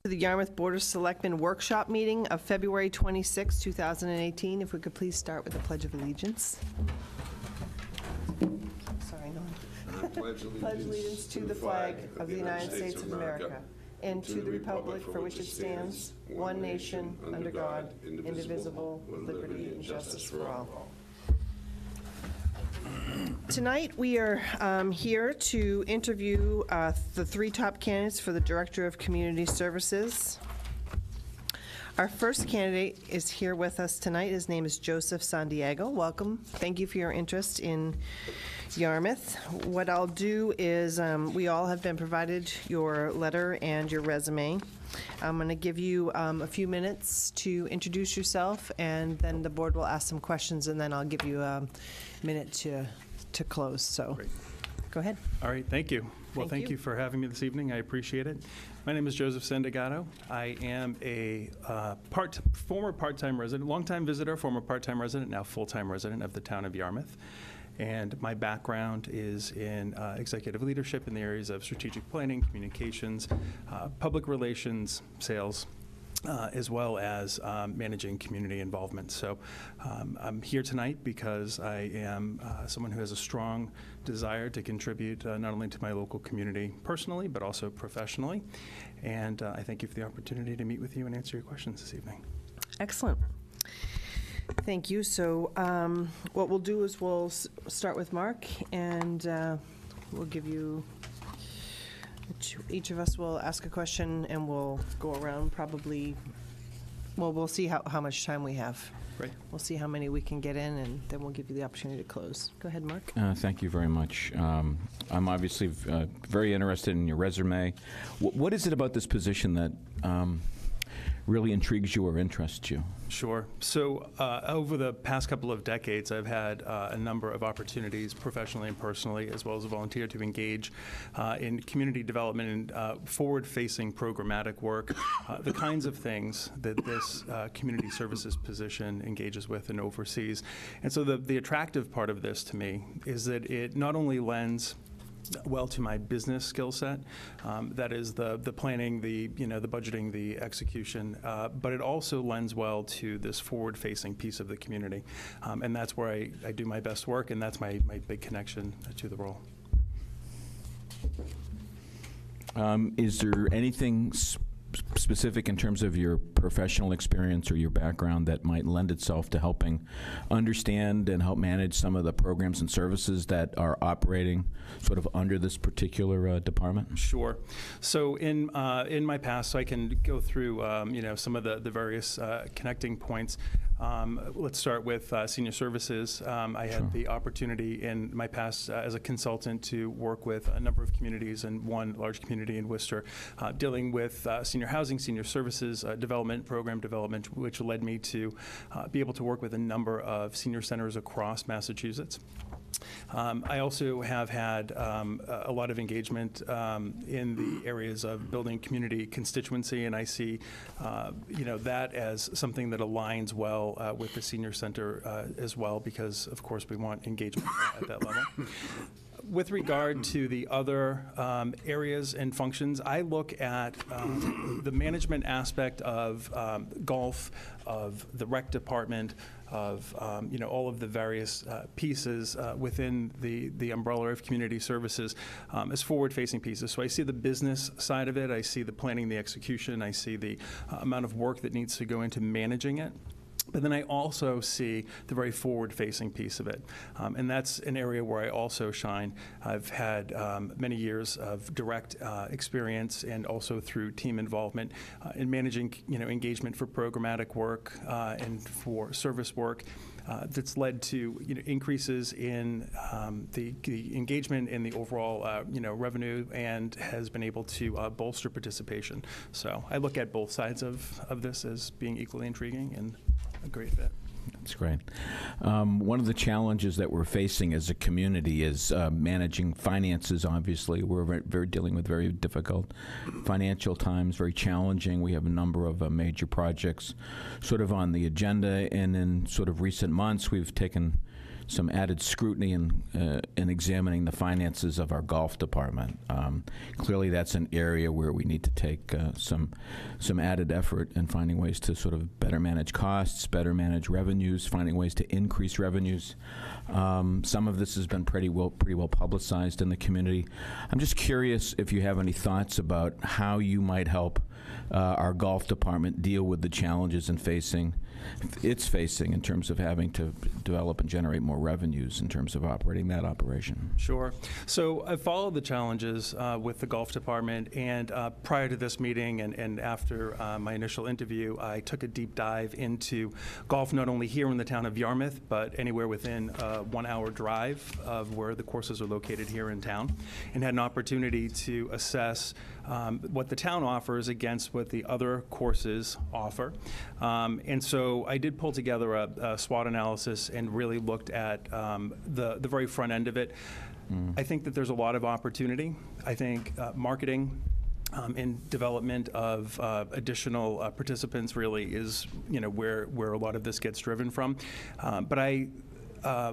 to the Yarmouth Board of Selectmen workshop meeting of February 26, 2018. If we could please start with the Pledge of Allegiance. Sorry, no. Pledge allegiance to the flag of the United States of America and to the republic for which it stands, one nation, under God, indivisible, with liberty and justice for all. Tonight, we are here to interview the three top candidates for the Director of Community Services. Our first candidate is here with us tonight. His name is Joseph Sandiego. Welcome. Thank you for your interest in Yarmouth. What I'll do is, we all have been provided your letter and your resume. I'm going to give you a few minutes to introduce yourself, and then the board will ask some questions, and then I'll give you a minute to close. So, great. Go ahead. All right, thank you. Well, thank you for having me this evening. I appreciate it. My name is Joseph Sandiego. I am a former part-time resident, longtime visitor, former part-time resident, now full-time resident of the town of Yarmouth. And my background is in executive leadership in the areas of strategic planning, communications, public relations, sales, as well as managing community involvement. So I'm here tonight because I am someone who has a strong desire to contribute not only to my local community personally, but also professionally. And I thank you for the opportunity to meet with you and answer your questions this evening. Excellent. Thank you. So what we'll do is we'll start with Mark, and we'll give you, each of us will ask a question, and we'll go around probably, well, we'll see how much time we have. Right. We'll see how many we can get in, and then we'll give you the opportunity to close. Go ahead, Mark. Thank you very much. I'm obviously very interested in your resume. What is it about this position that really intrigues you or interests you? Sure. So over the past couple of decades, I've had a number of opportunities professionally and personally, as well as a volunteer, to engage in community development and forward-facing programmatic work, the kinds of things that this community services position engages with and oversees. And so the attractive part of this to me is that it not only lends well to my business skill set, that is the planning, the budgeting, the execution, but it also lends well to this forward-facing piece of the community, and that's where I do my best work, and that's my big connection to the role. Is there anything specific in terms of your professional experience or your background that might lend itself to helping understand and help manage some of the programs and services that are operating sort of under this particular department? Sure. So in my past, so I can go through some of the various connecting points. Let's start with senior services. I had the opportunity in my past as a consultant to work with a number of communities, and one large community in Worcester, dealing with senior housing, senior services development, program development, which led me to be able to work with a number of senior centers across Massachusetts. I also have had a lot of engagement in the areas of building community constituency, and I see that as something that aligns well with the senior center as well, because of course we want engagement at that level. With regard to the other areas and functions, I look at the management aspect of golf, of the rec department, of all of the various pieces within the umbrella of community services as forward-facing pieces. So I see the business side of it, I see the planning, the execution, I see the amount of work that needs to go into managing it. But then I also see the very forward-facing piece of it, and that's an area where I also shine. I've had many years of direct experience, and also through team involvement in managing, engagement for programmatic work and for service work. That's led to increases in the engagement in the overall revenue, and has been able to bolster participation. So I look at both sides of this as being equally intriguing and a great fit. That's great. One of the challenges that we're facing as a community is managing finances. Obviously, we're dealing with very difficult financial times, very challenging. We have a number of major projects sort of on the agenda, and in sort of recent months, we've taken some added scrutiny in examining the finances of our golf department. Clearly, that's an area where we need to take some added effort in finding ways to sort of better manage costs, better manage revenues, finding ways to increase revenues. Some of this has been pretty well publicized in the community. I'm just curious if you have any thoughts about how you might help our golf department deal with the challenges it's facing in terms of having to develop and generate more revenues in terms of operating that operation. Sure. So I followed the challenges with the golf department, and prior to this meeting and after my initial interview, I took a deep dive into golf not only here in the town of Yarmouth, but anywhere within a 1-hour drive of where the courses are located here in town, and had an opportunity to assess what the town offers against what the other courses offer. And so I did pull together a SWOT analysis and really looked at the very front end of it. I think that there's a lot of opportunity. I think marketing and development of additional participants really is, where a lot of this gets driven from. But I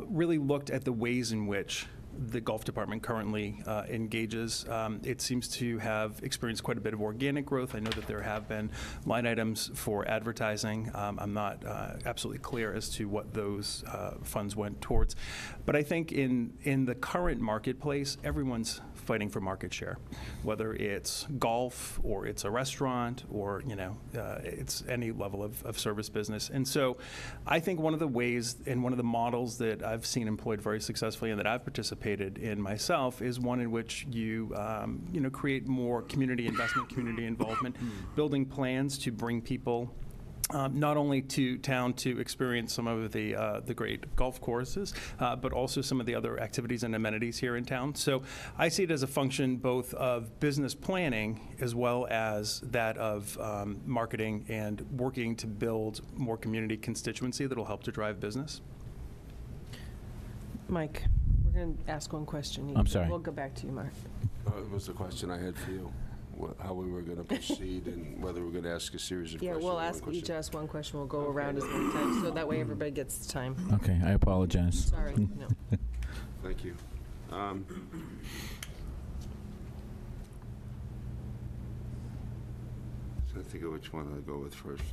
really looked at the ways in which the golf department currently engages. It seems to have experienced quite a bit of organic growth. I know that there have been line items for advertising. I'm not absolutely clear as to what those funds went towards. But I think in the current marketplace, everyone's fighting for market share, whether it's golf or it's a restaurant or, it's any level of service business. And so I think one of the ways and one of the models that I've seen employed very successfully and that I've participated in myself is one in which you, create more community investment, community involvement, building plans to bring people not only to town to experience some of the great golf courses, but also some of the other activities and amenities here in town. So I see it as a function both of business planning as well as that of marketing and working to build more community constituency that will help to drive business. Mike, we're going to ask one question. I'm sorry. We'll go back to you, Mark. It was the question I had for you, how we were going to proceed and whether we're going to ask a series of questions. Yeah, we'll each ask one question. We'll go around as many times, so that way everybody gets the time. Okay, I apologize. Sorry. No. Thank you. So I think of which one I'll go with first.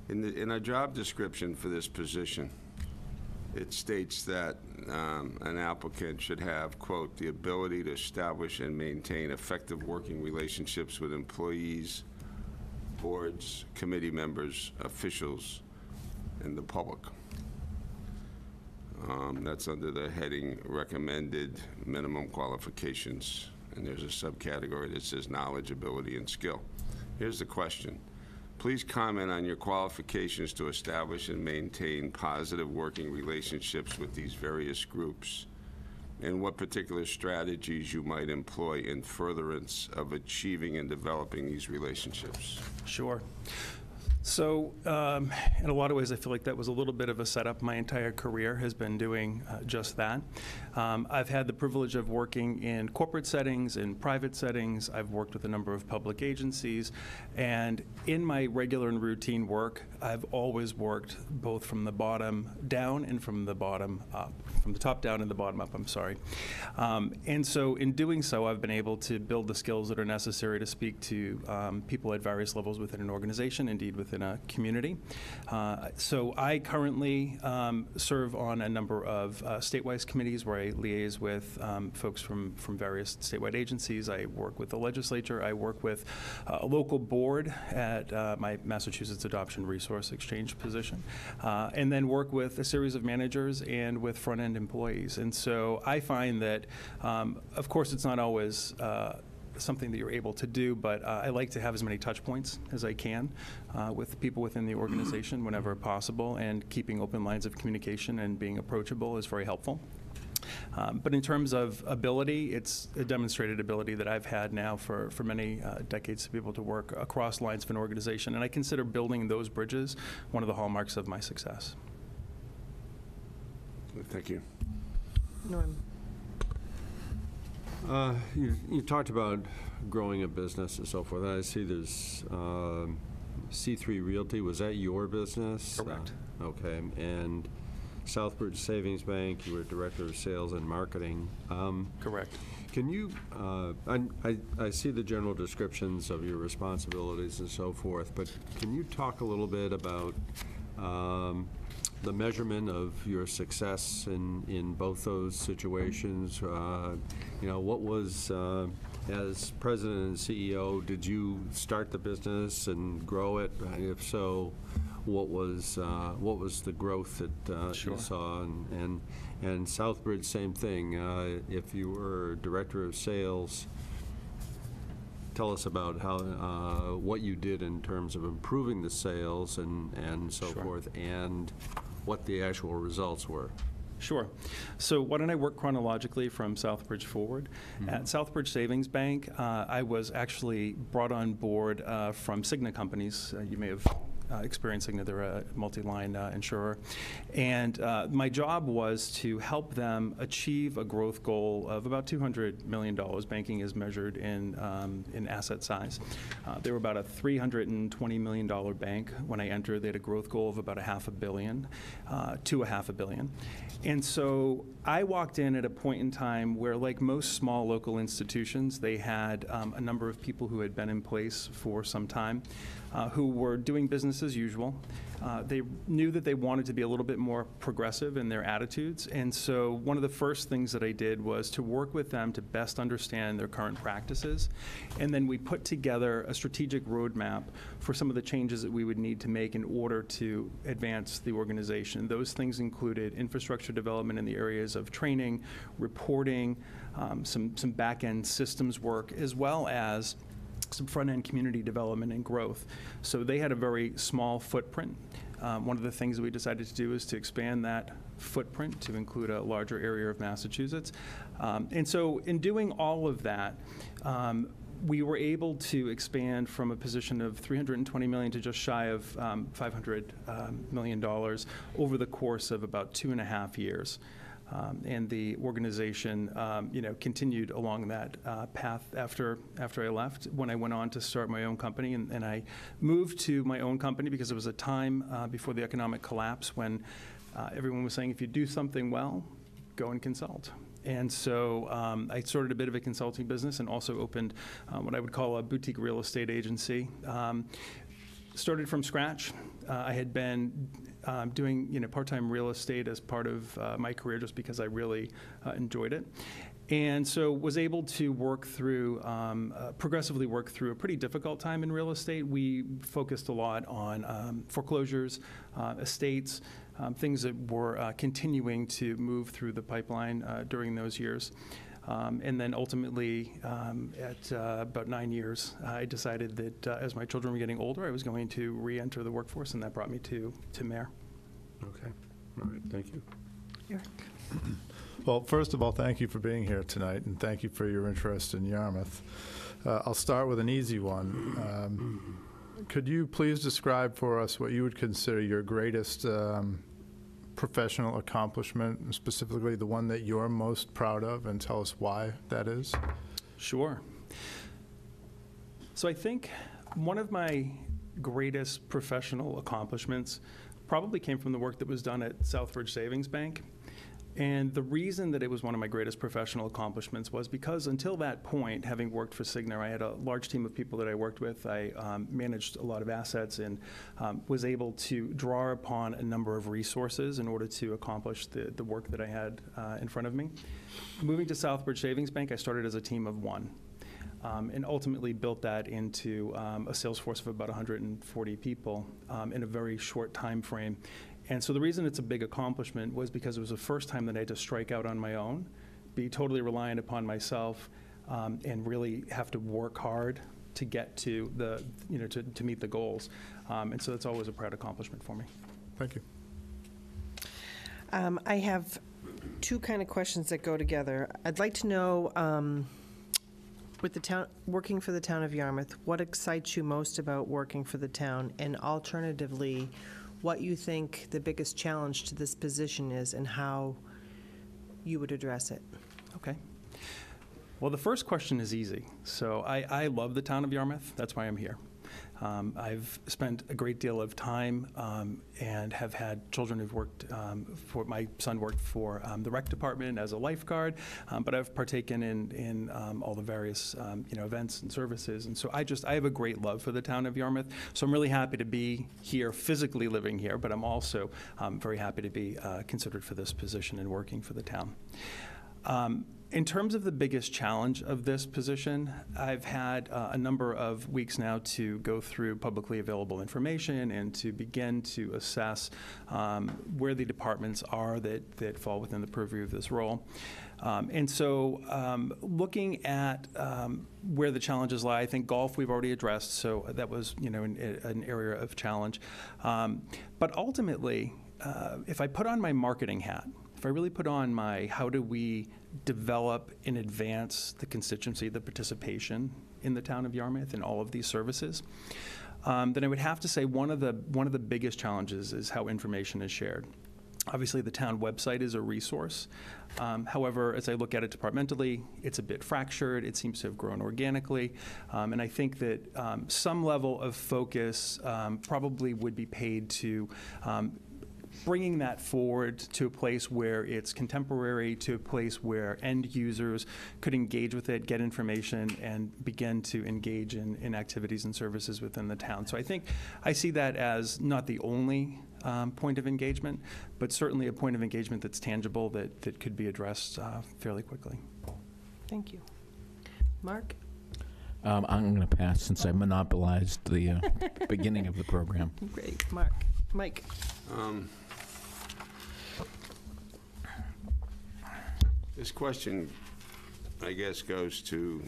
In our job description for this position, it states that an applicant should have, quote, the ability to establish and maintain effective working relationships with employees, boards, committee members, officials, and the public. That's under the heading recommended minimum qualifications, and there's a subcategory that says knowledge, ability, and skill. Here's the question. Please comment on your qualifications to establish and maintain positive working relationships with these various groups, and what particular strategies you might employ in furtherance of achieving and developing these relationships. Sure. So in a lot of ways, I feel like that was a little bit of a setup. My entire career has been doing just that. I've had the privilege of working in corporate settings, in private settings. I've worked with a number of public agencies. And in my regular and routine work, I've always worked both from the bottom down and from the bottom up, from the top down and the bottom up, I'm sorry. And so in doing so, I've been able to build the skills that are necessary to speak to people at various levels within an organization, indeed within a community. So I currently serve on a number of statewide committees where I liaise with folks from various statewide agencies. I work with the legislature. I work with a local board at my Massachusetts Adoption Resource Exchange position, and then work with a series of managers and with front-end employees. And so I find that, of course, it's not always something that you're able to do, but I like to have as many touch points as I can with people within the organization whenever possible, and keeping open lines of communication and being approachable is very helpful. But in terms of ability, it's a demonstrated ability that I've had now for many decades to be able to work across lines of an organization, and I consider building those bridges one of the hallmarks of my success. Thank you. Norm. You talked about growing a business and so forth. I see there's C3 Realty, was that your business? Correct. Okay, and Southbridge Savings Bank, you were Director of Sales and Marketing. Correct. Can you, I see the general descriptions of your responsibilities and so forth, but can you talk a little bit about the measurement of your success in both those situations? What was, as president and CEO, did you start the business and grow it? If so, what was the growth that Sure. you saw? And Southbridge, same thing. If you were Director of Sales, tell us about how what you did in terms of improving the sales and so Sure. forth, and what the actual results were. Sure. So why don't I work chronologically from Southbridge forward? At Southbridge Savings Bank, I was actually brought on board from Cigna Companies. You may have experienced Cigna. They're a multi-line insurer. And my job was to help them achieve a growth goal of about $200 million. Banking is measured in asset size. They were about a $320 million bank. When I entered, they had a growth goal of about $500 million to $500 million. And so I walked in at a point in time where, like most small local institutions, they had a number of people who had been in place for some time, who were doing business as usual. They knew that they wanted to be a little bit more progressive in their attitudes, and so one of the first things that I did was to work with them to best understand their current practices, and then we put together a strategic roadmap for some of the changes that we would need to make in order to advance the organization. Those things included infrastructure development in the areas of training, reporting, some back-end systems work, as well as some front-end community development and growth. So they had a very small footprint. One of the things that we decided to do is to expand that footprint to include a larger area of Massachusetts. And so in doing all of that, we were able to expand from a position of $320 million to just shy of $500 million over the course of about 2.5 years. And the organization, continued along that path after I left. When I went on to start my own company, and I moved to my own company because it was a time before the economic collapse when everyone was saying, if you do something well, go and consult. And so I started a bit of a consulting business and also opened what I would call a boutique real estate agency. Started from scratch. I had been doing part-time real estate as part of my career just because I really enjoyed it. And so was able to work through, progressively work through a pretty difficult time in real estate. We focused a lot on foreclosures, estates, things that were continuing to move through the pipeline during those years. And then ultimately, at about 9 years, I decided that as my children were getting older, I was going to re-enter the workforce, and that brought me to Mare. Okay. All right. Thank you. Eric. Well, first of all, thank you for being here tonight, and thank you for your interest in Yarmouth. I'll start with an easy one. Could you please describe for us what you would consider your greatest professional accomplishment, specifically the one that you're most proud of, and tell us why that is? Sure. So I think one of my greatest professional accomplishments probably came from the work that was done at Southbridge Savings Bank. And the reason that it was one of my greatest professional accomplishments was because until that point, having worked for Cigna, I had a large team of people that I worked with. I managed a lot of assets and was able to draw upon a number of resources in order to accomplish the work that I had in front of me. Moving to Southbridge Savings Bank, I started as a team of one. And ultimately built that into a sales force of about 140 people in a very short time frame. And so the reason it's a big accomplishment was because it was the first time that I had to strike out on my own, be totally reliant upon myself, and really have to work hard to get to to meet the goals. And so that's always a proud accomplishment for me. Thank you. I have two kind of questions that go together. I'd like to know, with the town, working for the town of Yarmouth, what excites you most about working for the town? And alternatively, what you think the biggest challenge to this position is and how you would address it. Okay. Well, the first question is easy. So I love the town of Yarmouth. That's why I'm here. I've spent a great deal of time and have had children who've worked my son worked for the rec department as a lifeguard, but I've partaken in all the various events and services, and so I have a great love for the town of Yarmouth. So I'm really happy to be here, physically living here, but I'm also very happy to be considered for this position and working for the town. In terms of the biggest challenge of this position, I've had a number of weeks now to go through publicly available information and to begin to assess where the departments are that fall within the purview of this role. And so looking at where the challenges lie, I think golf we've already addressed, so that was an area of challenge. But ultimately, if I put on my marketing hat, if I really put on my how do we develop and advance the constituency, the participation in the town of Yarmouth in all of these services, then I would have to say one of the biggest challenges is how information is shared. Obviously, the town website is a resource. However, as I look at it departmentally, it's a bit fractured. It seems to have grown organically. And I think that some level of focus probably would be paid to bringing that forward to a place where it's contemporary, to a place where end users could engage with it, get information, and begin to engage in activities and services within the town. So I think I see that as not the only point of engagement, but certainly a point of engagement that's tangible that could be addressed fairly quickly. Thank you. Mark? I'm going to pass since I monopolized the beginning of the program. Great. Mark. Mike? This question, I guess, goes to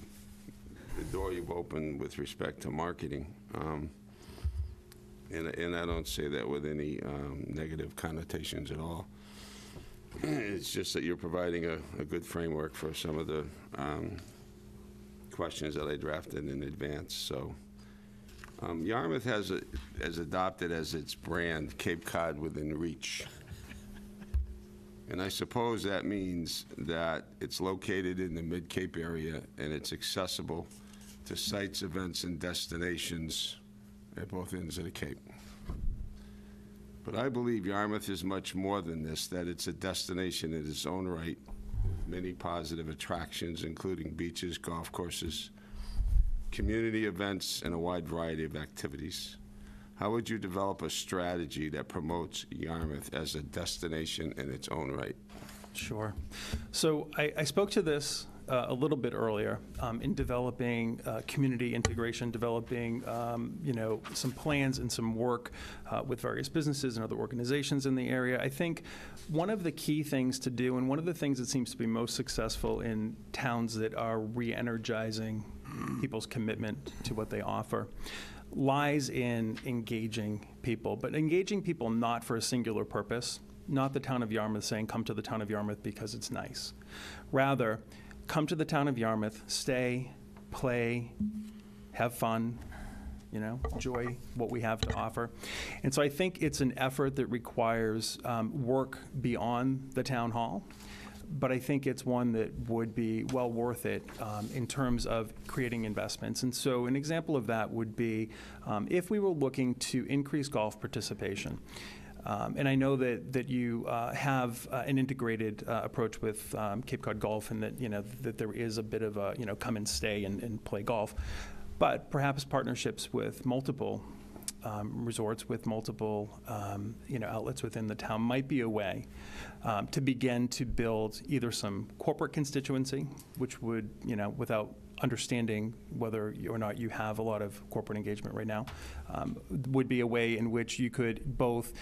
the door you've opened with respect to marketing. And I don't say that with any negative connotations at all. It's just that you're providing a good framework for some of the questions that I drafted in advance. So Yarmouth has adopted as its brand Cape Cod within reach. And I suppose that means that it's located in the Mid-Cape area and it's accessible to sites, events, and destinations at both ends of the Cape. But I believe Yarmouth is much more than this, that it's a destination in its own right, many positive attractions, including beaches, golf courses, community events, and a wide variety of activities. How would you develop a strategy that promotes Yarmouth as a destination in its own right? Sure. So I spoke to this a little bit earlier in developing community integration, developing some plans and some work with various businesses and other organizations in the area. I think one of the key things to do, and one of the things that seems to be most successful in towns that are re-energizing people's commitment to what they offer, lies in engaging people, but engaging people not for a singular purpose, not the town of Yarmouth saying, come to the town of Yarmouth because it's nice. Rather, come to the town of Yarmouth, stay, play, have fun, enjoy what we have to offer. And so I think it's an effort that requires work beyond the town hall, but I think it's one that would be well worth it in terms of creating investments. And so an example of that would be if we were looking to increase golf participation. And I know that you have an integrated approach with Cape Cod Golf, and that there is a bit of a come and stay and play golf, but perhaps partnerships with multiple resorts, with multiple outlets within the town might be a way to begin to build either some corporate constituency, which would without understanding whether or not you have a lot of corporate engagement right now, would be a way in which you could both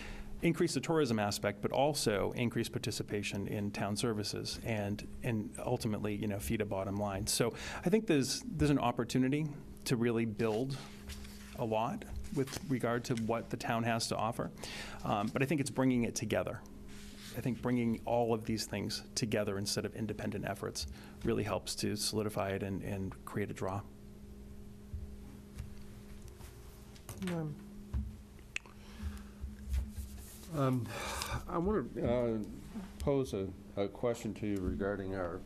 increase the tourism aspect, but also increase participation in town services and ultimately, feed a bottom line. So I think there's an opportunity to really build a lot with regard to what the town has to offer. But I think it's bringing it together. I think bringing all of these things together instead of independent efforts really helps to solidify it and create a draw. Norm. I want to pose a question to you regarding our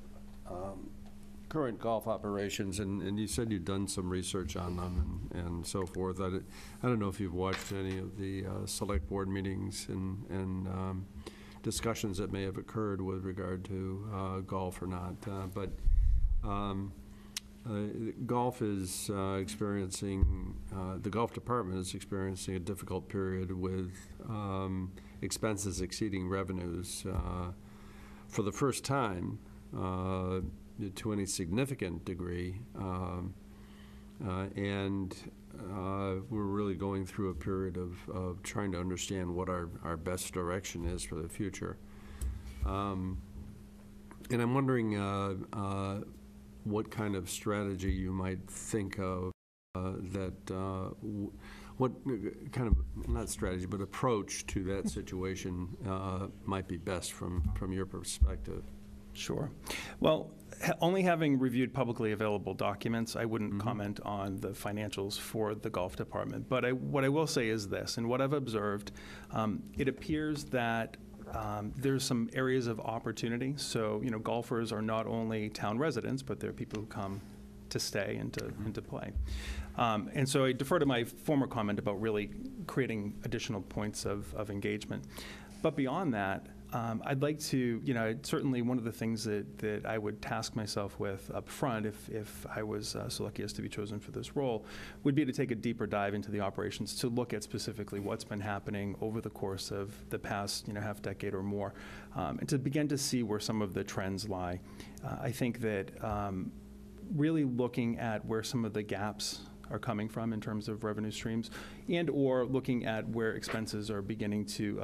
current golf operations, and you said you'd done some research on them and so forth. I don't know if you've watched any of the select board meetings and discussions that may have occurred with regard to golf or not, but golf is experiencing, the golf department is experiencing a difficult period with expenses exceeding revenues for the first time to any significant degree. And we're really going through a period of trying to understand what our best direction is for the future. And I'm wondering what kind of strategy you might think of what kind of, not strategy, but approach to that situation might be best from your perspective. Sure. Well, only having reviewed publicly available documents, I wouldn't comment on the financials for the golf department. But what I will say is this, and what I've observed, it appears that there's some areas of opportunity. So, golfers are not only town residents, but they're people who come to stay and to play. And so I defer to my former comment about really creating additional points of engagement. But beyond that, I'd like to, certainly one of the things that I would task myself with up front if I was so lucky as to be chosen for this role would be to take a deeper dive into the operations to look at specifically what's been happening over the course of the past, half decade or more, and to begin to see where some of the trends lie. I think that really looking at where some of the gaps are coming from in terms of revenue streams, and or looking at where expenses are beginning to,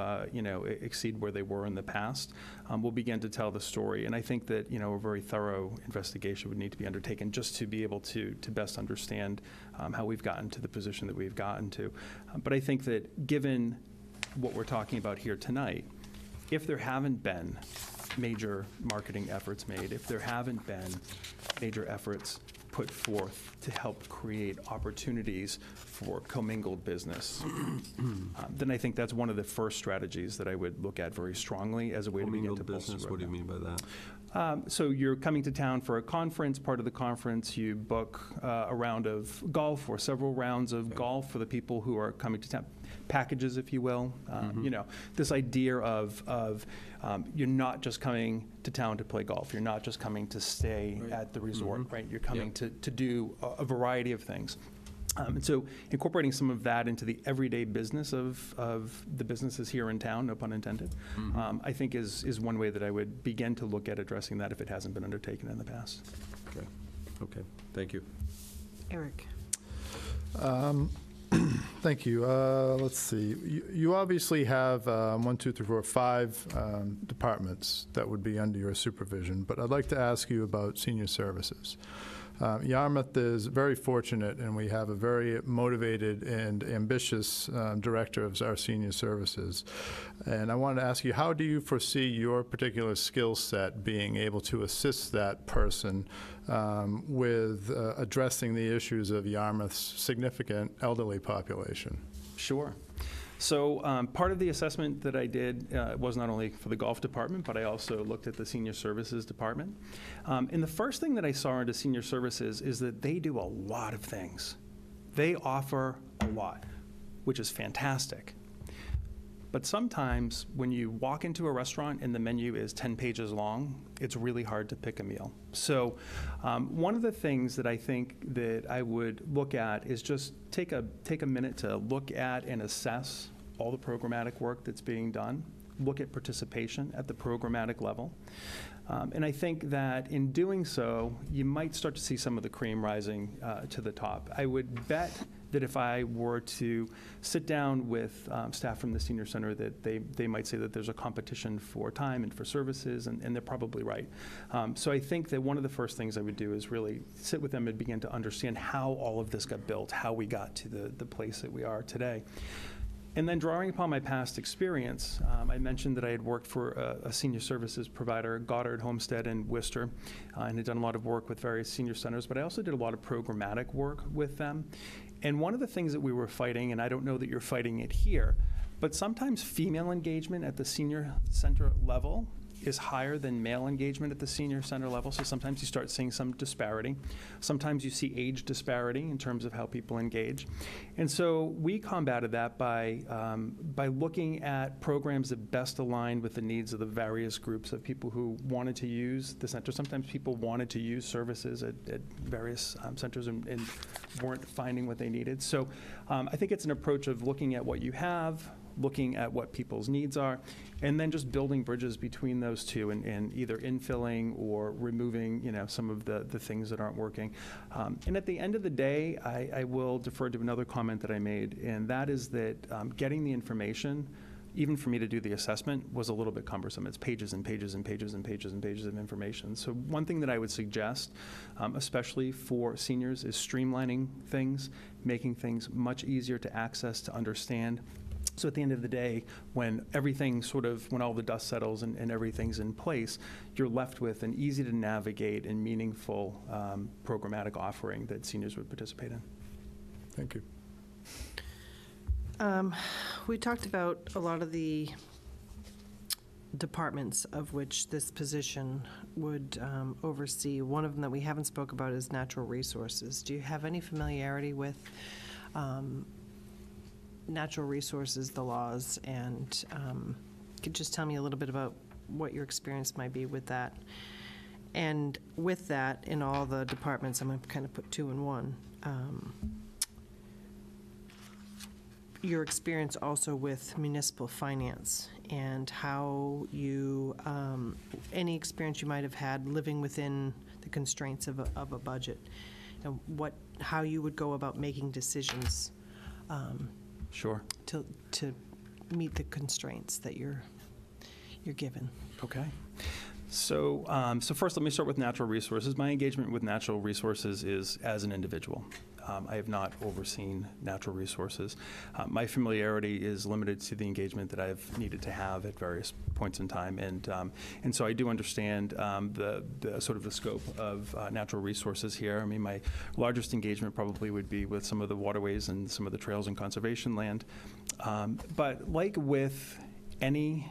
exceed where they were in the past, will begin to tell the story. And I think that, a very thorough investigation would need to be undertaken just to be able to best understand how we've gotten to the position that we've gotten to. But I think that given what we're talking about here tonight, if there haven't been major marketing efforts made, if there haven't been major efforts put forth to help create opportunities for commingled business, then I think that's one of the first strategies that I would look at very strongly as a way to begin to bolster business. What do you mean by that? So you're coming to town for a conference. Part of the conference, you book a round of golf or several rounds of golf for the people who are coming to town. Packages, if you will. This idea of you're not just coming to town to play golf. You're not just coming to stay at the resort, right? You're coming to do a variety of things. And so incorporating some of that into the everyday business of the businesses here in town, no pun intended, I think is one way that I would begin to look at addressing that if it hasn't been undertaken in the past. Okay. Thank you. Eric. Thank you. Let's see. You obviously have 5 departments that would be under your supervision, but I'd like to ask you about senior services. Yarmouth is very fortunate, and we have a very motivated and ambitious director of our senior services. And I wanted to ask you, how do you foresee your particular skill set being able to assist that person with addressing the issues of Yarmouth's significant elderly population? Sure. So part of the assessment that I did was not only for the golf department, but I also looked at the senior services department. And the first thing that I saw into senior services is that they do a lot of things. They offer a lot, which is fantastic. But sometimes when you walk into a restaurant and the menu is 10 pages long, it's really hard to pick a meal. So one of the things that I think that I would look at is just take a minute to look at and assess all the programmatic work that's being done, look at participation at the programmatic level. And I think that in doing so, you might start to see some of the cream rising to the top. I would bet that if I were to sit down with staff from the senior center, that they might say that there's a competition for time and for services, and they're probably right. So I think that one of the first things I would do is really sit with them and begin to understand how all of this got built, how we got to the place that we are today. And then drawing upon my past experience, I mentioned that I had worked for a senior services provider, Goddard, Homestead, and Worcester, and had done a lot of work with various senior centers, but I also did a lot of programmatic work with them. And one of the things that we were fighting, and I don't know that you're fighting it here, but sometimes female engagement at the senior center level is higher than male engagement at the senior center level, so sometimes you start seeing some disparity. Sometimes you see age disparity in terms of how people engage. And so we combated that by looking at programs that best aligned with the needs of the various groups of people who wanted to use the center. Sometimes people wanted to use services at various centers and weren't finding what they needed. So I think it's an approach of looking at what you have, looking at what people's needs are, and then just building bridges between those two and either infilling or removing, some of the things that aren't working. And at the end of the day, I will defer to another comment that I made, and that is that getting the information, even for me to do the assessment, was a little bit cumbersome. It's pages and pages and pages and pages and pages of information. So one thing that I would suggest, especially for seniors, is streamlining things, making things much easier to access, to understand. So at the end of the day, when all the dust settles and everything's in place, you're left with an easy to navigate and meaningful programmatic offering that seniors would participate in. Thank you. We talked about a lot of the departments of which this position would oversee. One of them that we haven't spoke about is natural resources. Do you have any familiarity with natural resources, the laws, and could just tell me a little bit about what your experience might be with that? And with that, in all the departments, I'm going to kind of put two in one. Your experience also with municipal finance and how you, any experience you might have had living within the constraints of a budget, and how you would go about making decisions. Sure. To meet the constraints that you're given. Okay. So first, let me start with natural resources. My engagement with natural resources is as an individual. I have not overseen natural resources. My familiarity is limited to the engagement that I've needed to have at various points in time, and so I do understand the sort of the scope of natural resources here. I mean, my largest engagement probably would be with some of the waterways and some of the trails and conservation land. But like with any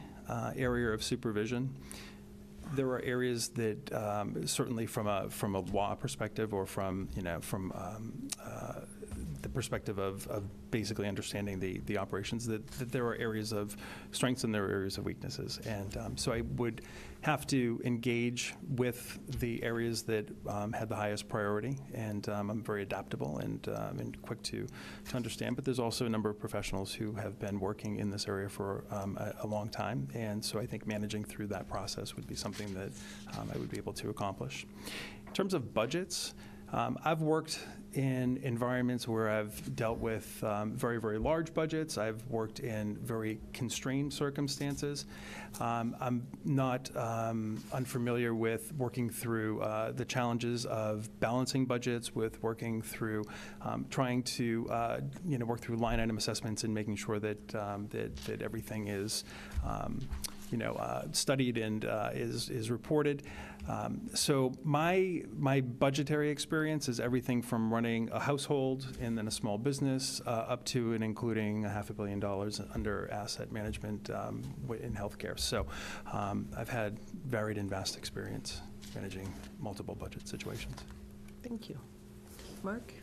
area of supervision, there are areas that certainly from a law perspective or from the perspective of basically understanding the operations, that there are areas of strengths and there are areas of weaknesses. And so I would have to engage with the areas that had the highest priority, and I'm very adaptable and quick to understand. But there's also a number of professionals who have been working in this area for a long time, and so I think managing through that process would be something that I would be able to accomplish. In terms of budgets, I've worked in environments where I've dealt with very, very large budgets. I've worked in very constrained circumstances. I'm not unfamiliar with working through the challenges of balancing budgets, with working through trying to work through line item assessments and making sure that that everything is studied and is reported. So my budgetary experience is everything from running a household and then a small business up to and including $500 million under asset management in healthcare. So I've had varied and vast experience managing multiple budget situations. Thank you. Mark?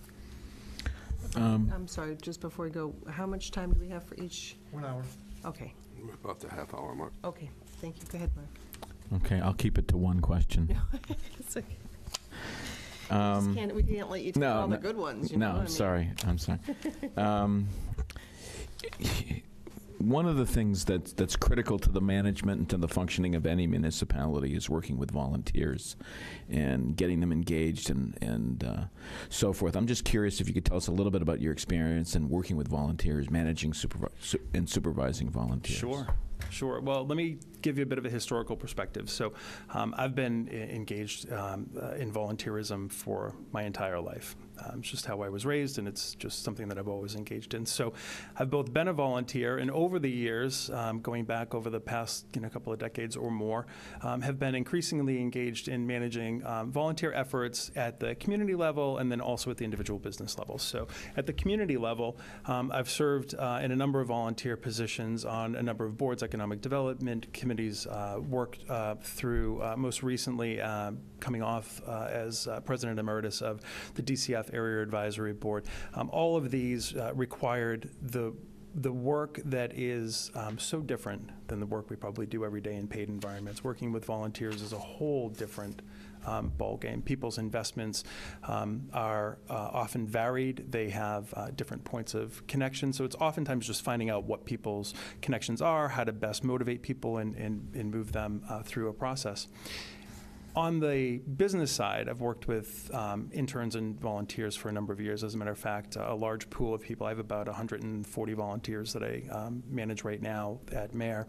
I'm sorry, just before we go, how much time do we have for each? 1 hour. Okay. We're about the half-hour mark. Okay, thank you. Go ahead, Mark. Okay, I'll keep it to one question. It's okay. We can't let you take all the good ones. You know what I mean? Sorry. I'm sorry. One of the things that's critical to the management and to the functioning of any municipality is working with volunteers and getting them engaged and so forth. I'm just curious if you could tell us a little bit about your experience in working with volunteers, managing and supervising volunteers. Sure. Well, let me give you a bit of a historical perspective. So I've been engaged in volunteerism for my entire life. It's just how I was raised, and it's just something that I've always engaged in. So I've both been a volunteer, and over the years, going back over the past couple of decades or more, have been increasingly engaged in managing volunteer efforts at the community level and then also at the individual business level. So at the community level, I've served in a number of volunteer positions on a number of boards, economic development committees, worked through most recently coming off as President Emeritus of the DCF Area Advisory Board. All of these required the work that is so different than the work we probably do every day in paid environments. Working with volunteers is a whole different ballgame. People's investments are often varied. They have different points of connection. So it's oftentimes just finding out what people's connections are, how to best motivate people and move them through a process. On the business side, I've worked with interns and volunteers for a number of years. As a matter of fact, a large pool of people. I have about 140 volunteers that I manage right now at Mayor.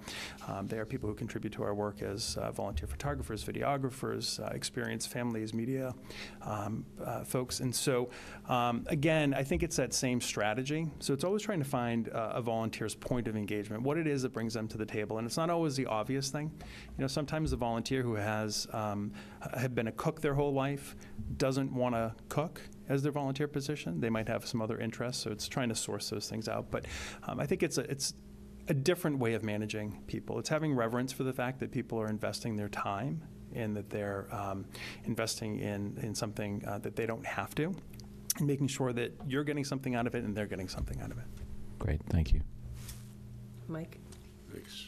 They are people who contribute to our work as volunteer photographers, videographers, experienced families, media folks. And so, again, I think it's that same strategy. So it's always trying to find a volunteer's point of engagement, what it is that brings them to the table. And it's not always the obvious thing. Sometimes a volunteer who has have been a cook their whole life doesn't want to cook as their volunteer position. They might have some other interests, so it's trying to source those things out. But I think it's a different way of managing people. It's having reverence for the fact that people are investing their time and that they're investing in something that they don't have to, and making sure that you're getting something out of it and they're getting something out of it. Great, thank you. Mike? Thanks.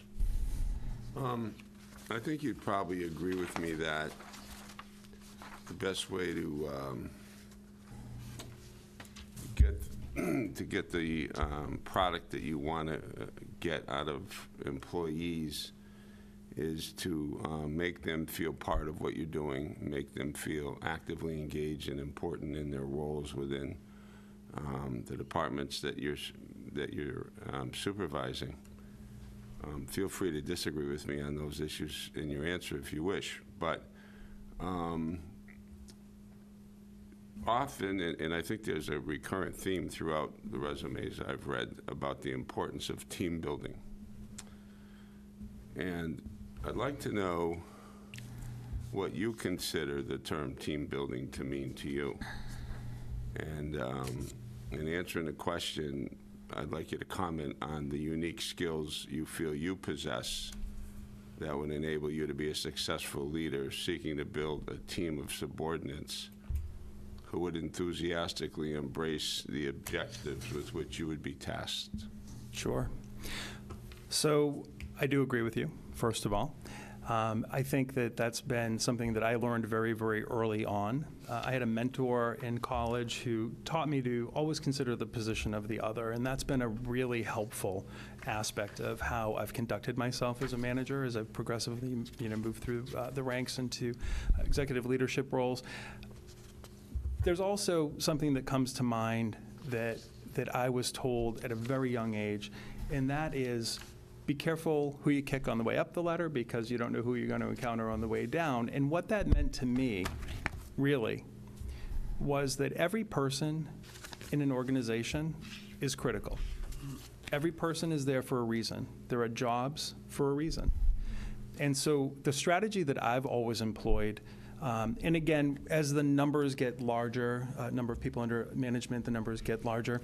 I think you'd probably agree with me that the best way to get the product that you want to get out of employees is to make them feel part of what you're doing, make them feel actively engaged and important in their roles within the departments that you're supervising. Feel free to disagree with me on those issues in your answer if you wish, but often, and I think there's a recurrent theme throughout the resumes I've read about the importance of team building. And I'd like to know what you consider the term team building to mean to you. And in answering the question, I'd like you to comment on the unique skills you feel you possess that would enable you to be a successful leader seeking to build a team of subordinates who would enthusiastically embrace the objectives with which you would be tasked. Sure. So I do agree with you, first of all. I think that that's been something that I learned very, very early on. I had a mentor in college who taught me to always consider the position of the other, and that's been a really helpful aspect of how I've conducted myself as a manager as I've progressively moved through the ranks into executive leadership roles. There's also something that comes to mind that I was told at a very young age, and that is, be careful who you kick on the way up the ladder because you don't know who you're going to encounter on the way down. And what that meant to me, really, was that every person in an organization is critical. Every person is there for a reason. There are jobs for a reason. And so the strategy that I've always employed, and again, as the numbers get larger, number of people under management, the numbers get larger,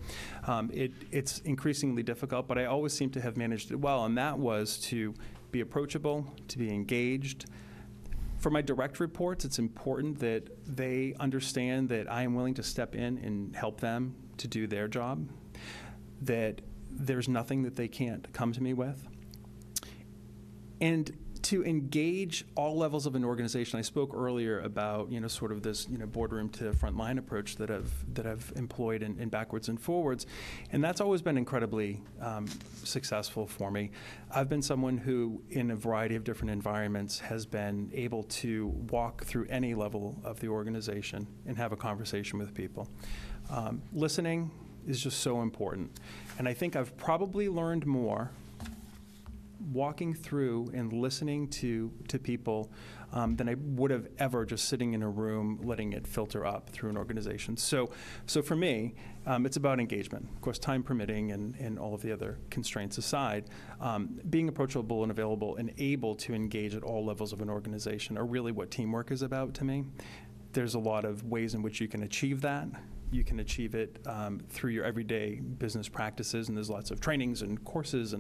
it's increasingly difficult, but I always seem to have managed it well, and that was to be approachable, to be engaged. For my direct reports, it's important that they understand that I am willing to step in and help them to do their job, that there's nothing that they can't come to me with. And to engage all levels of an organization. I spoke earlier about sort of this boardroom to frontline approach that I've employed in backwards and forwards, and that's always been incredibly successful for me. I've been someone who, in a variety of different environments, has been able to walk through any level of the organization and have a conversation with people. Listening is just so important, and I think I've probably learned more walking through and listening to people than I would have ever just sitting in a room letting it filter up through an organization. So for me, it's about engagement. Of course, time permitting and all of the other constraints aside, being approachable and available and able to engage at all levels of an organization are really what teamwork is about to me. There's a lot of ways in which you can achieve that. You can achieve it through your everyday business practices, and there's lots of trainings and courses.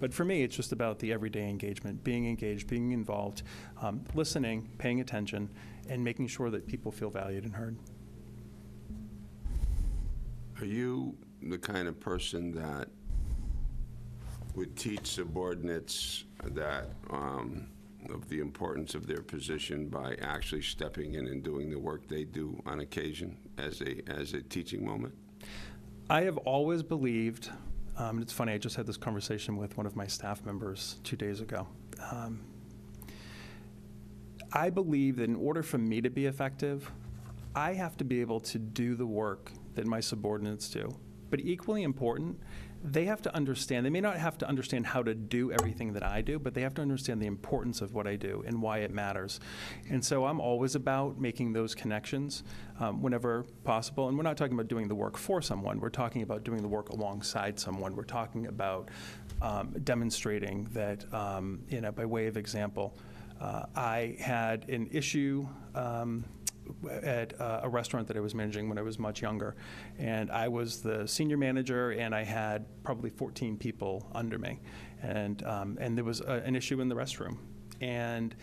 But for me, it's just about the everyday engagement, being engaged, being involved, listening, paying attention, and making sure that people feel valued and heard. Are you the kind of person that would teach subordinates that of the importance of their position by actually stepping in and doing the work they do on occasion as a teaching moment? I have always believed, it's funny, I just had this conversation with one of my staff members 2 days ago. I believe that in order for me to be effective, I have to be able to do the work that my subordinates do. But equally important, they have to understand, they may not have to understand how to do everything that I do, but they have to understand the importance of what I do and why it matters. And so I'm always about making those connections whenever possible. And we're not talking about doing the work for someone. We're talking about doing the work alongside someone. We're talking about demonstrating that, by way of example, I had an issue at a restaurant that I was managing when I was much younger. And I was the senior manager, and I had probably 14 people under me. And there was an issue in the restroom. And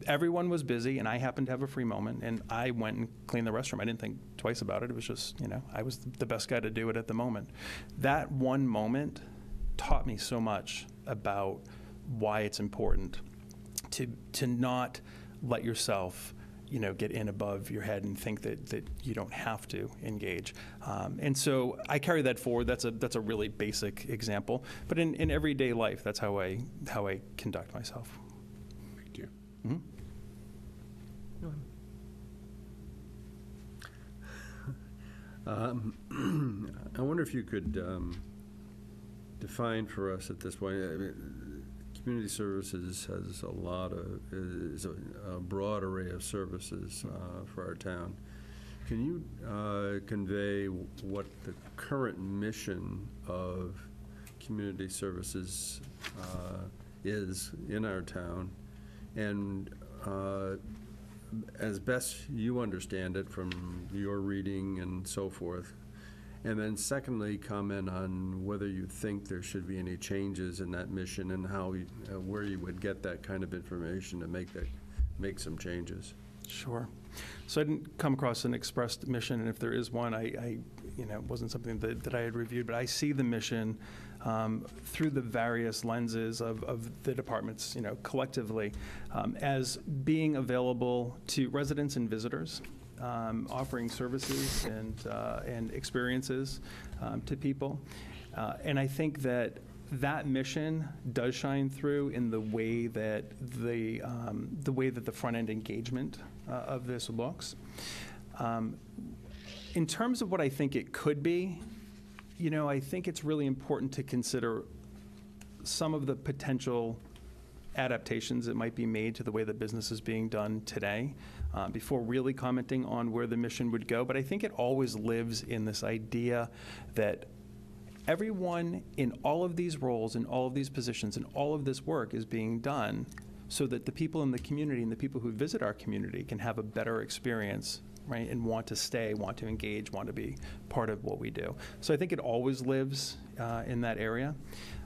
everyone was busy, and I happened to have a free moment, and I went and cleaned the restroom. I didn't think twice about it. It was just, I was the best guy to do it at the moment. That one moment taught me so much about why it's important to not let yourself get in above your head and think that you don't have to engage. And so I carry that forward. That's a really basic example. But in everyday life, that's how I conduct myself. Thank you. I wonder if you could define for us at this point. I mean, community services has is a broad array of services for our town. Can you convey what the current mission of community services is in our town, and as best you understand it from your reading and so forth? And then secondly, comment on whether you think there should be any changes in that mission and how where you would get that kind of information to make some changes. Sure. So I didn't come across an expressed mission, and if there is one, it wasn't something that I had reviewed, but I see the mission through the various lenses of the departments, collectively, as being available to residents and visitors. Offering services and experiences to people. And I think that mission does shine through in the way that the front end engagement of this looks. In terms of what I think it could be, I think it's really important to consider some of the potential adaptations that might be made to the way that business is being done today before really commenting on where the mission would go. But I think it always lives in this idea that everyone in all of these roles, in all of these positions, and all of this work is being done so that the people in the community and the people who visit our community can have a better experience, right, and want to stay, want to engage, want to be part of what we do. So I think it always lives in that area.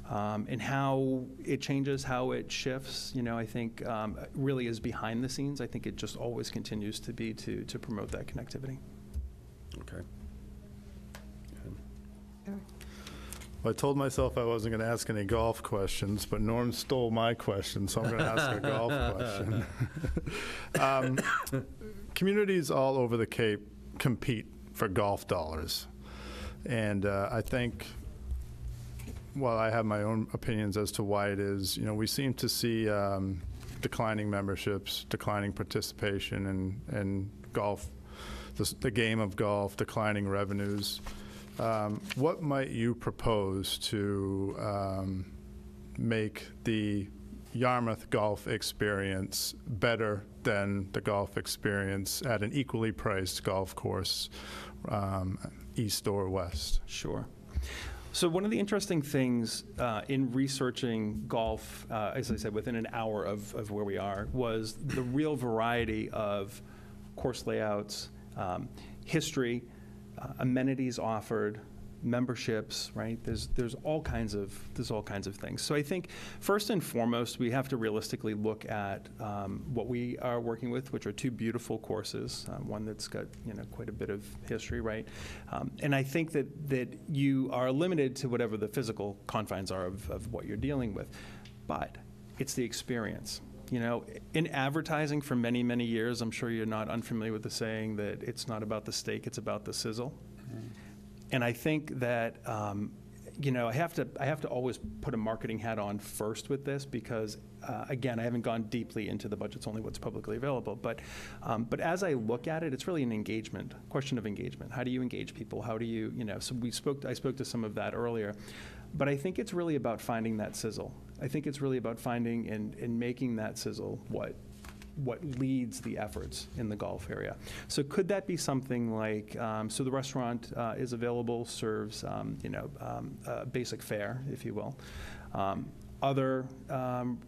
And how it changes, how it shifts, I think really is behind the scenes. I think it just always continues to be to promote that connectivity. Okay. Well, I told myself I wasn't going to ask any golf questions, but Norm stole my question, so I'm going to ask a golf question. Communities all over the Cape compete for golf dollars. And I think, well, I have my own opinions as to why it is. We seem to see declining memberships, declining participation in golf, the game of golf, declining revenues. What might you propose to make the Yarmouth golf experience better than the golf experience at an equally priced golf course, east or west? Sure. So one of the interesting things in researching golf, as I said, within an hour of where we are, was the real variety of course layouts, history, amenities offered, memberships, right? There's all kinds of things. So I think first and foremost, we have to realistically look at what we are working with, which are two beautiful courses. One that's got quite a bit of history, right? And I think that you are limited to whatever the physical confines are of what you're dealing with, but it's the experience. In advertising for many, many years, I'm sure you're not unfamiliar with the saying that it's not about the steak, it's about the sizzle. And I think that, I have to always put a marketing hat on first with this because, again, I haven't gone deeply into the budget. It's only what's publicly available. But as I look at it, it's really an question of engagement. How do you engage people? How do you, so I spoke to some of that earlier. But I think it's really about finding that sizzle. I think it's really about finding and making that sizzle what leads the efforts in the golf area. So could that be something like, so the restaurant is available, serves, basic fare, if you will. Other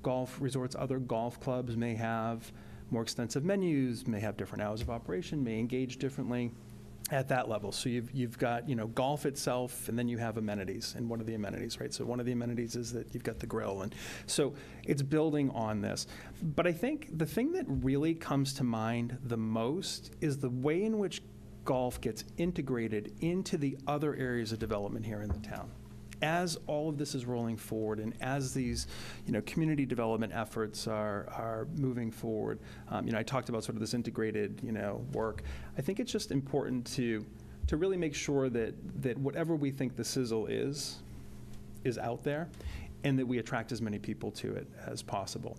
golf resorts, other golf clubs may have more extensive menus, may have different hours of operation, may engage differently at that level. So you've got, golf itself, and then you have amenities. And what are the amenities, right? So one of the amenities is that you've got the grill. And so it's building on this. But I think the thing that really comes to mind the most is the way in which golf gets integrated into the other areas of development here in the town. As all of this is rolling forward and as these, community development efforts are moving forward, I talked about sort of this integrated, work. I think it's just important to really make sure that whatever we think the sizzle is out there and that we attract as many people to it as possible.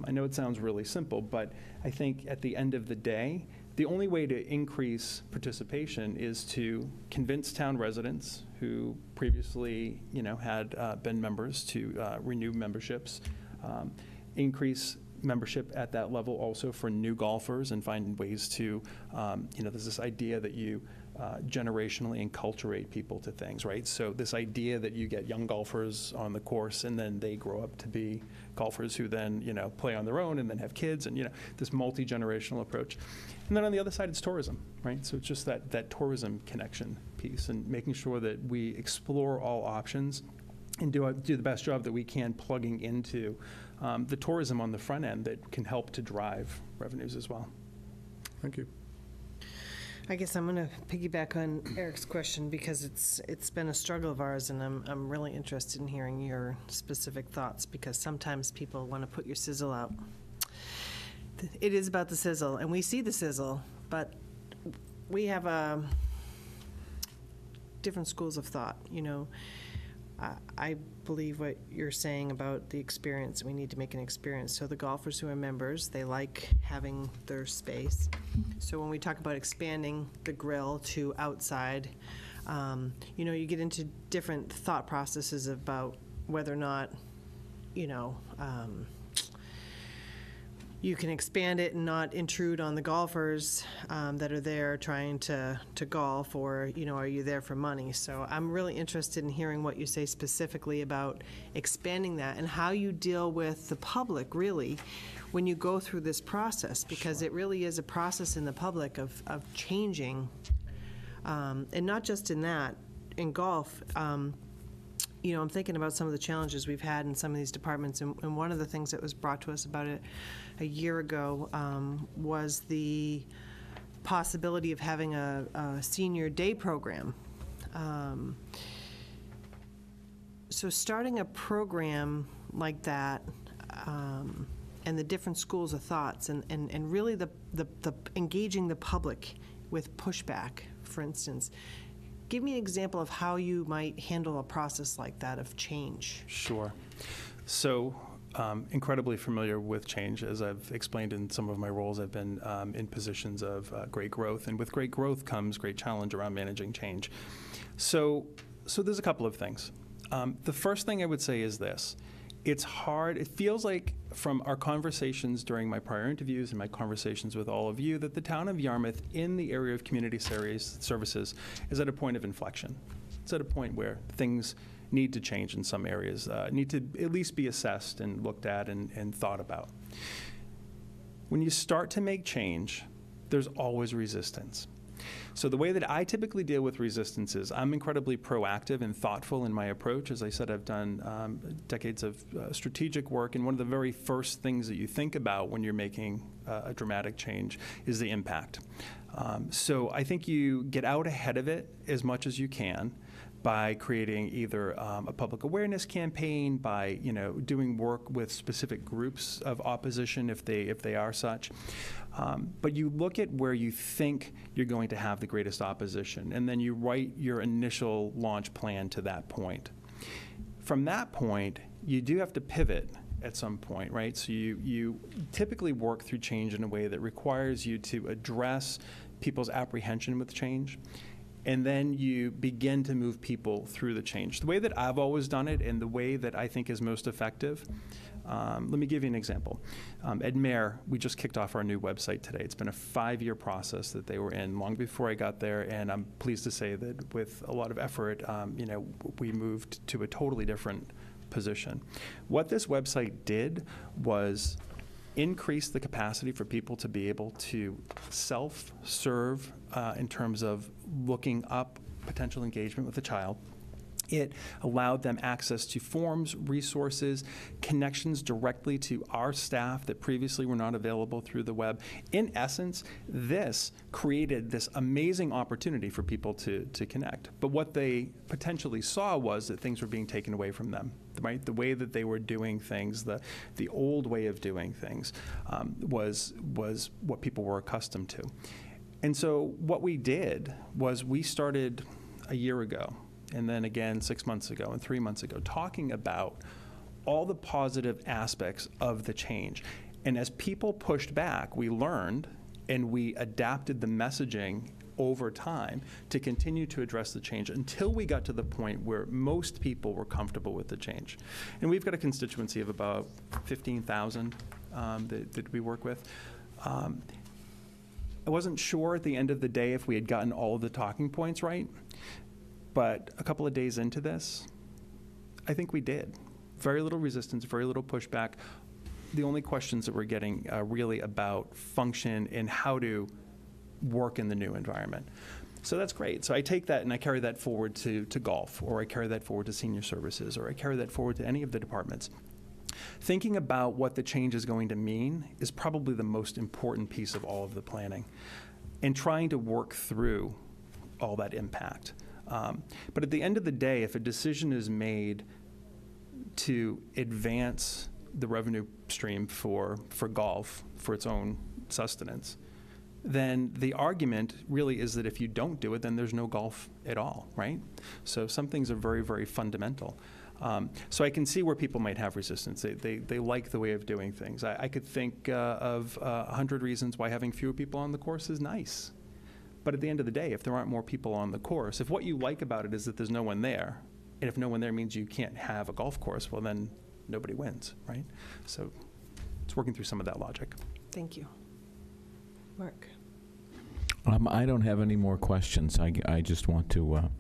I know it sounds really simple, but I think at the end of the day, the only way to increase participation is to convince town residents who previously, had been members to renew memberships, increase membership at that level also for new golfers and find ways to, there's this idea that you generationally enculturate people to things, right? So this idea that you get young golfers on the course and then they grow up to be golfers who then, play on their own and then have kids and, this multi-generational approach. And then on the other side, it's tourism, right? So it's just that tourism connection piece and making sure that we explore all options and do the best job that we can plugging into the tourism on the front end that can help to drive revenues as well. Thank you. I guess I'm going to piggyback on Eric's question because it's been a struggle of ours, and I'm really interested in hearing your specific thoughts because sometimes people want to put your sizzle out. It is about the sizzle, and we see the sizzle, but we have different schools of thought. I believe what you're saying about the experience. We need to make an experience. So the golfers who are members, they like having their space. So when we talk about expanding the grill to outside, you get into different thought processes about whether or not, you can expand it and not intrude on the golfers that are there trying to golf, or, are you there for money? So I'm really interested in hearing what you say specifically about expanding that and how you deal with the public, really, when you go through this process, because it really is a process in the public of changing, and not just in that, in golf. I'm thinking about some of the challenges we've had in some of these departments, and one of the things that was brought to us about a year ago was the possibility of having a senior day program. So starting a program like that, and the different schools of thoughts, and really the engaging the public with pushback, for instance. Give me an example of how you might handle a process like that of change. Sure. So incredibly familiar with change. As I've explained in some of my roles, I've been in positions of great growth, and with great growth comes great challenge around managing change. So there's a couple of things. The first thing I would say is this. it's hard. It feels like from our conversations during my prior interviews and my conversations with all of you that the town of Yarmouth in the area of community services is at a point of inflection. It's at a point where things need to change in some areas, need to at least be assessed and looked at and thought about. When you start to make change, there's always resistance. So the way that I typically deal with resistance is I'm incredibly proactive and thoughtful in my approach. As I said, I've done decades of strategic work, and one of the very first things that you think about when you're making a dramatic change is the impact. So I think you get out ahead of it as much as you can by creating either a public awareness campaign, by doing work with specific groups of opposition if they are such. But you look at where you think you're going to have the greatest opposition, and then you write your initial launch plan to that point. From that point, you do have to pivot at some point, right? So you typically work through change in a way that requires you to address people's apprehension with change, and then you begin to move people through the change. The way that I've always done it and the way that I think is most effective, let me give you an example. At Mayor, we just kicked off our new website today. It's been a 5-year process that they were in long before I got there, and I'm pleased to say that with a lot of effort, we moved to a totally different position. What this website did was increase the capacity for people to be able to self-serve in terms of looking up potential engagement with a child. It allowed them access to forms, resources, connections directly to our staff that previously were not available through the web. In essence, this created this amazing opportunity for people to connect. But what they potentially saw was that things were being taken away from them, right? The way that they were doing things, the old way of doing things, was what people were accustomed to. And so what we did was we started a year ago, and then again 6 months ago and 3 months ago, talking about all the positive aspects of the change. And as people pushed back, we learned and we adapted the messaging over time to continue to address the change until we got to the point where most people were comfortable with the change. And we've got a constituency of about 15,000 that we work with. I wasn't sure at the end of the day if we had gotten all of the talking points right. But a couple of days into this, I think we did. Very little resistance, very little pushback. The only questions that we're getting are really about function and how to work in the new environment. So that's great. So I take that and I carry that forward to golf, or I carry that forward to senior services, or I carry that forward to any of the departments. Thinking about what the change is going to mean is probably the most important piece of all of the planning, and trying to work through all that impact. But at the end of the day, if a decision is made to advance the revenue stream for golf, for its own sustenance, then the argument really is that if you don't do it, then there's no golf at all, right? So some things are very, very fundamental. So I can see where people might have resistance. They like the way of doing things. I could think of 100 reasons why having fewer people on the course is nice. But at the end of the day, if there aren't more people on the course, if what you like about it is that there's no one there, and if no one there means you can't have a golf course, well, then nobody wins, right? So it's working through some of that logic. Thank you. Mark? I don't have any more questions. I just want to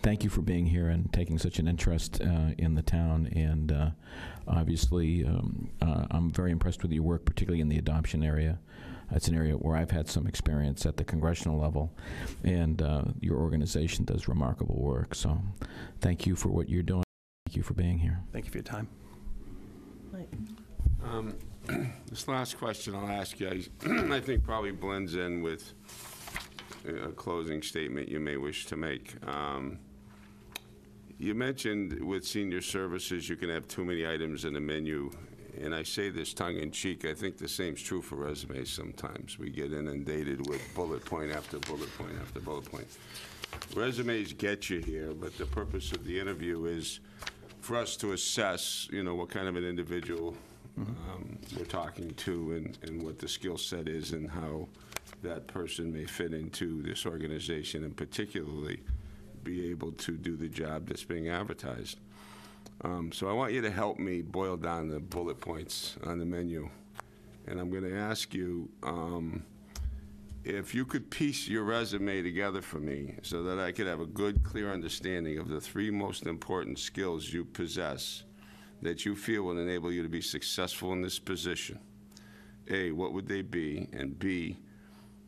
thank you for being here and taking such an interest in the town. And obviously, I'm very impressed with your work, particularly in the adoption area. It's an area where I've had some experience at the congressional level, and your organization does remarkable work. So thank you for what you're doing. Thank you for being here. Thank you for your time. Mike? This last question I'll ask you, I think probably blends in with a closing statement you may wish to make. You mentioned with senior services you can have too many items in the menu, and I say this tongue-in-cheek. I think the same's true for resumes sometimes. We get inundated with bullet point after bullet point after bullet point. Resumes get you here, but the purpose of the interview is for us to assess, what kind of an individual we're talking to, and what the skill set is, and how that person may fit into this organization, and particularly be able to do the job that's being advertised. So I want you to help me boil down the bullet points on the menu. And I'm going to ask you if you could piece your resume together for me so that I could have a good, clear understanding of the 3 most important skills you possess that you feel will enable you to be successful in this position. A, what would they be? And B,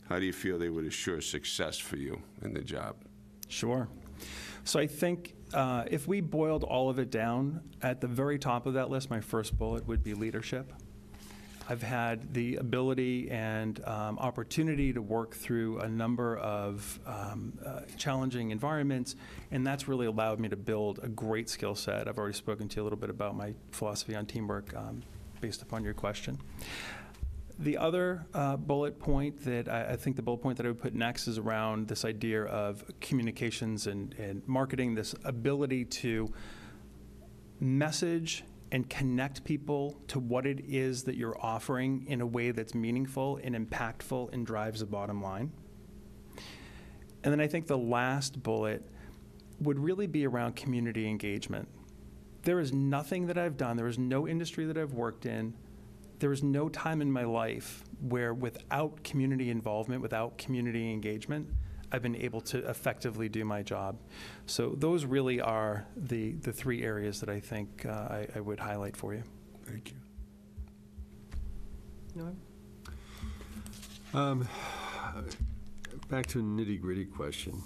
how do you feel they would assure success for you in the job? Sure. So I think if we boiled all of it down, at the very top of that list, my first bullet would be leadership. I've had the ability and opportunity to work through a number of challenging environments, and that's really allowed me to build a great skill set. I've already spoken to you a little bit about my philosophy on teamwork based upon your question. The other bullet point that I think the bullet point that I would put next is around this idea of communications and marketing, this ability to message and connect people to what it is that you're offering in a way that's meaningful and impactful and drives the bottom line. And then I think the last bullet would really be around community engagement. There is nothing that I've done, there is no industry that I've worked in, there is no time in my life where without community involvement, without community engagement, I've been able to effectively do my job. So those really are the 3 areas that I think I would highlight for you. Thank you. Norm? Back to a nitty-gritty question.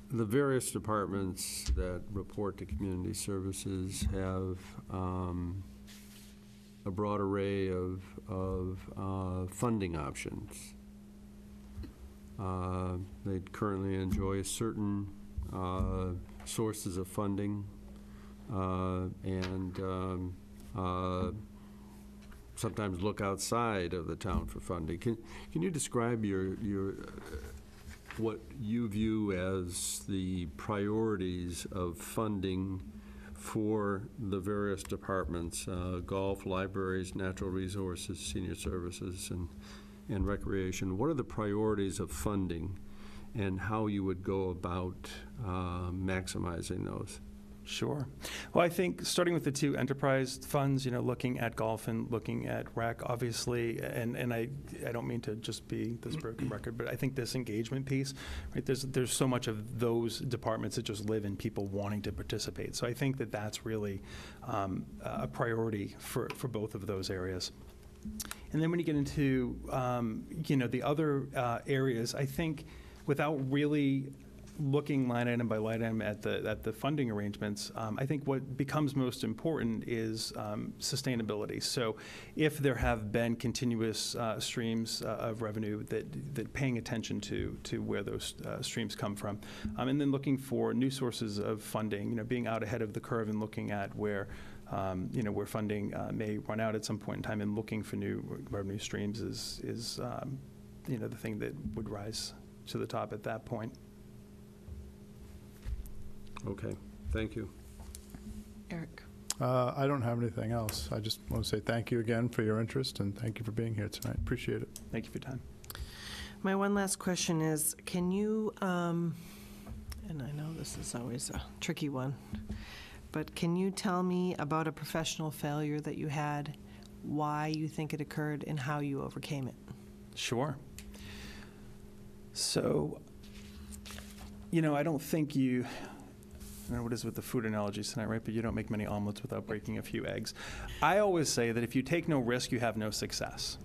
The various departments that report to community services have a broad array of funding options. They currently enjoy certain sources of funding and sometimes look outside of the town for funding. Can you describe your what you view as the priorities of funding for the various departments, golf, libraries, natural resources, senior services, and recreation? What are the priorities of funding and how you would go about maximizing those? Sure. Well, I think starting with the 2 enterprise funds, looking at golf and looking at rec, obviously, and I don't mean to just be this broken record, but I think this engagement piece, right? There's so much of those departments that just live in people wanting to participate. So I think that that's really a priority for both of those areas. And then when you get into the other areas, I think without really looking line item by line item at the funding arrangements, I think what becomes most important is sustainability. So if there have been continuous streams of revenue, that paying attention to where those streams come from, and then looking for new sources of funding, being out ahead of the curve and looking at where where funding may run out at some point in time, and looking for new revenue streams is the thing that would rise to the top at that point. Okay, thank you. Eric? I don't have anything else. I just want to say thank you again for your interest, and thank you for being here tonight. Appreciate it. Thank you for your time. My one last question is, can you, and I know this is always a tricky one, but can you tell me about a professional failure that you had, why you think it occurred, and how you overcame it? Sure. So, I don't think I don't know what is with the food analogies tonight, right? But you don't make many omelets without breaking a few eggs. I always say that if you take no risk, you have no success.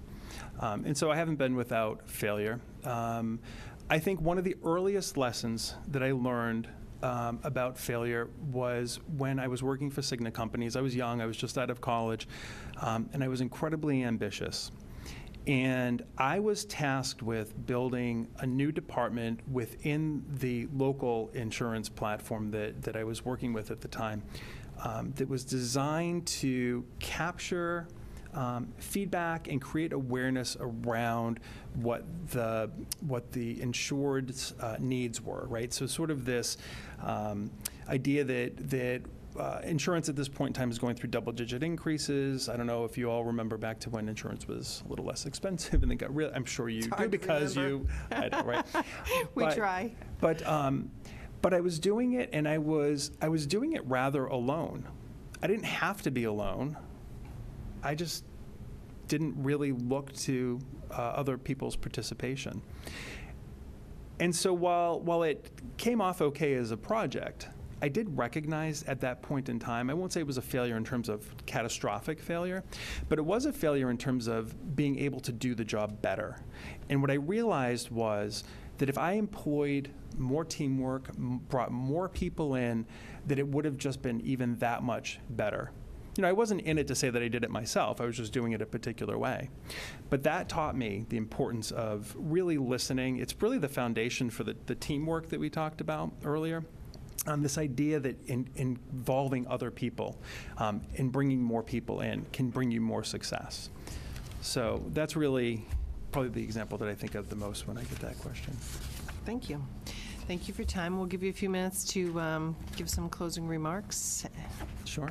And so I haven't been without failure. I think one of the earliest lessons that I learned about failure was when I was working for Cigna companies. I was young, I was just out of college, and I was incredibly ambitious. And I was tasked with building a new department within the local insurance platform that I was working with at the time that was designed to capture feedback and create awareness around what the insured's needs were, right? So sort of this idea that insurance at this point in time is going through double-digit increases. I don't know if you all remember back to when insurance was a little less expensive and then got real. I'm sure you do because you, I know, right? We try. But I was doing it, and I was doing it rather alone. I didn't have to be alone. I just didn't really look to other people's participation. And so while it came off okay as a project, I did recognize at that point in time, I won't say it was a failure in terms of catastrophic failure, but it was a failure in terms of being able to do the job better. And what I realized was that if I employed more teamwork, brought more people in, that it would have just been even that much better. You know, I wasn't in it to say that I did it myself. I was just doing it a particular way. But that taught me the importance of really listening. It's really the foundation for the teamwork that we talked about earlier. This idea that involving other people and bringing more people in can bring you more success. So that's really probably the example that I think of the most when I get that question. Thank you. Thank you for your time. We'll give you a few minutes to give some closing remarks. Sure.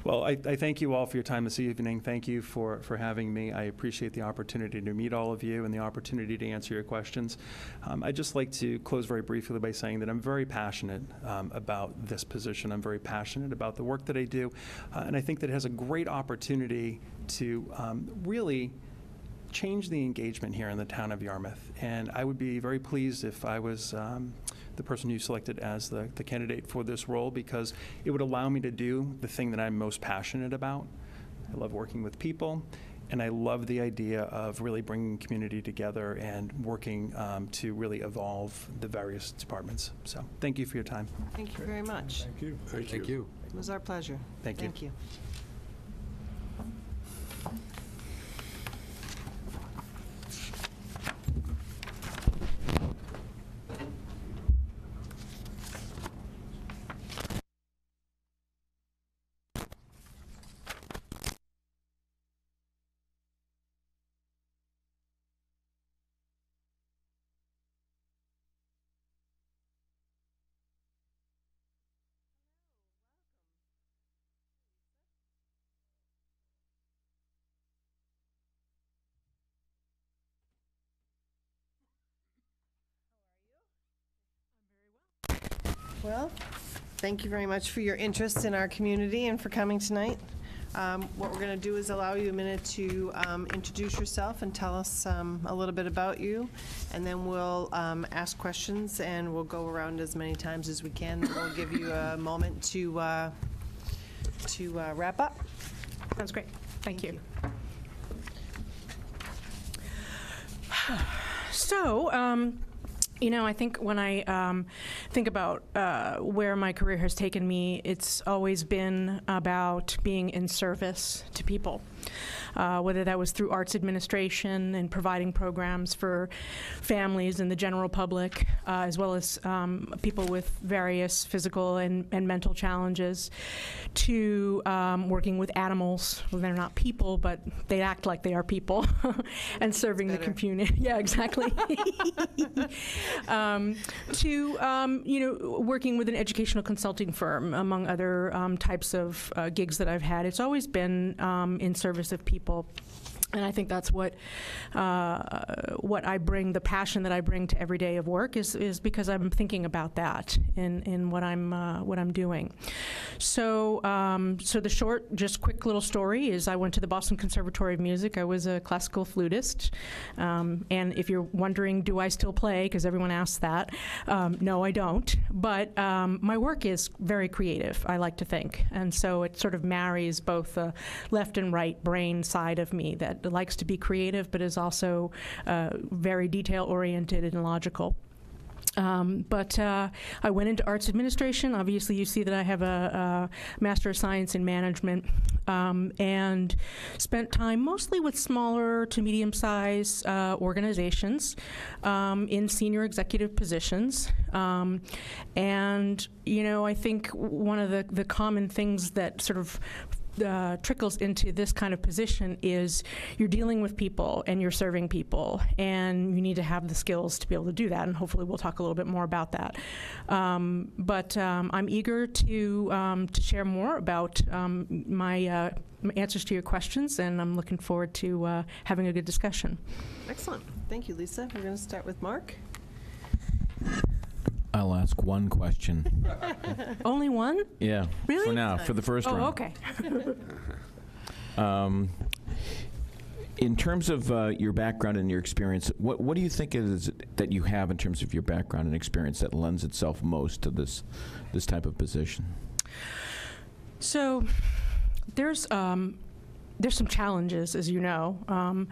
Well, I thank you all for your time this evening. Thank you for having me. I appreciate the opportunity to meet all of you and the opportunity to answer your questions. I'd just like to close very briefly by saying that I'm very passionate about this position. I'm very passionate about the work that I do, and I think that it has a great opportunity to really change the engagement here in the town of Yarmouth. And I would be very pleased if I was the person you selected as the candidate for this role, because it would allow me to do the thing that I'm most passionate about. I love working with people, and I love the idea of really bringing community together and working to really evolve the various departments. So thank you for your time. Thank you very much. Thank you. Thank you. It was our pleasure. Thank you. Thank you. Well, thank you very much for your interest in our community and for coming tonight. What we're going to do is allow you a minute to introduce yourself and tell us a little bit about you, and then we'll ask questions, and we'll go around as many times as we can. We'll give you a moment to wrap up. Sounds great. Thank you. So, you know, I think when I think about where my career has taken me, it's always been about being in service to people, whether that was through arts administration and providing programs for families and the general public, as well as people with various physical and mental challenges, to working with animals. Well, they're not people, but they act like they are people, and serving the community. Yeah, exactly. To you know, working with an educational consulting firm, among other types of gigs that I've had. It's always been in service of people. And I think that's what I bring, the passion that I bring to every day of work is because I'm thinking about that in what I'm doing. So so the short, just quick little story is I went to the Boston Conservatory of Music. I was a classical flutist. And if you're wondering, do I still play? Because everyone asks that. No, I don't. But my work is very creative, I like to think. And so it sort of marries both the left and right brain side of me that likes to be creative, but is also very detail-oriented and logical. But I went into arts administration. Obviously, you see that I have a Master of Science in Management, and spent time mostly with smaller to medium-sized organizations in senior executive positions. And, you know, I think one of the common things that sort of trickles into this kind of position is you're dealing with people and you're serving people, and you need to have the skills to be able to do that, and hopefully we'll talk a little bit more about that. But I'm eager to share more about my answers to your questions, and I'm looking forward to having a good discussion. Excellent. Thank you, Lisa. We're going to start with Mark. I'll ask one question. Only one? Yeah. Really? For now, for the first round. Oh, okay. In terms of your background and your experience, what do you think it is that you have in terms of your background and experience that lends itself most to this type of position? So there's some challenges, as you know.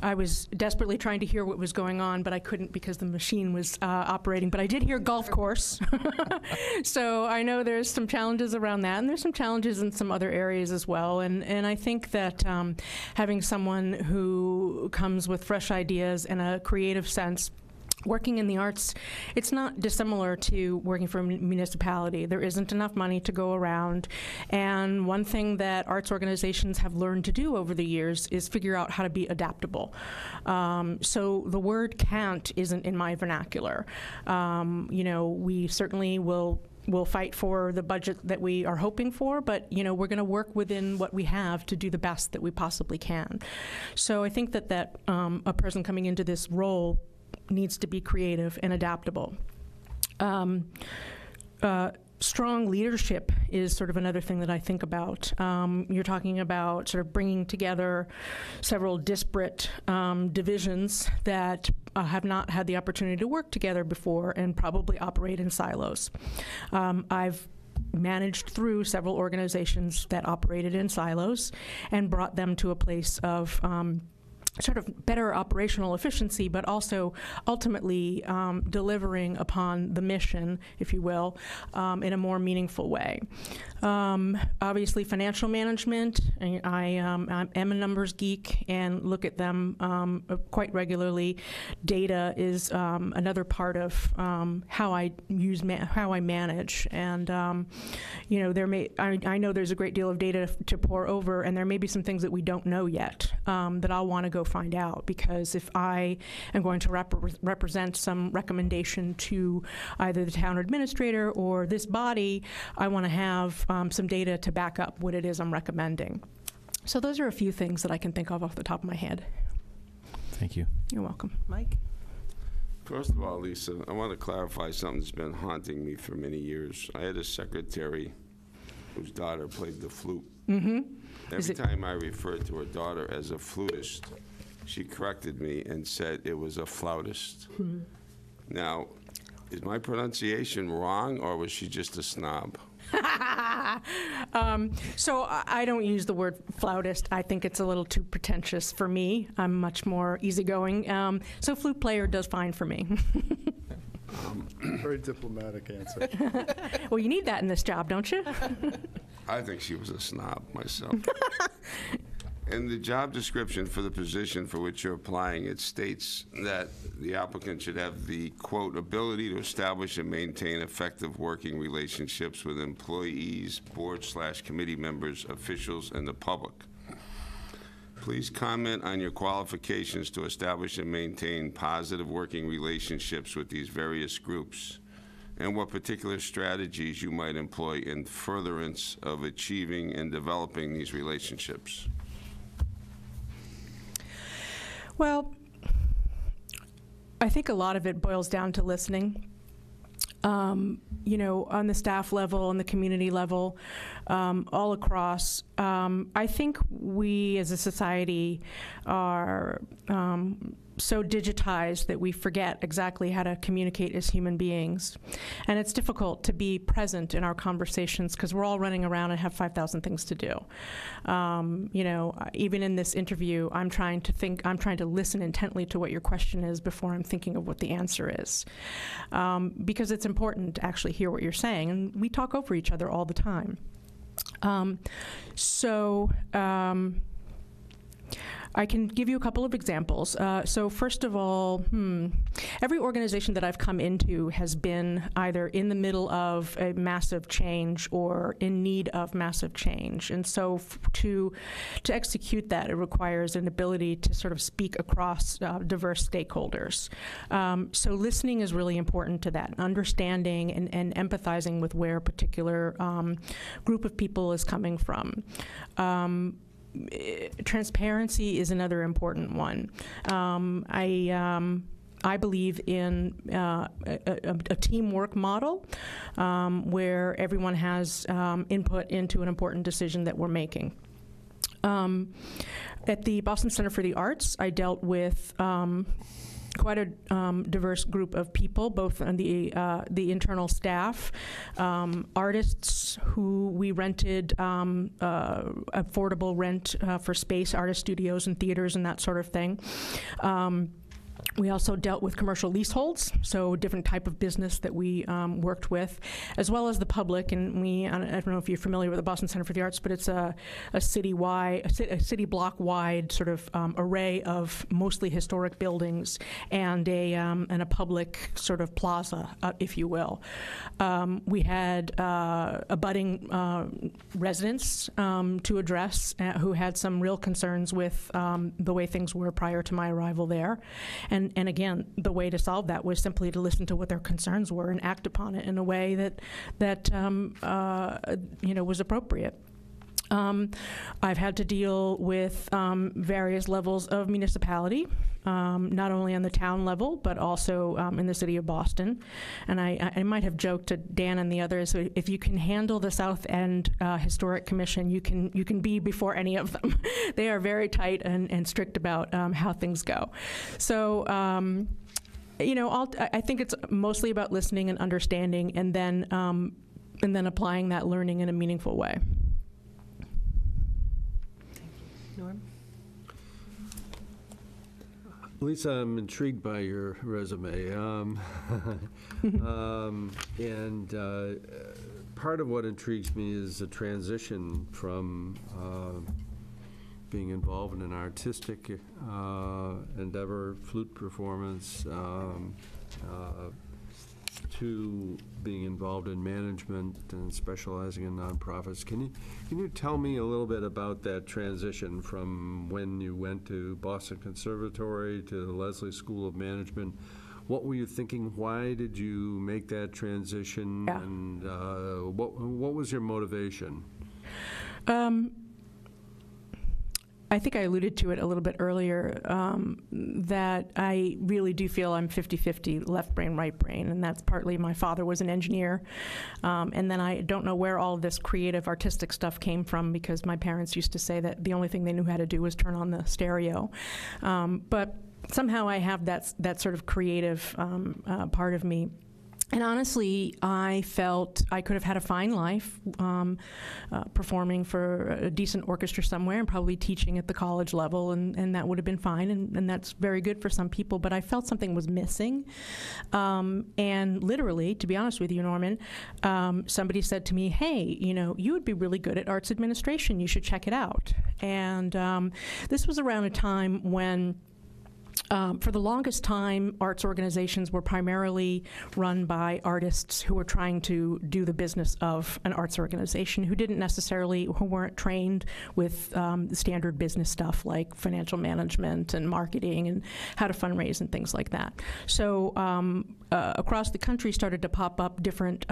I was desperately trying to hear what was going on, but I couldn't because the machine was operating. But I did hear golf course. So I know there's some challenges around that, and there's some challenges in some other areas as well. And I think that having someone who comes with fresh ideas and a creative sense, working in the arts, it's not dissimilar to working for a municipality. There isn't enough money to go around. And one thing that arts organizations have learned to do over the years is figure out how to be adaptable. So the word can't isn't in my vernacular. We certainly will fight for the budget that we are hoping for, but we're going to work within what we have to do the best that we possibly can. So I think that a person coming into this role needs to be creative and adaptable. Strong leadership is sort of another thing that I think about. You're talking about sort of bringing together several disparate divisions that have not had the opportunity to work together before and probably operate in silos. I've managed through several organizations that operated in silos and brought them to a place of sort of better operational efficiency, but also ultimately delivering upon the mission, if you will, in a more meaningful way. Obviously, financial management, I am a numbers geek and look at them quite regularly. Data is another part of how I manage, and I know there's a great deal of data to pour over, and there may be some things that we don't know yet that I'll want to go find out, because if I am going to represent some recommendation to either the town administrator or this body, I want to have some data to back up what it is I'm recommending. So those are a few things that I can think of off the top of my head. Thank you. You're welcome. Mike? First of all, Lisa, I want to clarify something that's been haunting me for many years. I had a secretary whose daughter played the flute. Mm-hmm. Every time I referred to her daughter as a flutist, she corrected me and said it was a flautist. Now, is my pronunciation wrong, or was she just a snob? So I don't use the word flautist. I think it's a little too pretentious for me. I'm much more easygoing. So flute player does fine for me. Very diplomatic answer. Well, you need that in this job, don't you? I think she was a snob myself. In the job description for the position for which you're applying, it states that the applicant should have the, quote, ability to establish and maintain effective working relationships with employees, board/committee members, officials, and the public. Please comment on your qualifications to establish and maintain positive working relationships with these various groups, and what particular strategies you might employ in furtherance of achieving and developing these relationships. Well, I think a lot of it boils down to listening. On the staff level, on the community level, all across. I think we as a society are so digitized that we forget exactly how to communicate as human beings. And it's difficult to be present in our conversations because we're all running around and have 5,000 things to do. Even in this interview, I'm trying to listen intently to what your question is before I'm thinking of what the answer is. Because it's important to actually hear what you're saying, and we talk over each other all the time. I can give you a couple of examples. So first of all, every organization that I've come into has been either in the middle of a massive change or in need of massive change. And so to execute that, it requires an ability to sort of speak across diverse stakeholders. So listening is really important to that, understanding and empathizing with where a particular group of people is coming from. Transparency is another important one. I believe in a teamwork model where everyone has input into an important decision that we're making. At the Boston Center for the Arts, I dealt with quite a diverse group of people, both on the internal staff, artists who we rented affordable rent for space, artist studios and theaters and that sort of thing. We also dealt with commercial leaseholds, so a different type of business that we worked with, as well as the public. And I don't know if you're familiar with the Boston Center for the Arts, but it's a city block-wide sort of array of mostly historic buildings and a public sort of plaza, if you will. We had abutting residents to address who had some real concerns with the way things were prior to my arrival there. And again, the way to solve that was simply to listen to what their concerns were and act upon it in a way that was appropriate. I've had to deal with various levels of municipality, not only on the town level, but also in the city of Boston. And I might have joked to Dan and the others, if you can handle the South End Historic Commission, you can be before any of them. They are very tight and strict about how things go. So, I think it's mostly about listening and understanding, and then applying that learning in a meaningful way. Norm? Lisa, I'm intrigued by your resume. Part of what intrigues me is the transition from being involved in an artistic endeavor, flute performance, to being involved in management and specializing in nonprofits. Can you tell me a little bit about that transition from when you went to Boston Conservatory to the Leslie School of Management? What were you thinking? Why did you make that transition? Yeah. And what was your motivation? I think I alluded to it a little bit earlier, that I really do feel I'm 50-50 left brain, right brain, and that's partly my father was an engineer, and then I don't know where all of this creative, artistic stuff came from, because my parents used to say that the only thing they knew how to do was turn on the stereo. But somehow I have that sort of creative part of me. And honestly, I felt I could have had a fine life performing for a decent orchestra somewhere and probably teaching at the college level, and that would have been fine, and that's very good for some people, but I felt something was missing. And literally, to be honest with you, Norman, somebody said to me, hey, you would be really good at arts administration. You should check it out. And this was around a time when for the longest time, arts organizations were primarily run by artists who were trying to do the business of an arts organization, who weren't trained with standard business stuff like financial management and marketing and how to fundraise and things like that. So across the country started to pop up different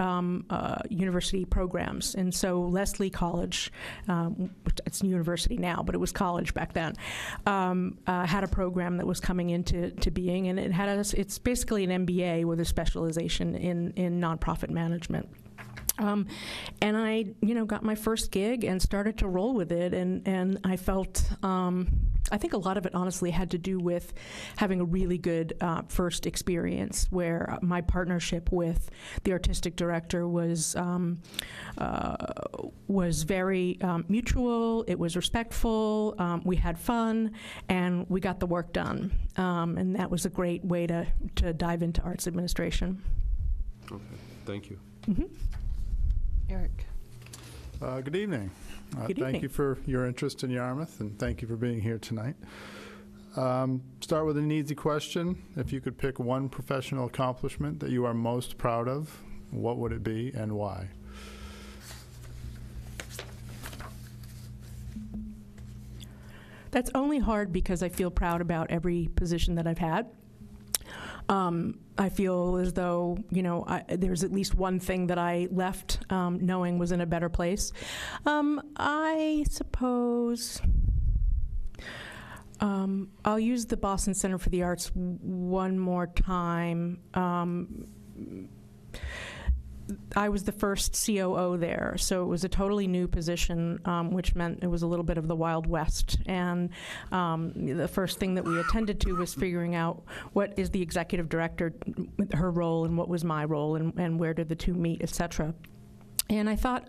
university programs. And so Leslie College, it's a university now, but it was college back then, had a program that was coming into being, and it's basically an MBA with a specialization in nonprofit management. And I, got my first gig and started to roll with it, and I felt, I think a lot of it honestly had to do with having a really good first experience where my partnership with the artistic director was very mutual, it was respectful, we had fun, and we got the work done. And that was a great way to dive into arts administration. Okay, thank you. Mm-hmm. Eric? Good evening. Good evening. Thank you for your interest in Yarmouth, and thank you for being here tonight. Start with an easy question. If you could pick one professional accomplishment that you are most proud of, what would it be and why? That's only hard because I feel proud about every position that I've had. I feel as though, there's at least one thing that I left knowing was in a better place. I suppose I'll use the Boston Center for the Arts one more time. I was the first COO there, so it was a totally new position, which meant it was a little bit of the Wild West. And the first thing that we attended to was figuring out what is the executive director, her role, and what was my role, and where did the two meet, et cetera. And I thought,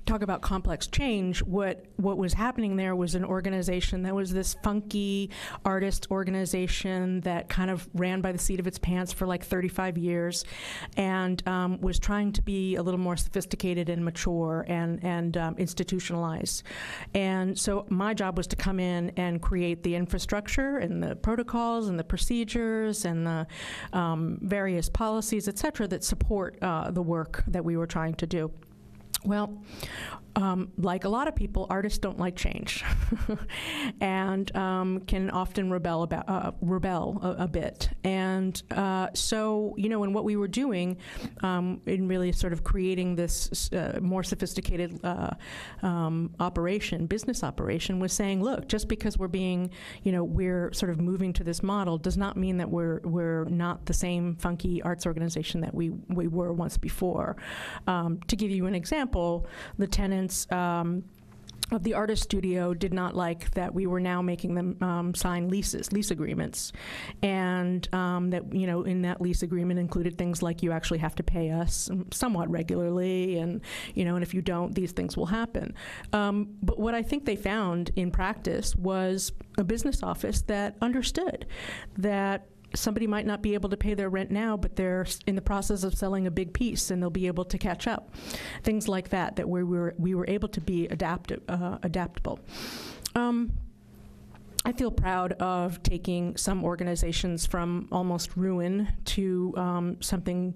talk about complex change, what was happening there was an organization that was this funky artist organization that kind of ran by the seat of its pants for like 35 years and was trying to be a little more sophisticated and mature and institutionalized. And so my job was to come in and create the infrastructure and the protocols and the procedures and the various policies, et cetera, that support the work that we were trying to do. Well, like a lot of people, artists don't like change and can often rebel a bit. And so, in what we were doing in really sort of creating this more sophisticated business operation, was saying, look, just because we're sort of moving to this model does not mean that we're not the same funky arts organization that we were once before. To give you an example, the tenants of the artist studio did not like that we were now making them sign lease agreements, and that in that lease agreement included things like you actually have to pay us somewhat regularly, and and if you don't, these things will happen. But what I think they found in practice was a business office that understood that somebody might not be able to pay their rent now, but they're in the process of selling a big piece and they'll be able to catch up. Things like that we were able to be adaptable. I feel proud of taking some organizations from almost ruin to something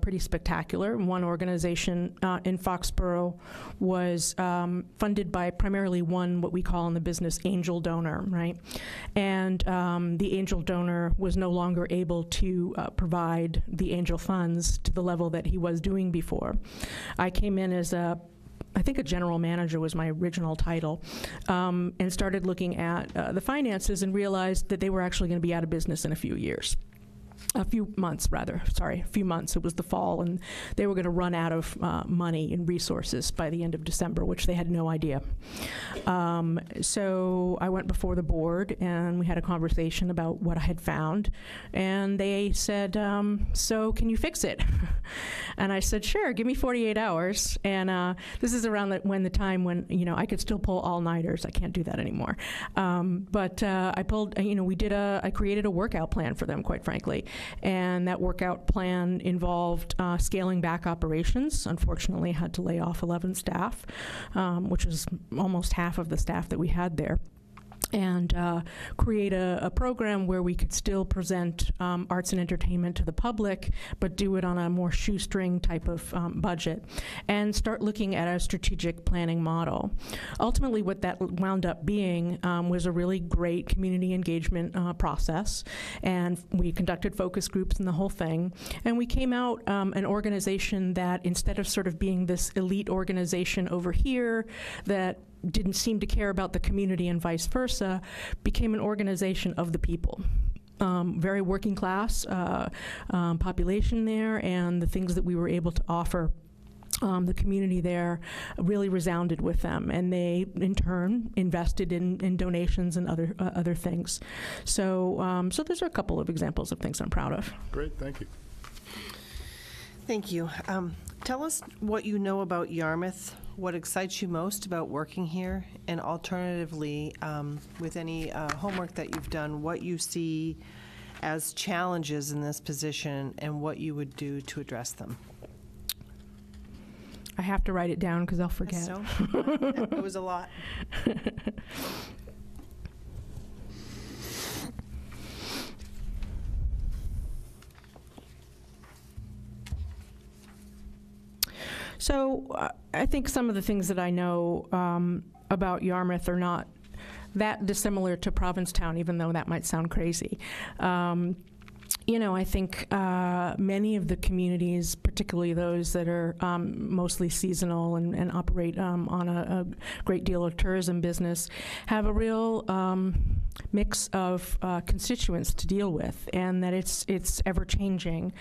pretty spectacular. One organization in Foxborough was funded by primarily what we call in the business angel donor, right? And the angel donor was no longer able to provide the angel funds to the level that he was doing before. I came in as I think a general manager was my original title, and started looking at the finances and realized that they were actually going to be out of business in a few months. It was the fall, and they were going to run out of money and resources by the end of December, which they had no idea. So I went before the board, and we had a conversation about what I had found, and they said, so can you fix it? And I said, sure, give me 48 hours. And this is around the time when, I could still pull all-nighters. I can't do that anymore. But I pulled, I created a workout plan for them, quite frankly. And that workout plan involved scaling back operations. Unfortunately, I had to lay off 11 staff, which was almost half of the staff that we had there. And create a program where we could still present arts and entertainment to the public, but do it on a more shoestring type of budget, and start looking at a strategic planning model. Ultimately, what that wound up being was a really great community engagement process, and we conducted focus groups and the whole thing, and we came out an organization that, instead of sort of being this elite organization over here that didn't seem to care about the community and vice versa, became an organization of the people. Very working class population there, and the things that we were able to offer the community there really resounded with them, and they, in turn, invested in donations and other things. So those are a couple of examples of things I'm proud of. Great, thank you. Thank you. Tell us what you know about Yarmouth, what excites you most about working here, and alternatively, with any homework that you've done, what you see as challenges in this position and what you would do to address them. I have to write it down because I'll forget. So, it was a lot. So I think some of the things that I know about Yarmouth are not that dissimilar to Provincetown, even though that might sound crazy. I think many of the communities, particularly those that are mostly seasonal and operate on a great deal of tourism business, have a real mix of constituents to deal with, and that it's ever changing.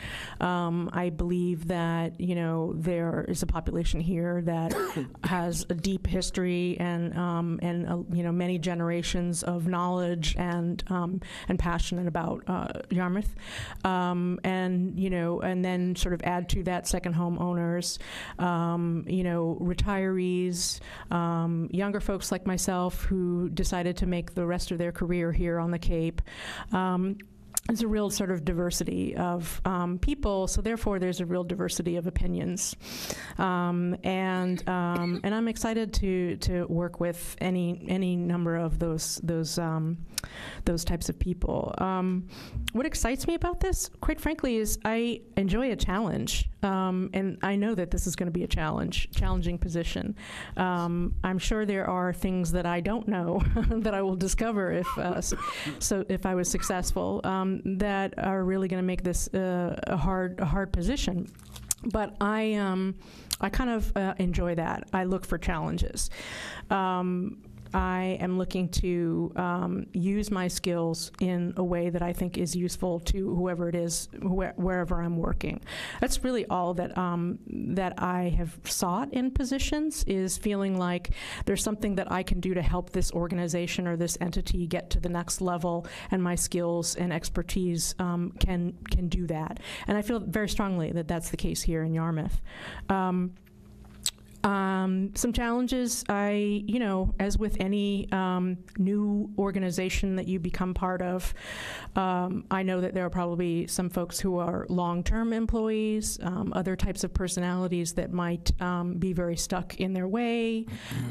I believe that there is a population here that has a deep history and many generations of knowledge and passionate about Yarmouth, and then sort of add to that second home owners, retirees, younger folks like myself who decided to make the rest of their career here on the Cape. There's a real sort of diversity of people, so therefore there's a real diversity of opinions, and I'm excited to work with any number of those types of people. What excites me about this, quite frankly, is I enjoy a challenge, and I know that this is going to be a challenging position. I'm sure there are things that I don't know that I will discover if I was successful. That are really going to make this a hard position. But I kind of enjoy that. I look for challenges. I am looking to use my skills in a way that I think is useful to whoever it is, wherever I'm working. That's really all that that I have sought in positions, is feeling like there's something that I can do to help this organization or this entity get to the next level, and my skills and expertise can do that. And I feel very strongly that that's the case here in Yarmouth. Some challenges, as with any new organization that you become part of, I know that there are probably some folks who are long-term employees, other types of personalities that might be very stuck in their way,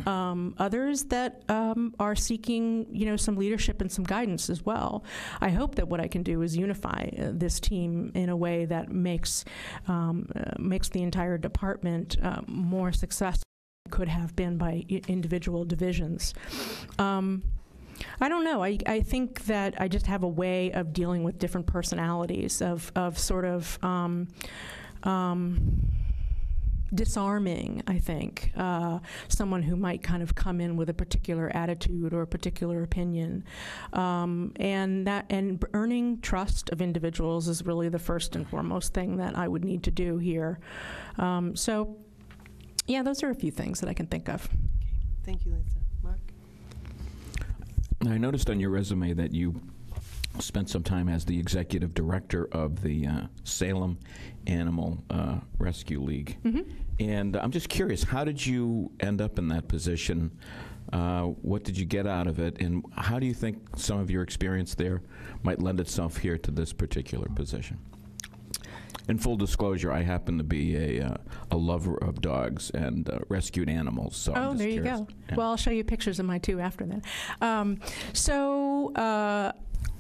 others that are seeking, some leadership and some guidance as well. I hope that what I can do is unify this team in a way that makes the entire department more successful could have been by individual divisions. I don't know. I think that I just have a way of dealing with different personalities, of sort of disarming, I think, someone who might kind of come in with a particular attitude or a particular opinion. And earning trust of individuals is really the first and foremost thing that I would need to do here. So, yeah, those are a few things that I can think of. Okay. Thank you, Lisa. Mark? I noticed on your resume that you spent some time as the executive director of the Salem Animal Rescue League. Mm-hmm. And I'm just curious, how did you end up in that position? What did you get out of it? And how do you think some of your experience there might lend itself here to this particular position? In full disclosure, I happen to be a lover of dogs and rescued animals. So I'm just there you curious. go. Yeah. Well, I'll show you pictures of my two after that.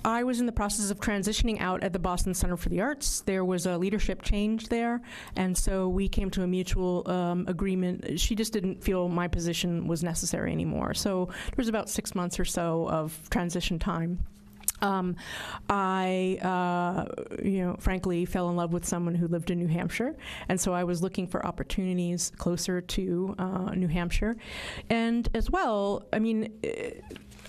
I was in the process of transitioning out at the Boston Center for the Arts. There was a leadership change there, and so we came to a mutual agreement. She just didn't feel my position was necessary anymore. So there was about 6 months or so of transition time. I frankly fell in love with someone who lived in New Hampshire, and so I was looking for opportunities closer to New Hampshire. And as well,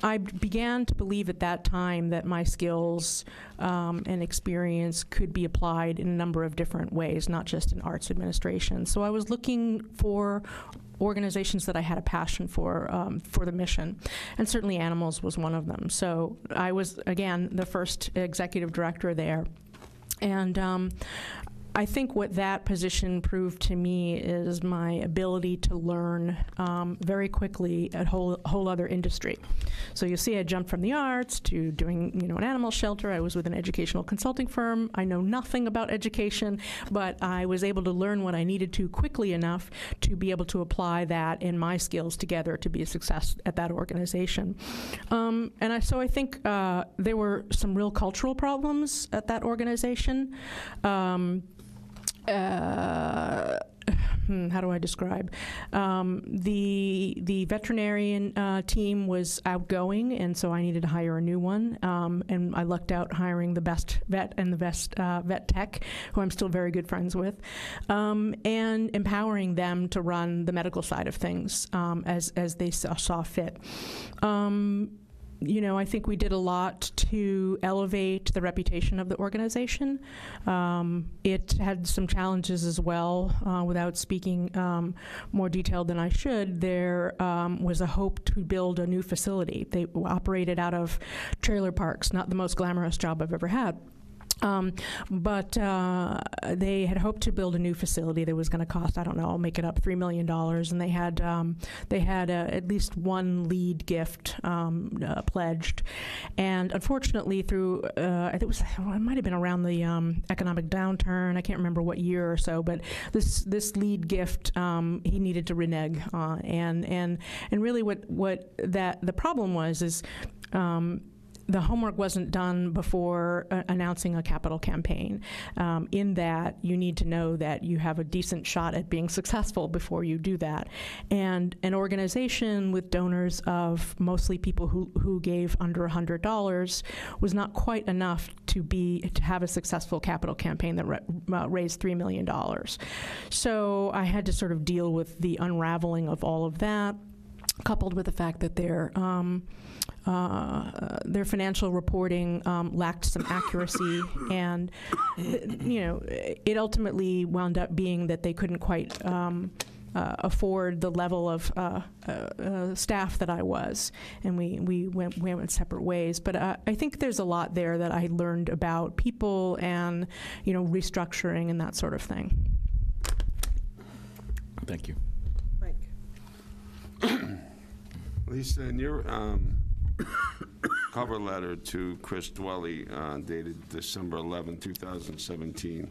I began to believe at that time that my skills and experience could be applied in a number of different ways, not just in arts administration. So I was looking for organizations that I had a passion for the mission, and certainly animals was one of them. So I was, again, the first executive director there. And I think what that position proved to me is my ability to learn very quickly a whole other industry. So you see, I jumped from the arts to doing, an animal shelter. I was with an educational consulting firm. I know nothing about education, but I was able to learn what I needed to quickly enough to be able to apply that and my skills together to be a success at that organization. So I think there were some real cultural problems at that organization. How do I describe? The veterinarian team was outgoing, and so I needed to hire a new one. And I lucked out hiring the best vet and the best vet tech, who I'm still very good friends with, and empowering them to run the medical side of things as they saw fit. I think we did a lot to elevate the reputation of the organization. It had some challenges as well. Without speaking more detailed than I should, there was a hope to build a new facility. They operated out of trailer parks, not the most glamorous job I've ever had. But they had hoped to build a new facility that was going to cost, I don't know, I'll make it up, $3 million, and they had at least one lead gift pledged, and unfortunately, through it might have been around the economic downturn. I can't remember what year or so, but this lead gift he needed to renege, and really what the problem was is. The homework wasn't done before announcing a capital campaign, in that you need to know that you have a decent shot at being successful before you do that. And an organization with donors of mostly people who gave under $100 was not quite enough to have a successful capital campaign that raised $3 million. So I had to sort of deal with the unraveling of all of that, coupled with the fact that their financial reporting lacked some accuracy, and it ultimately wound up being that they couldn't quite afford the level of staff that I was, and we went separate ways. But I think there's a lot there that I learned about people and restructuring and that sort of thing. Thank you. Mike. Lisa, in your cover letter to Chris Dwelly, dated December 11, 2017,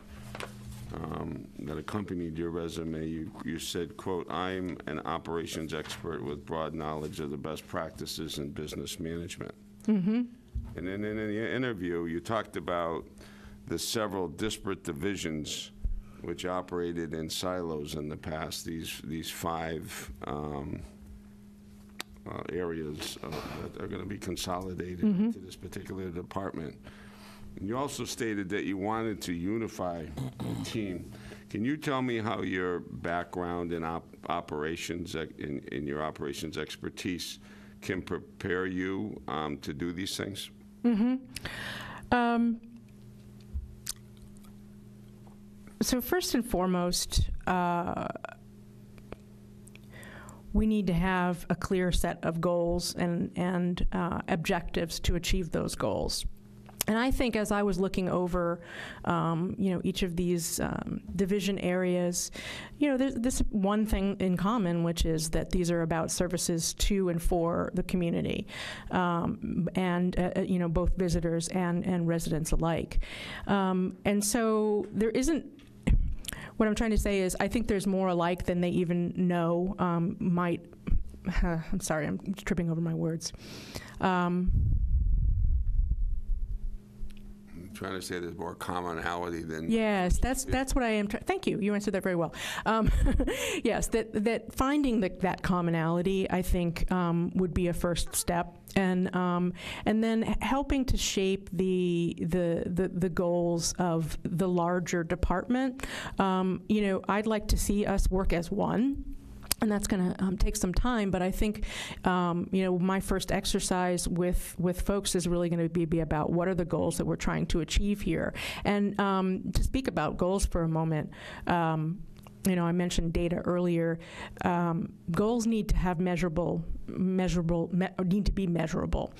that accompanied your resume, you said, quote, "I'm an operations expert with broad knowledge of the best practices in business management." Mm-hmm. And then in the interview, you talked about the several disparate divisions which operated in silos in the past, these five areas that are going to be consolidated into this particular department. And you also stated that you wanted to unify the team. Can you tell me how your background in operations, in your operations expertise, can prepare you to do these things? Mm-hmm. So first and foremost, we need to have a clear set of goals and objectives to achieve those goals. And I think as I was looking over, each of these division areas, there's this one thing in common, which is that these are about services to and for the community, and both visitors and residents alike. And so there isn't. What I'm trying to say is I think there's more alike than they even know I'm sorry, I'm tripping over my words. I'm trying to say there's more commonality than... Yes, that's what I am trying... Thank you. You answered that very well. Yes, that finding that commonality, I think, would be a first step. And then helping to shape the goals of the larger department. I'd like to see us work as one. And that's going to take some time, but I think, my first exercise with folks is really going to be about what are the goals that we're trying to achieve here. And to speak about goals for a moment, I mentioned data earlier. Goals need to have need to be measurable.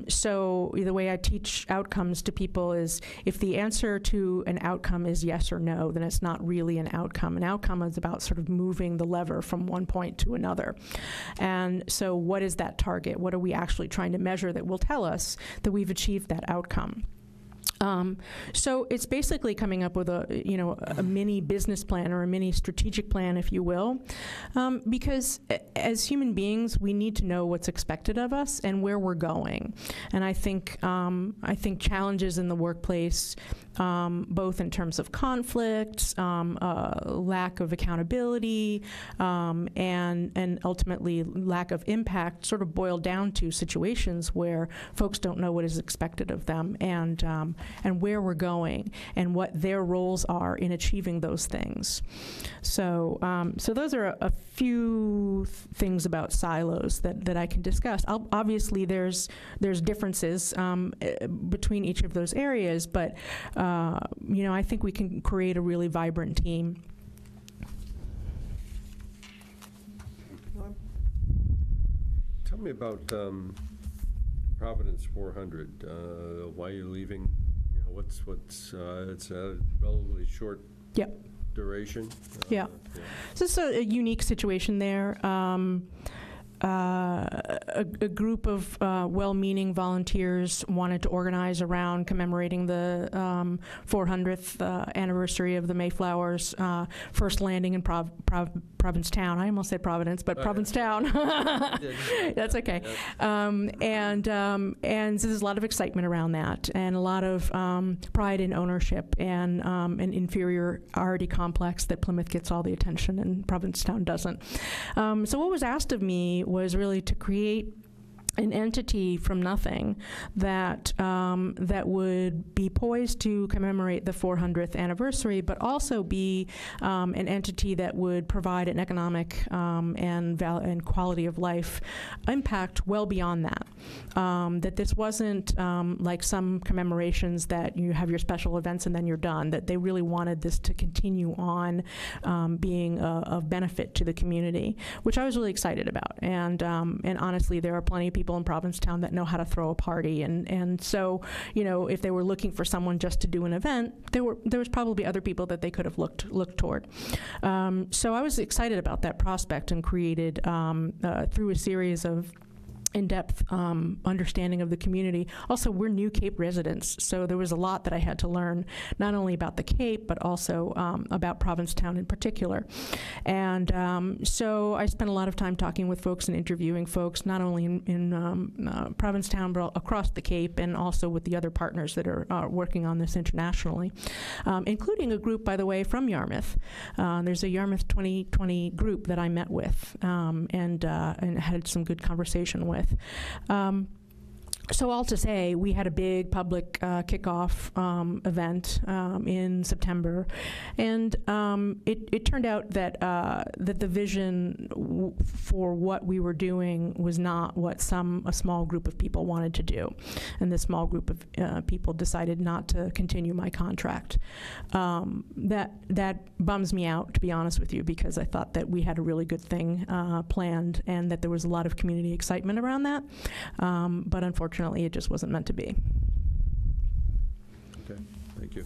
So the way I teach outcomes to people is, if the answer to an outcome is yes or no, then it's not really an outcome. An outcome is about sort of moving the lever from one point to another. And so what is that target? What are we actually trying to measure that will tell us that we've achieved that outcome? So it's basically coming up with a mini business plan, or a mini strategic plan, if you will, because as human beings, we need to know what's expected of us and where we're going. And I think challenges in the workplace, both in terms of conflict, lack of accountability, and ultimately lack of impact, sort of boil down to situations where folks don't know what is expected of them, and where we're going, and what their roles are in achieving those things. So those are a few things about silos that I can discuss. Obviously, there's differences between each of those areas, but I think we can create a really vibrant team. Tell me about Providence 400. Why you're leaving? It's a relatively short duration. So it's a unique situation there. A group of well-meaning volunteers wanted to organize around commemorating the 400th anniversary of the Mayflower's first landing in Provincetown. I almost said Providence, but Provincetown. That's okay. And so there's a lot of excitement around that, and a lot of pride in ownership, and an inferiority complex that Plymouth gets all the attention and Provincetown doesn't. So what was asked of me was really to create an entity from nothing that would be poised to commemorate the 400th anniversary, but also be an entity that would provide an economic and quality of life impact well beyond that. That this wasn't like some commemorations that you have your special events and then you're done. That they really wanted this to continue on being of benefit to the community, which I was really excited about. And honestly, there are plenty of people in Provincetown that know how to throw a party, and so if they were looking for someone just to do an event, there was probably other people that they could have looked toward. So I was excited about that prospect, and created through a series of in-depth understanding of the community. Also, we're new Cape residents, so there was a lot that I had to learn, not only about the Cape, but also about Provincetown in particular. And so I spent a lot of time talking with folks and interviewing folks, not only in Provincetown, but across the Cape, and also with the other partners that are working on this internationally, including a group, by the way, from Yarmouth. There's a Yarmouth 2020 group that I met with and had some good conversation with. So all to say, we had a big public kickoff event in September, and it turned out that that the vision for what we were doing was not what a small group of people wanted to do, and this small group of people decided not to continue my contract. That bums me out, to be honest with you, because I thought that we had a really good thing planned, and that there was a lot of community excitement around that, but unfortunately, it just wasn't meant to be. Okay, thank you.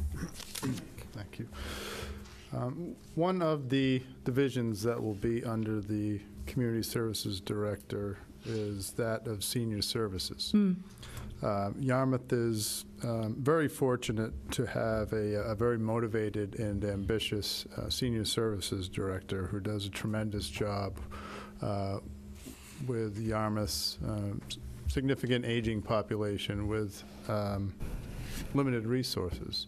Thank you. One of the divisions that will be under the Community Services Director is that of Senior Services. Yarmouth is very fortunate to have a very motivated and ambitious Senior Services Director who does a tremendous job with Yarmouth's significant aging population with limited resources.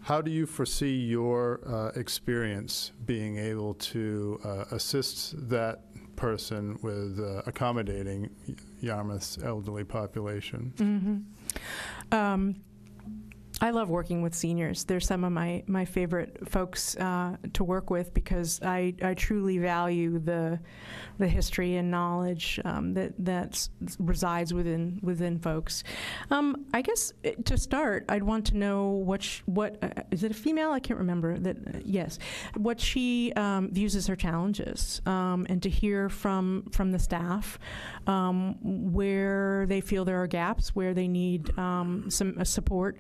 How do you foresee your experience being able to assist that person with accommodating Yarmouth's elderly population? I love working with seniors. They're some of my favorite folks to work with because I truly value the history and knowledge that resides within folks. I guess to start, I'd want to know what is it a female? I can't remember. Yes, what she views as her challenges, and to hear from the staff where they feel there are gaps, where they need some support.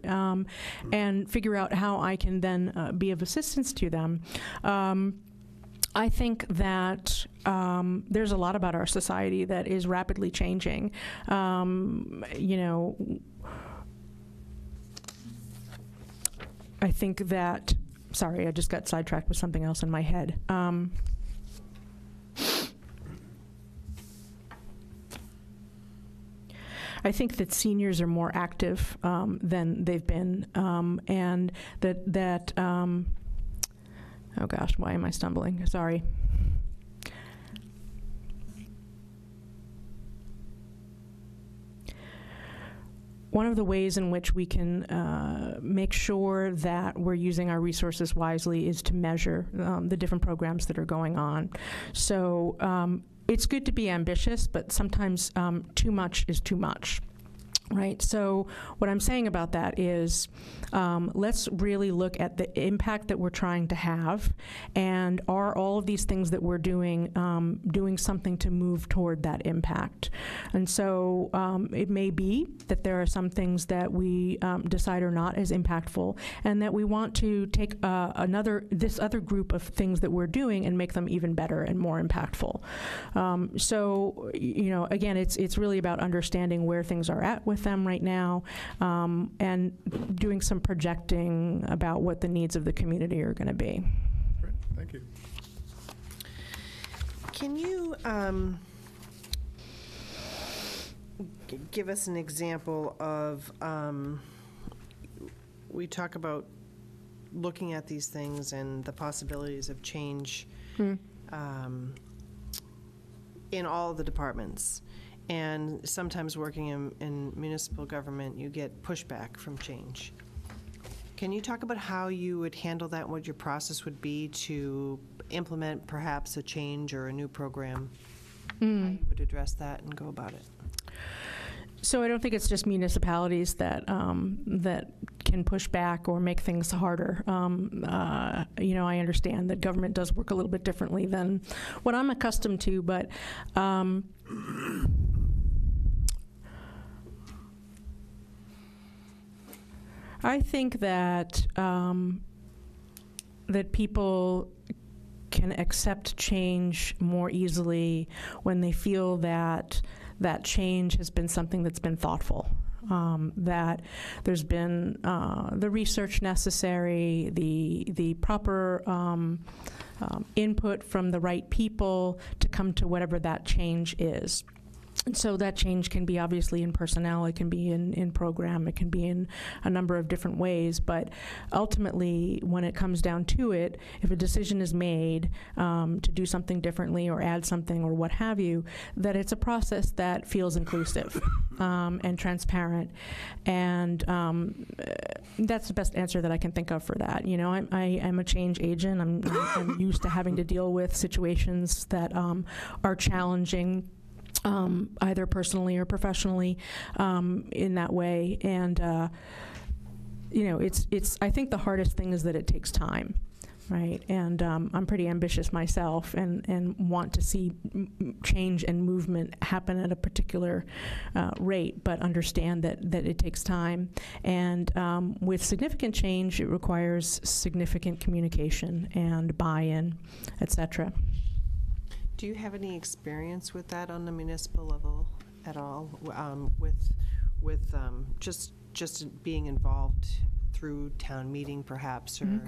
And figure out how I can then be of assistance to them. I think that there's a lot about our society that is rapidly changing. You know, I think that, sorry, I just got sidetracked with something else in my head. I think that seniors are more active than they've been, and that oh gosh, why am I stumbling? Sorry. One of the ways in which we can make sure that we're using our resources wisely is to measure the different programs that are going on. So it's good to be ambitious, but sometimes too much is too much. Right. So what I'm saying about that is let's really look at the impact that we're trying to have, and are all of these things that we're doing doing something to move toward that impact. And so it may be that there are some things that we decide are not as impactful, and that we want to take this other group of things that we're doing and make them even better and more impactful. So you know, again, it's really about understanding where things are at with them right now, and doing some projecting about what the needs of the community are going to be. Great, thank you. Can you give us an example of, we talk about looking at these things and the possibilities of change in all the departments. And sometimes working in municipal government, you get pushback from change. Can you talk about how you would handle that, what your process would be to implement perhaps a change or a new program? How you would address that and go about it? So I don't think it's just municipalities that that can push back or make things harder. You know, I understand that government does work a little bit differently than what I'm accustomed to, but I think that that people can accept change more easily when they feel that that change has been something that's been thoughtful, that there's been the research necessary, the proper input from the right people to come to whatever that change is. And so that change can be obviously in personnel, it can be in program, it can be in a number of different ways, but ultimately when it comes down to it, if a decision is made to do something differently or add something or what have you, that it's a process that feels inclusive and transparent, and that's the best answer that I can think of for that. You know, I'm a change agent, I'm used to having to deal with situations that are challenging, either personally or professionally, in that way. And you know, it's I think the hardest thing is that it takes time, right? And I'm pretty ambitious myself, and want to see change and movement happen at a particular rate, but understand that it takes time. And with significant change, it requires significant communication and buy-in, et cetera. Do you have any experience with that on the municipal level at all, with just being involved through town meeting perhaps, or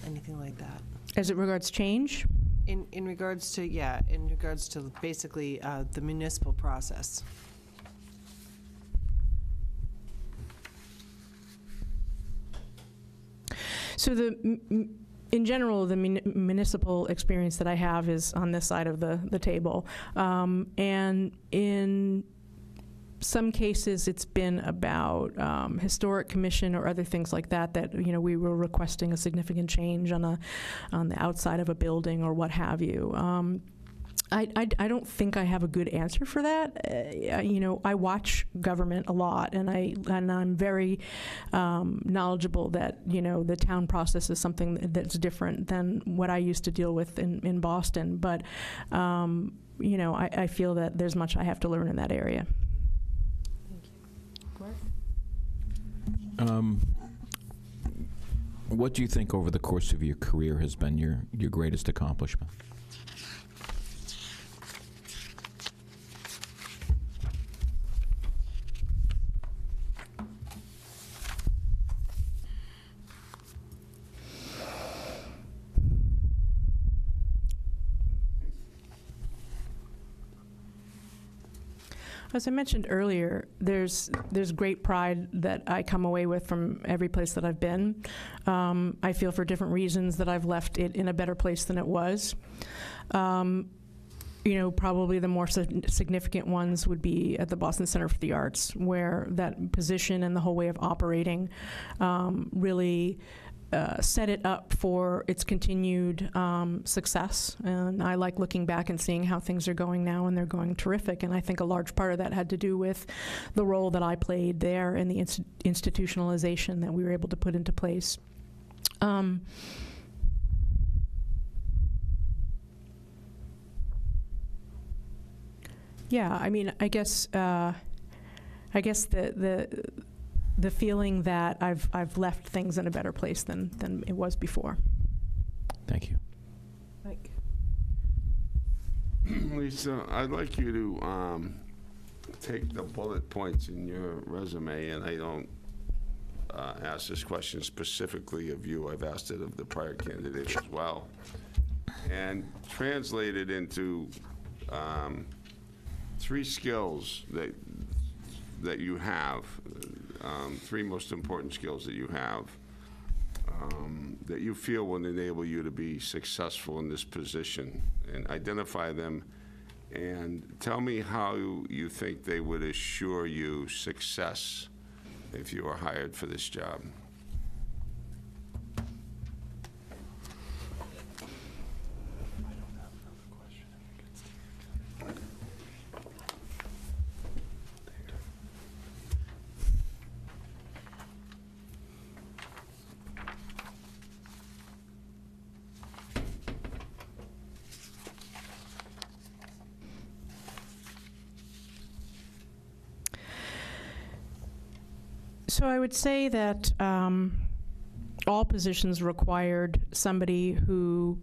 anything like that? As it regards change? In regards to, yeah, in regards to basically the municipal process. So in general, the municipal experience that I have is on this side of the table. And in some cases, it's been about historic commission or other things like that. That we were requesting a significant change on the outside of a building or what have you. I don't think I have a good answer for that. I watch government a lot, and I'm very knowledgeable that the town process is something that's different than what I used to deal with in Boston. But I feel that there's much I have to learn in that area. What do you think over the course of your career has been your greatest accomplishment? As I mentioned earlier, there's great pride that I come away with from every place that I've been. I feel for different reasons that I've left it in a better place than it was. Probably the more significant ones would be at the Boston Center for the Arts, where that position and the whole way of operating really set it up for its continued success. And I like looking back and seeing how things are going now, and they're going terrific. And I think a large part of that had to do with the role that I played there and the institutionalization that we were able to put into place. Yeah, I mean, I guess the feeling that I've left things in a better place than it was before. Thank you. Mike. Lisa, I'd like you to take the bullet points in your resume, and I don't ask this question specifically of you. I've asked it of the prior candidate as well, and translate it into 3 skills that you have. 3 most important skills that you have that you feel will enable you to be successful in this position, and identify them and tell me how you think they would assure you success if you are hired for this job. So I would say that all positions required somebody who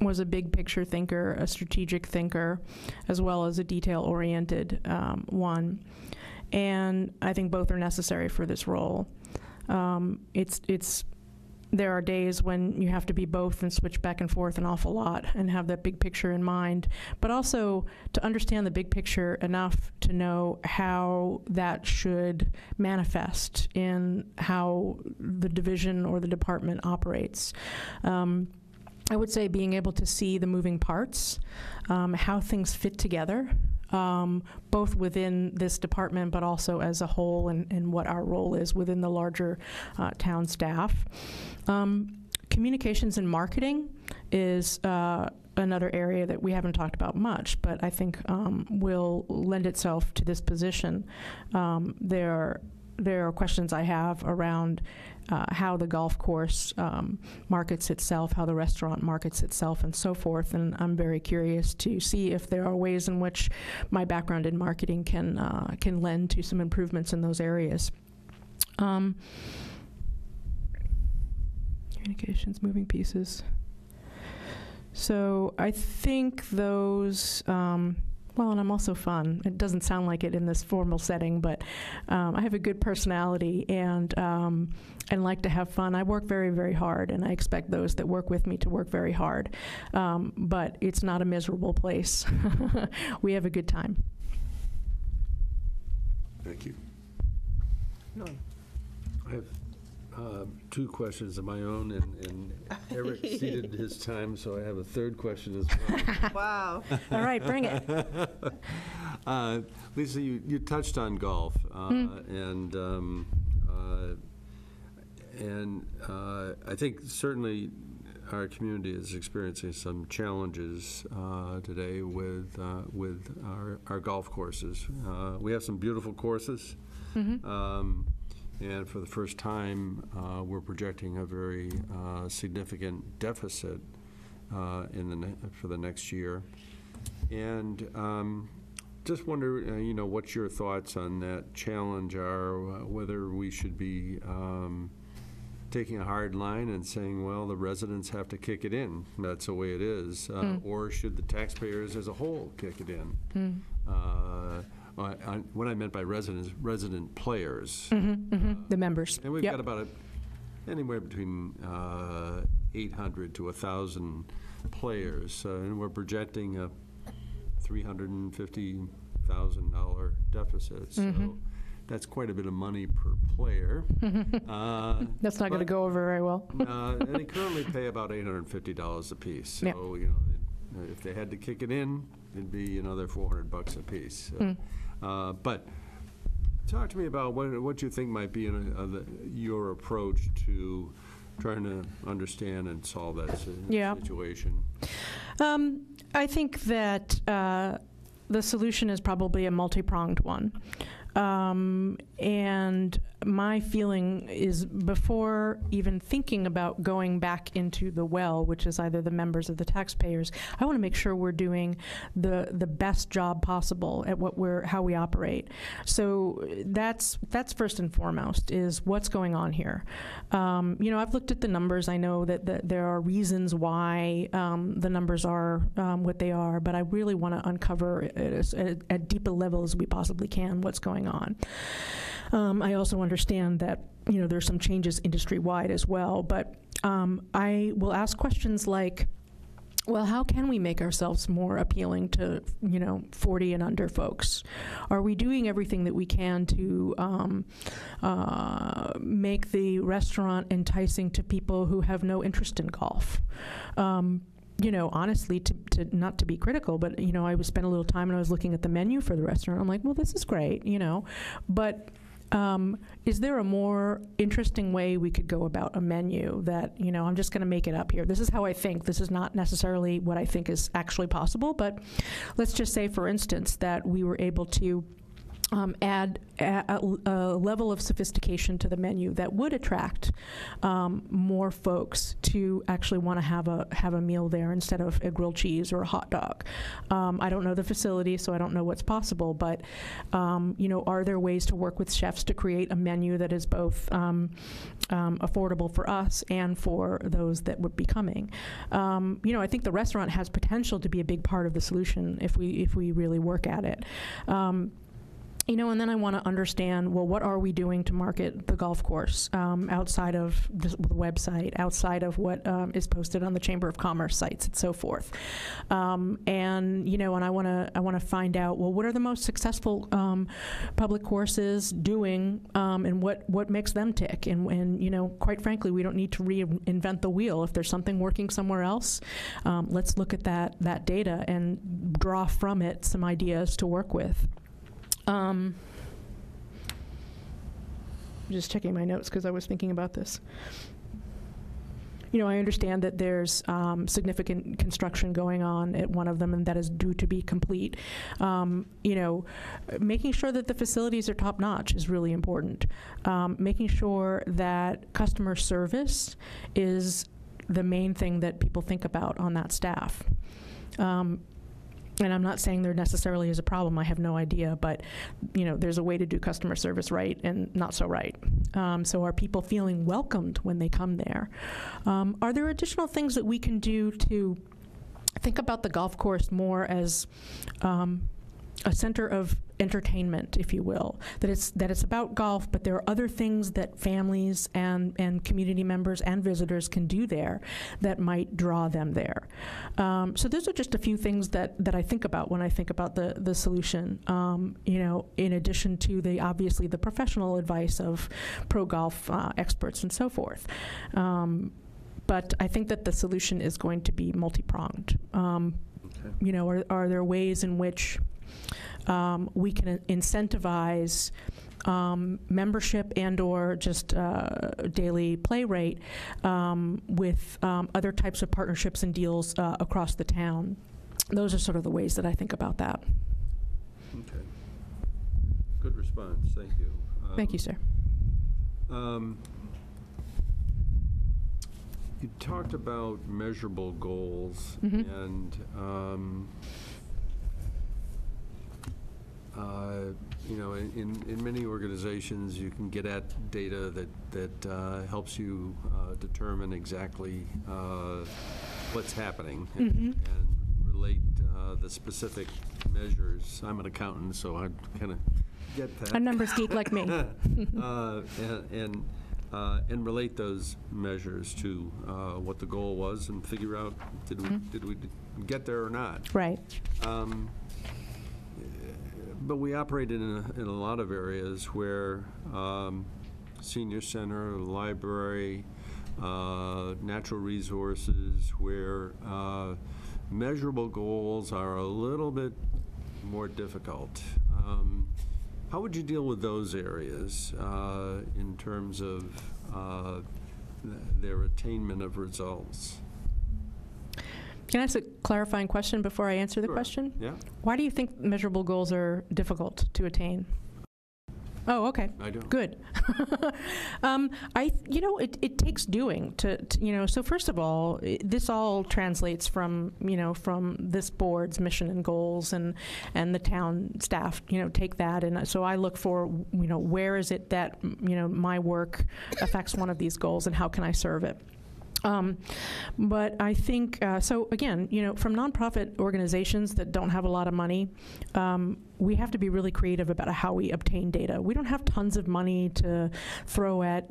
was a big picture thinker, a strategic thinker, as well as a detail-oriented one. And I think both are necessary for this role. There are days when you have to be both and switch back and forth an awful lot and have that big picture in mind, but also to understand the big picture enough to know how that should manifest in how the division or the department operates. I would say being able to see the moving parts, how things fit together, both within this department but also as a whole, and what our role is within the larger town staff. Communications and marketing is another area that we haven't talked about much, but I think will lend itself to this position. There are questions I have around how the golf course markets itself, how the restaurant markets itself, and so forth. And I'm very curious to see if there are ways in which my background in marketing can lend to some improvements in those areas. Communications, moving pieces. So I think those. Well, and I'm also fun. It doesn't sound like it in this formal setting, but I have a good personality and like to have fun. I work very, very hard, and I expect those that work with me to work very hard. But it's not a miserable place. We have a good time. Thank you. No. I have 2 questions of my own, and Eric ceded his time, so I have a 3rd question as well. Wow. All right, bring it. Lisa, you touched on golf, and I think certainly our community is experiencing some challenges today with our golf courses. We have some beautiful courses, and for the first time, we're projecting a very significant deficit for the next year. And just wonder, what your thoughts on that challenge are, whether we should be taking a hard line and saying, well, the residents have to kick it in. That's the way it is. Or should the taxpayers as a whole kick it in? What I meant by residents, resident players. The members. And we've got about anywhere between 800 to 1,000 players. And we're projecting a $350,000 deficit. So that's quite a bit of money per player. That's not going to go over very well. And they currently pay about $850 a piece. So, if they had to kick it in, it'd be another $400 a piece. But talk to me about what you think might be your approach to trying to understand and solve that situation. I think that the solution is probably a multi-pronged one. And my feeling is, before even thinking about going back into the well, which is either the members or the taxpayers, I want to make sure we're doing the best job possible at how we operate. So that's first and foremost, is what's going on here. I've looked at the numbers. I know that there are reasons why the numbers are what they are, but I really want to uncover at deep a level as we possibly can what's going on. I also understand that there's some changes industry-wide as well, but I will ask questions like, well, how can we make ourselves more appealing to 40 and under folks? Are we doing everything that we can to make the restaurant enticing to people who have no interest in golf? Honestly, to not to be critical, but I would spend a little time and I was looking at the menu for the restaurant. I'm like, well, this is great, but is there a more interesting way we could go about a menu that, I'm just going to make it up here. This is how I think. This is not necessarily what I think is actually possible, but let's just say, for instance, that we were able to add a level of sophistication to the menu that would attract more folks to actually want to have a meal there instead of a grilled cheese or a hot dog. I don't know the facility, so I don't know what's possible, but are there ways to work with chefs to create a menu that is both affordable for us and for those that would be coming? I think the restaurant has potential to be a big part of the solution if we really work at it. And then I want to understand, well, what are we doing to market the golf course outside of the website, outside of what is posted on the Chamber of Commerce sites and so forth. And I want to find out, well, what are the most successful public courses doing, and what makes them tick? And quite frankly, we don't need to reinvent the wheel. If there's something working somewhere else, let's look at that data and draw from it some ideas to work with. Just checking my notes because I was thinking about this. I understand that there's significant construction going on at one of them, and that is due to be complete. Making sure that the facilities are top-notch is really important. Making sure that customer service is the main thing that people think about on that staff. And I'm not saying there necessarily is a problem. I have no idea, but there's a way to do customer service right and not so right. So are people feeling welcomed when they come there? Are there additional things that we can do to think about the golf course more as a center of entertainment, if you will, that it's about golf, but there are other things that families and community members and visitors can do there that might draw them there. So those are just a few things that I think about when I think about the solution, in addition to obviously the professional advice of pro golf experts and so forth. But I think that the solution is going to be multi-pronged. Are there ways in which we can incentivize membership and/or just daily play rate with other types of partnerships and deals across the town. Those are sort of the ways that I think about that. Okay. Good response. Thank you. Thank you, sir. You talked about measurable goals, Mm-hmm. and you know, in many organizations, you can get at data that helps you determine exactly what's happening and relate the specific measures. I'm an accountant, so I kind of get that. A numbers geek like me. And relate those measures to what the goal was and figure out did we get there or not. Right. But we operate in a lot of areas where senior center, library, natural resources, where measurable goals are a little bit more difficult. How would you deal with those areas in terms of their attainment of results? Can I ask a clarifying question before I answer the Sure. question? Yeah, Why do you think measurable goals are difficult to attain? Oh, okay. I don't. Good. It takes doing to so first of all, this all translates from this board's mission and goals and the town staff, take that. And so I look for, where is it that, my work affects one of these goals and how can I serve it? But I think, so again, from nonprofit organizations that don't have a lot of money, we have to be really creative about how we obtain data. We don't have tons of money to throw at,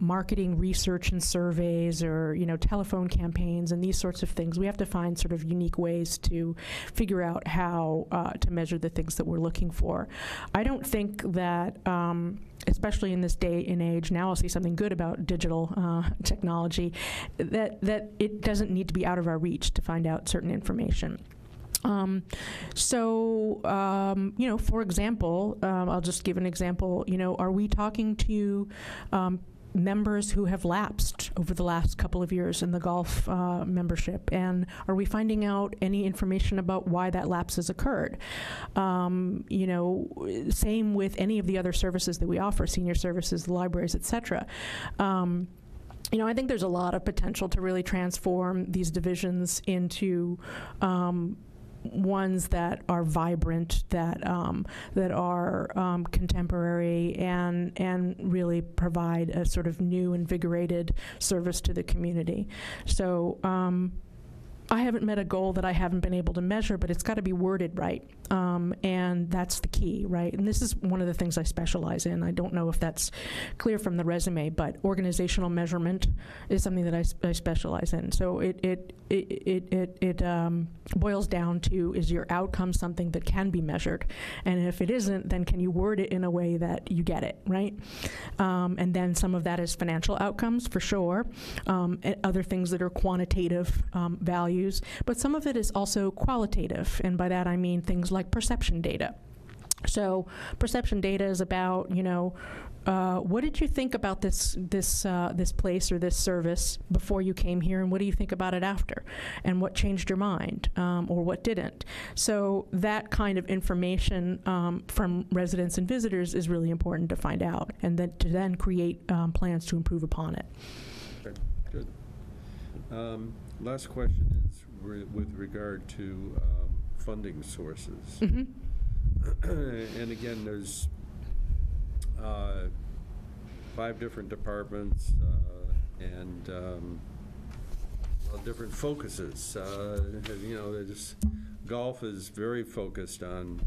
marketing research and surveys or, telephone campaigns and these sorts of things. We have to find sort of unique ways to figure out how to measure the things that we're looking for. I don't think that, especially in this day and age, now I'll see something good about digital technology, that it doesn't need to be out of our reach to find out certain information. For example, I'll just give an example, are we talking to members who have lapsed over the last couple of years in the golf membership, and are we finding out any information about why that lapse has occurred? Same with any of the other services that we offer, senior services, libraries, et cetera. I think there's a lot of potential to really transform these divisions into ones that are vibrant, that are contemporary, and really provide a sort of new, invigorated service to the community. So I haven't met a goal that I haven't been able to measure, but it's got to be worded right, and that's the key, right? And this is one of the things I specialize in. I don't know if that's clear from the resume, but organizational measurement is something that I specialize in. So it boils down to, is your outcome something that can be measured? And if it isn't, then can you word it in a way that you get it, right? And then some of that is financial outcomes, for sure, and other things that are quantitative values. But some of it is also qualitative, and by that I mean things like perception data. So perception data is about, what did you think about this place or this service before you came here, and what do you think about it after, and what changed your mind, or what didn't? So that kind of information from residents and visitors is really important to find out, and then to then create plans to improve upon it. Okay, good. Last question is with regard to funding sources. Mm-hmm. And again, there's 5 different departments and different focuses. Golf is very focused on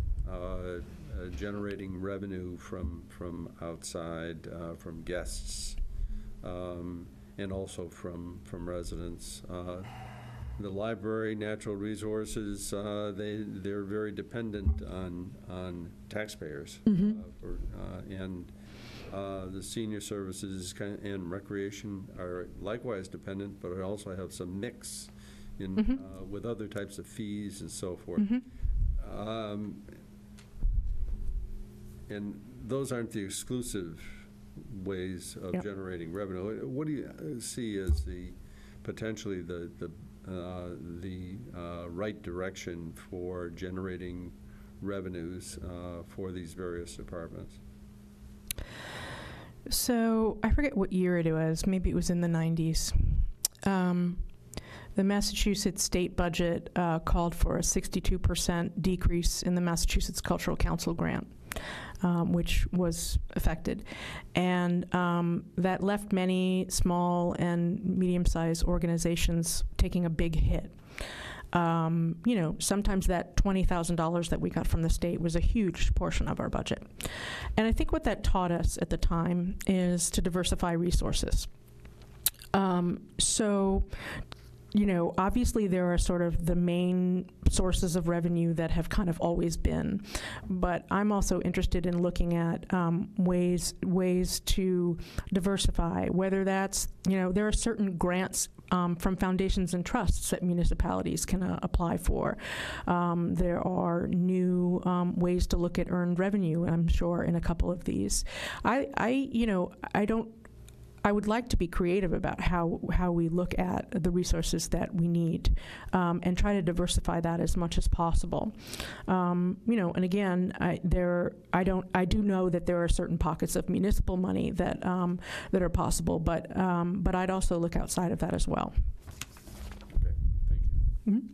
generating revenue from outside, from guests, and also from residents. The library, natural resources, they're very dependent on taxpayers. Mm-hmm. And the senior services and recreation are likewise dependent, but I also have some mix in Mm-hmm. with other types of fees and so forth. Mm-hmm. And those aren't the exclusive ways of Yep. generating revenue. What do you see as potentially the right direction for generating revenues for these various departments? So I forget what year it was. Maybe it was in the 90s. The Massachusetts state budget called for a 62% decrease in the Massachusetts Cultural Council grant, which was affected. And that left many small and medium-sized organizations taking a big hit. Sometimes that $20,000 that we got from the state was a huge portion of our budget. And I think what that taught us at the time is to diversify resources. Obviously there are sort of the main sources of revenue that have kind of always been, but I'm also interested in looking at ways to diversify, whether that's, there are certain grants from foundations and trusts that municipalities can apply for. There are new ways to look at earned revenue, I'm sure, in a couple of these. I would like to be creative about how we look at the resources that we need, and try to diversify that as much as possible. And again, I do know that there are certain pockets of municipal money that are possible, but I'd also look outside of that as well. Okay, thank you. Mm-hmm.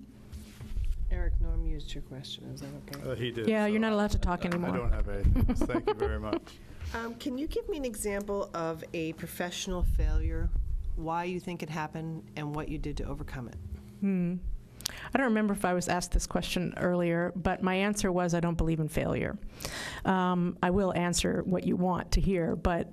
Eric, Norm used your question. Is that okay? He did. Yeah, so you're not allowed to talk anymore. I don't have anything else. Thank you very much. Can you give me an example of a professional failure, why you think it happened, and what you did to overcome it? I don't remember if I was asked this question earlier, but my answer was I don't believe in failure. I will answer what you want to hear, but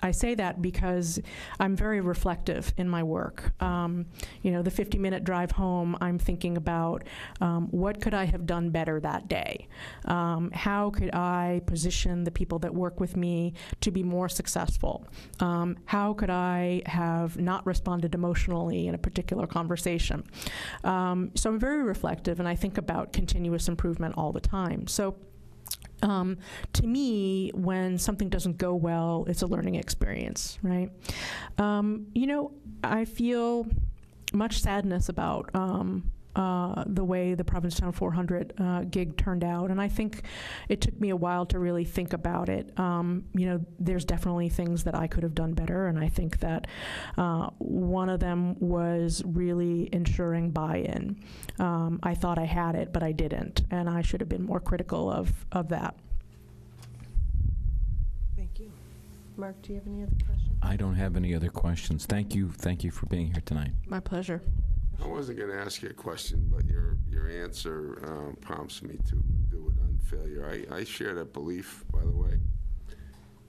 I say that because I'm very reflective in my work. The 50-minute drive home, I'm thinking about what could I have done better that day? How could I position the people that work with me to be more successful? How could I have not responded emotionally in a particular conversation? So I'm very reflective, and I think about continuous improvement all the time. So to me, when something doesn't go well, it's a learning experience, right? I feel much sadness about the way the Provincetown 400 gig turned out, and I think it took me a while to really think about it. There's definitely things that I could have done better, and I think that one of them was really ensuring buy-in. I thought I had it, but I didn't, and I should have been more critical of that. Thank you. Mark, do you have any other questions? I don't have any other questions. Thank you for being here tonight. My pleasure. I wasn't going to ask you a question, but your answer prompts me to do it on failure. I share that belief, by the way.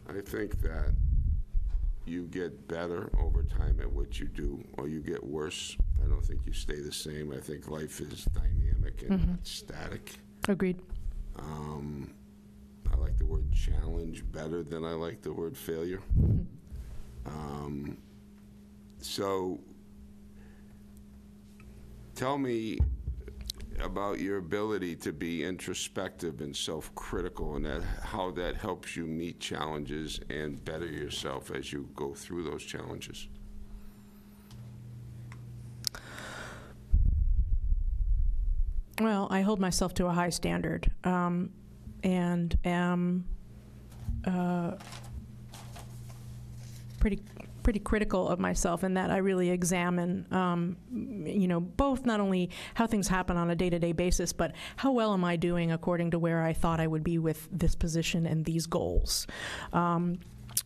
I think that you get better over time at what you do, or you get worse. I don't think you stay the same. I think life is dynamic and not static. Agreed. I like the word challenge better than I like the word failure. So tell me about your ability to be introspective and self-critical, and how that helps you meet challenges and better yourself as you go through those challenges. Well, I hold myself to a high standard, and am pretty critical of myself in that I really examine, both not only how things happen on a day-to-day basis, but how well am I doing according to where I thought I would be with this position and these goals.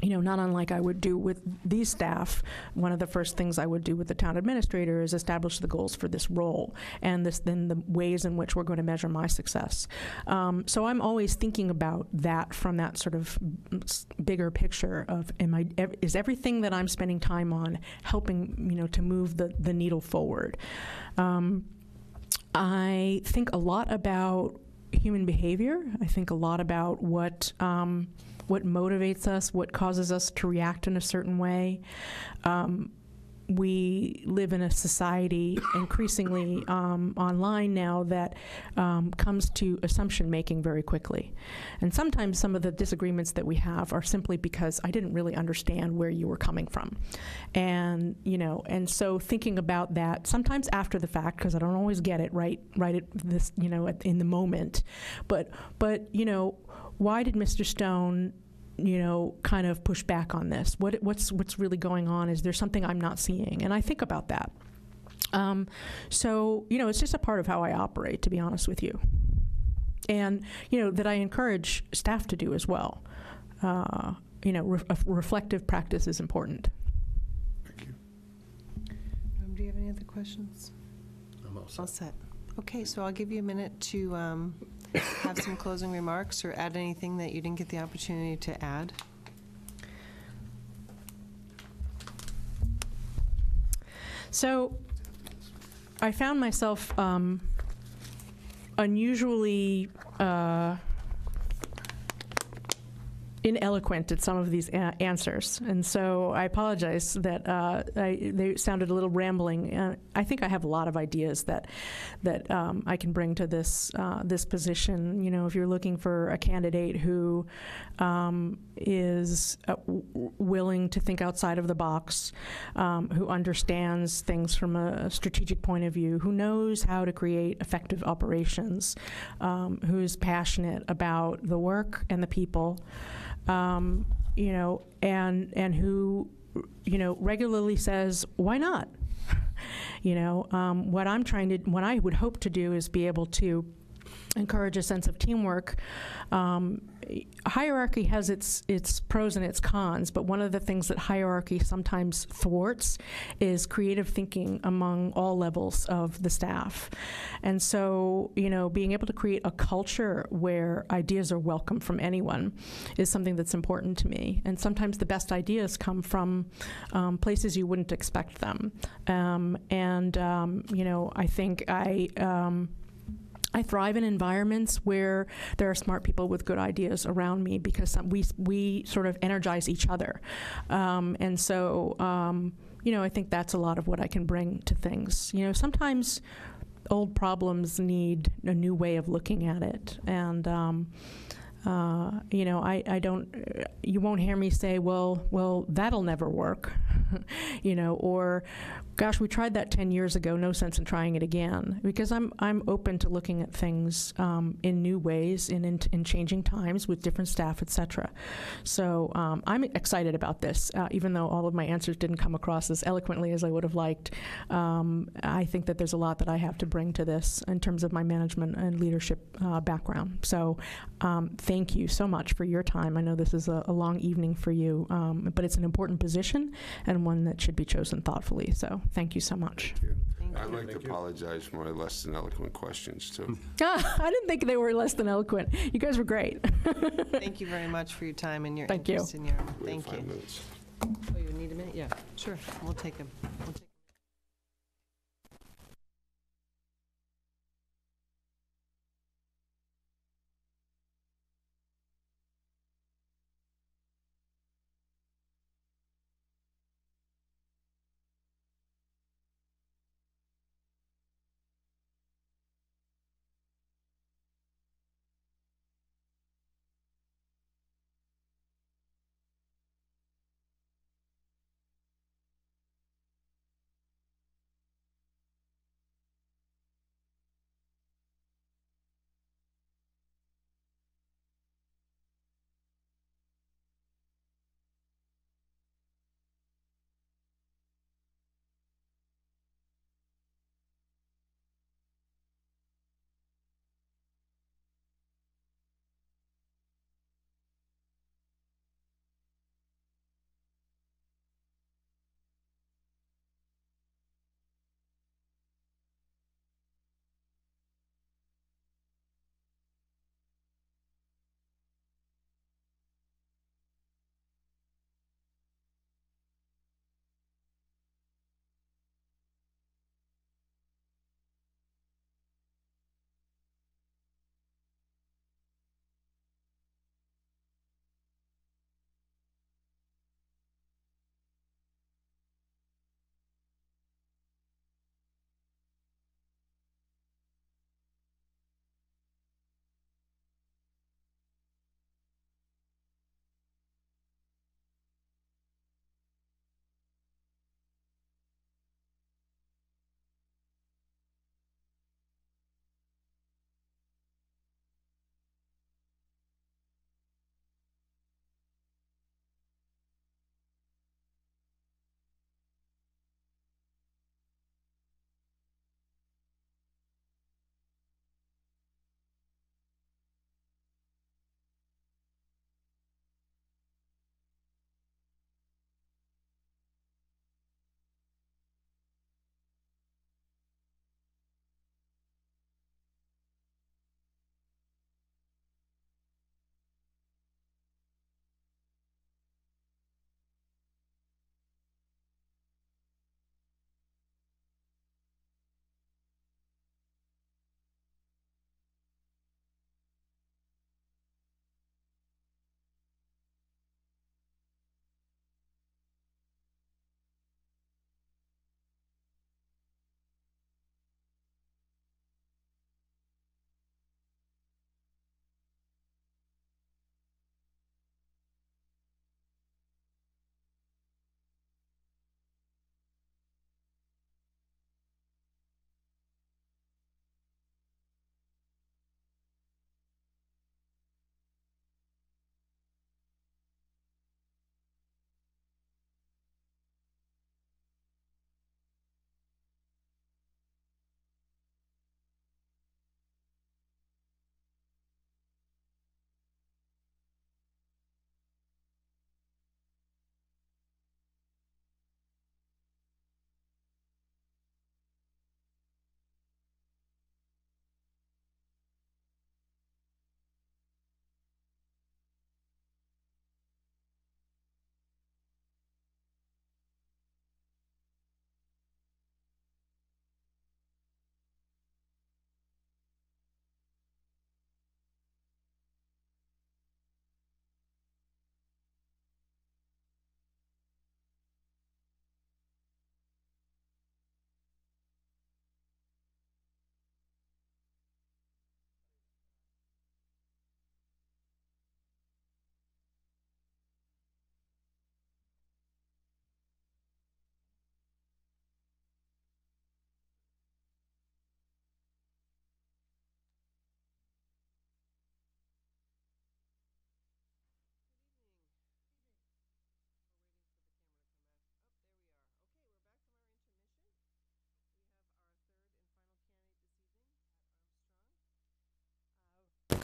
Not unlike I would do with these staff, one of the first things I would do with the town administrator is establish the goals for this role, and then the ways in which we're going to measure my success. So I'm always thinking about that from that sort of bigger picture of, is everything that I'm spending time on helping, to move the needle forward? I think a lot about human behavior. I think a lot about what motivates us, what causes us to react in a certain way. we live in a society increasingly online now that comes to assumption making very quickly. And sometimes some of the disagreements that we have are simply because I didn't really understand where you were coming from. And, and so thinking about that, sometimes after the fact, because I don't always get it right at this, in the moment. But why did Mr. Stone kind of push back on this? What's really going on? Is there something I'm not seeing? And I think about that. So, it's just a part of how I operate, to be honest with you. And, that I encourage staff to do as well. Reflective practice is important. Thank you. Do you have any other questions? I'm all set. All set. Okay, so I'll give you a minute to have some closing remarks or add anything that you didn't get the opportunity to add. So I found myself unusually ineloquent at some of these answers, and so I apologize that they sounded a little rambling. I think I have a lot of ideas that I can bring to this position. If you're looking for a candidate who is willing to think outside of the box, who understands things from a strategic point of view, who knows how to create effective operations, who's passionate about the work and the people, and who, regularly says, why not? What I would hope to do is be able to encourage a sense of teamwork. Hierarchy has its pros and its cons, but one of the things that hierarchy sometimes thwarts is creative thinking among all levels of the staff. And so, being able to create a culture where ideas are welcome from anyone is something that's important to me. And sometimes the best ideas come from places you wouldn't expect them. I think I thrive in environments where there are smart people with good ideas around me because we sort of energize each other. I think that's a lot of what I can bring to things. Sometimes old problems need a new way of looking at it. And, I don't, you won't hear me say, well, that'll never work, or, gosh, we tried that 10 years ago, no sense in trying it again, because I'm open to looking at things in new ways, in changing times with different staff, et cetera. So I'm excited about this, even though all of my answers didn't come across as eloquently as I would have liked. I think that there's a lot that I have to bring to this in terms of my management and leadership background. So thank you so much for your time. I know this is a long evening for you, but it's an important position and one that should be chosen thoughtfully. So thank you so much. I'd like to apologize for my less than eloquent questions, too. I didn't think they were less than eloquent. You guys were great. Thank you very much for your time and your Thank you. interest in Yarmouth. We have Thank you. 5 minutes. Oh, you need a minute? Yeah, sure. We'll take them.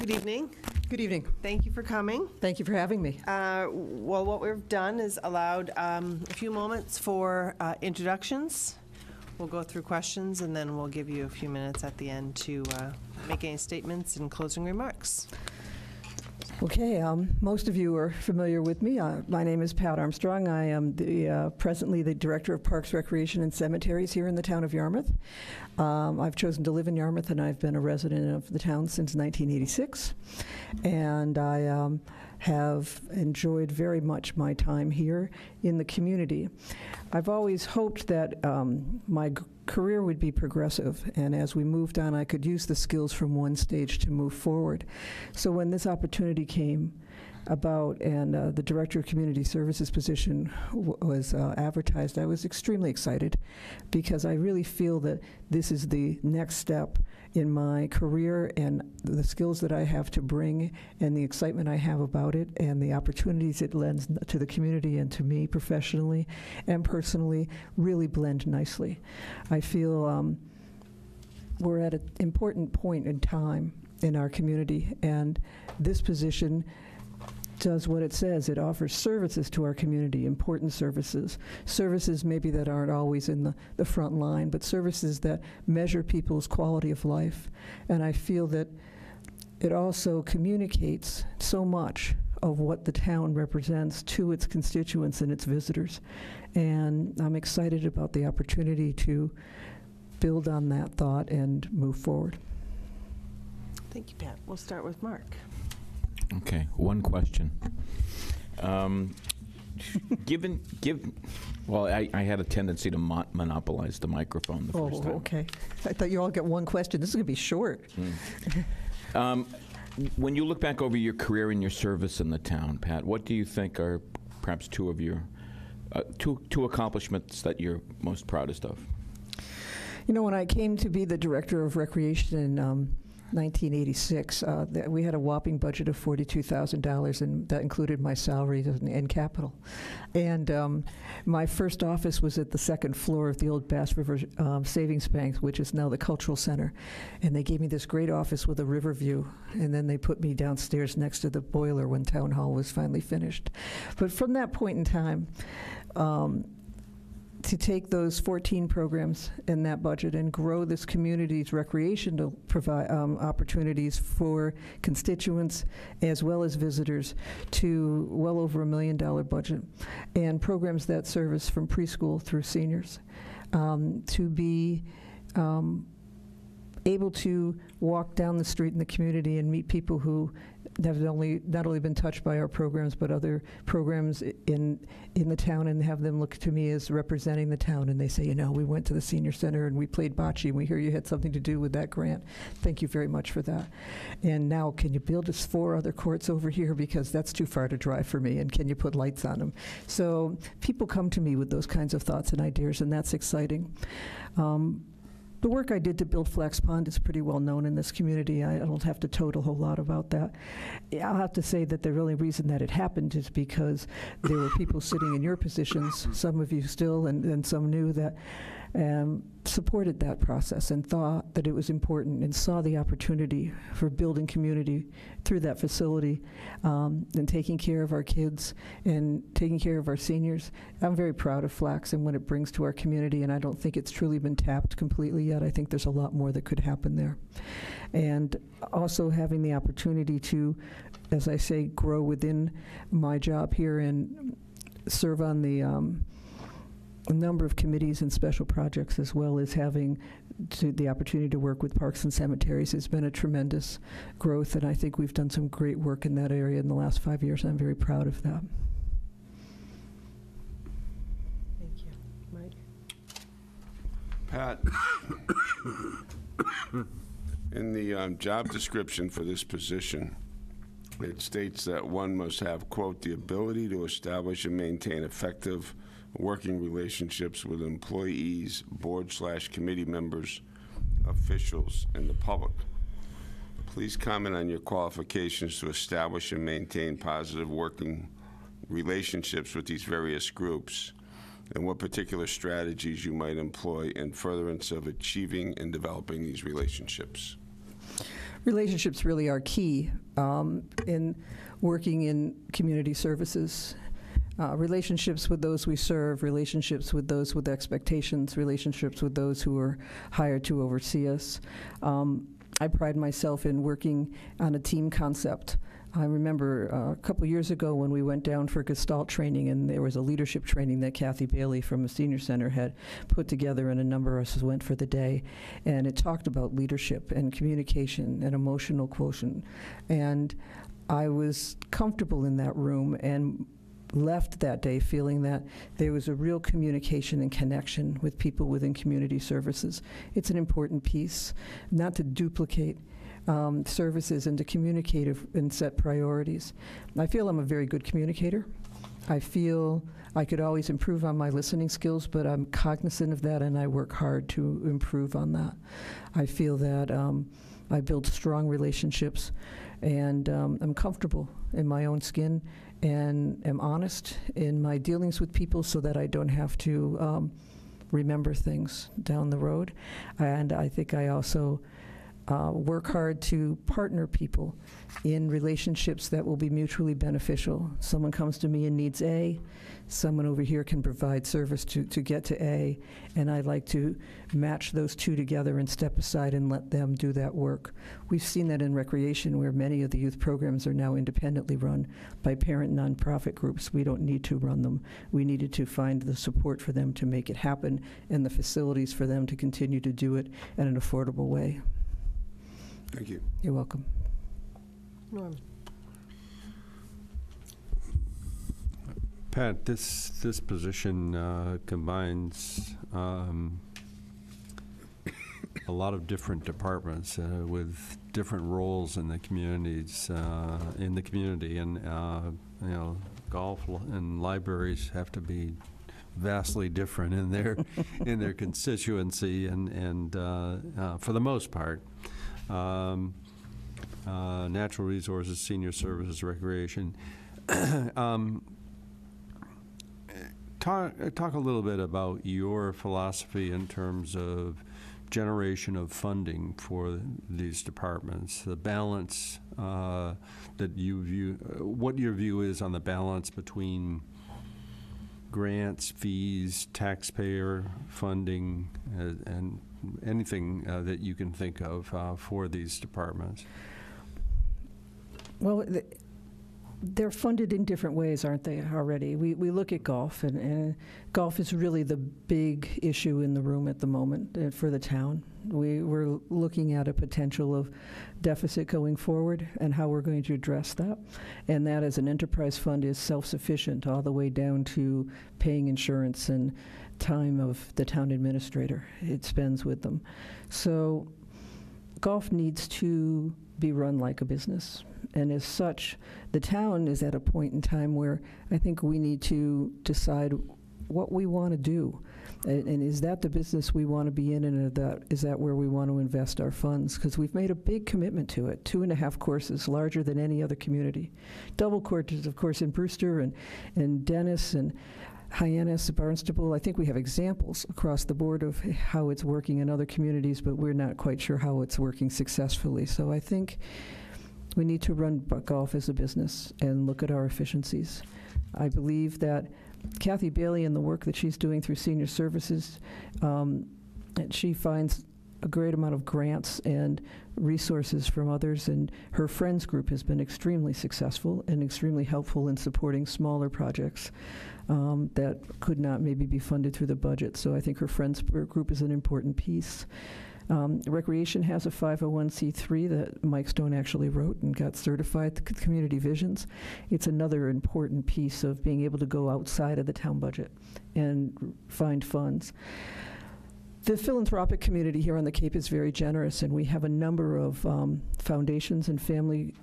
Good evening. Good evening. Thank you for coming. Thank you for having me. Well, what we've done is allowed a few moments for introductions. We'll go through questions, and then we'll give you a few minutes at the end to make any statements and closing remarks. Okay, most of you are familiar with me. My name is Pat Armstrong. I am presently the Director of Parks, Recreation, and Cemeteries here in the town of Yarmouth. I've chosen to live in Yarmouth, and I've been a resident of the town since 1986. And I have enjoyed very much my time here in the community. I've always hoped that my career would be progressive, and as we moved on, I could use the skills from one stage to move forward. So when this opportunity came about and the Director of Community Services position was advertised, I was extremely excited because I really feel that this is the next step in my career and the skills that I have to bring and the excitement I have about it and the opportunities it lends to the community and to me professionally and personally really blend nicely. I feel we're at an important point in time in our community, and this position does what it says. It offers services to our community, important services. Services maybe that aren't always in the front line, but services that measure people's quality of life. And I feel that it also communicates so much of what the town represents to its constituents and its visitors. And I'm excited about the opportunity to build on that thought and move forward. Thank you, Pat. We'll start with Mark. Okay, one question. Well, I had a tendency to monopolize the microphone the first time. Oh, okay. I thought you all get one question. This is going to be short. When you look back over your career and your service in the town, Pat, what do you think are perhaps two of your two accomplishments that you're most proudest of? You know, when I came to be the Director of Recreation in 1986, we had a whopping budget of $42,000, and that included my salary and capital. And my first office was at the second floor of the old Bass River Savings Bank, which is now the Cultural Center. And they gave me this great office with a river view, and then they put me downstairs next to the boiler when Town Hall was finally finished. But from that point in time, to take those 14 programs in that budget and grow this community's recreational provide opportunities for constituents as well as visitors to well over $1 million budget, and programs that service from preschool through seniors, to be able to walk down the street in the community and meet people who have not only been touched by our programs, but other programs in the town, and have them look to me as representing the town. And they say, you know, we went to the senior center and we played bocce, and we hear you had something to do with that grant. Thank you very much for that. And now, can you build us 4 other courts over here, because that's too far to drive for me, and can you put lights on them? So people come to me with those kinds of thoughts and ideas, and that's exciting. The work I did to build Flax Pond is pretty well known in this community. I don't have to tote a whole lot about that. I'll have to say that the only reason that it happened is because there were people sitting in your positions, some of you still and some new, that supported that process and thought that it was important and saw the opportunity for building community through that facility, and taking care of our kids and taking care of our seniors. I'm very proud of Flax and what it brings to our community, and I don't think it's truly been tapped completely yet. I think there's a lot more that could happen there. And also having the opportunity to, as I say, grow within my job here and serve on the a number of committees and special projects, as well as having the opportunity to work with parks and cemeteries, has been a tremendous growth, and I think we've done some great work in that area in the last 5 years. I'm very proud of that. Thank you. Mike? Pat, in the job description for this position, it states that one must have, quote, the ability to establish and maintain effective working relationships with employees, board/committee members, officials, and the public. Please comment on your qualifications to establish and maintain positive working relationships with these various groups, and what particular strategies you might employ in furtherance of achieving and developing these relationships. Relationships really are key in working in community services. Relationships with those we serve, relationships with those with expectations, relationships with those who are hired to oversee us. I pride myself in working on a team concept. I remember a couple years ago when we went down for Gestalt training, and there was a leadership training that Kathy Bailey from the Senior Center had put together, and a number of us went for the day. And it talked about leadership and communication and emotional quotient. And I was comfortable in that room and left that day feeling that there was a real communication and connection with people within community services. It's an important piece, not to duplicate services and to communicate and set priorities. I feel I'm a very good communicator. I feel I could always improve on my listening skills, but I'm cognizant of that and I work hard to improve on that. I feel that I build strong relationships and I'm comfortable in my own skin and am honest in my dealings with people so that I don't have to remember things down the road. And I think I also work hard to partner people in relationships that will be mutually beneficial. Someone comes to me and needs A, someone over here can provide service to get to A, and I like to match those two together and step aside and let them do that work. We've seen that in recreation, where many of the youth programs are now independently run by parent nonprofit groups. We don't need to run them. We needed to find the support for them to make it happen and the facilities for them to continue to do it in an affordable way. Thank you. You're welcome. Norm. Pat, this position combines a lot of different departments with different roles in the communities, in the community, and you know, golf and libraries have to be vastly different in their in their constituency, and for the most part. Natural resources, senior services, recreation. Talk a little bit about your philosophy in terms of generation of funding for these departments, the balance that you view, what your view is on the balance between grants, fees, taxpayer funding, and anything that you can think of for these departments. Well, they're funded in different ways, aren't they, already? We look at golf, and golf is really the big issue in the room at the moment for the town. We're looking at a potential of deficit going forward and how we're going to address that. And that, as an enterprise fund, is self-sufficient all the way down to paying insurance and time of the town administrator it spends with them. So golf needs to be run like a business. And as such, the town is at a point in time where I think we need to decide what we want to do. And is that the business we want to be in, and is that where we want to invest our funds? Because we've made a big commitment to it. 2.5 courses, larger than any other community. Double courses, of course, in Brewster and Dennis and Hyannis, Barnstable. I think we have examples across the board of how it's working in other communities, but we're not quite sure how it's working successfully. So I think we need to run golf as a business and look at our efficiencies. I believe that Kathy Bailey and the work that she's doing through senior services, she finds a great amount of grants and resources from others, and her friends group has been extremely successful and extremely helpful in supporting smaller projects that could not maybe be funded through the budget. So I think her friends group is an important piece. Recreation has a 501c3 that Mike Stone actually wrote and got certified, the Community Visions. It's another important piece of being able to go outside of the town budget and find funds. The philanthropic community here on the Cape is very generous, and we have a number of foundations and family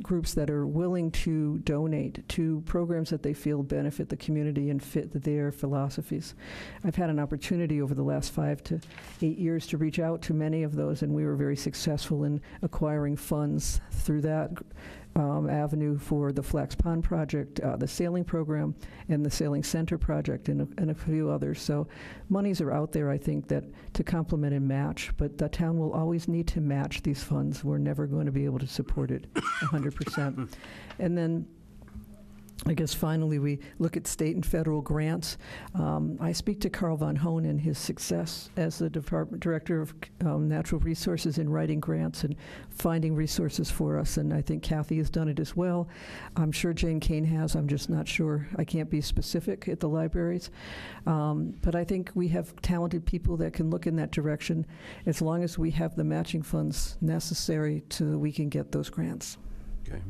groups that are willing to donate to programs that they feel benefit the community and fit their philosophies. I've had an opportunity over the last 5 to 8 years to reach out to many of those, and we were very successful in acquiring funds through that avenue for the Flax Pond project, the sailing program, and the sailing center project, and a few others. So monies are out there, I think, that to complement and match, but the town will always need to match these funds. We're never going to be able to support it 100%. And then I guess finally we look at state and federal grants. I speak to Carl Von Hohn and his success as the Director of Natural Resources in writing grants and finding resources for us, and I think Kathy has done it as well. I'm sure Jane Kane has. I'm just not sure. I can't be specific at the libraries. But I think we have talented people that can look in that direction as long as we have the matching funds necessary so that we can get those grants. Okay.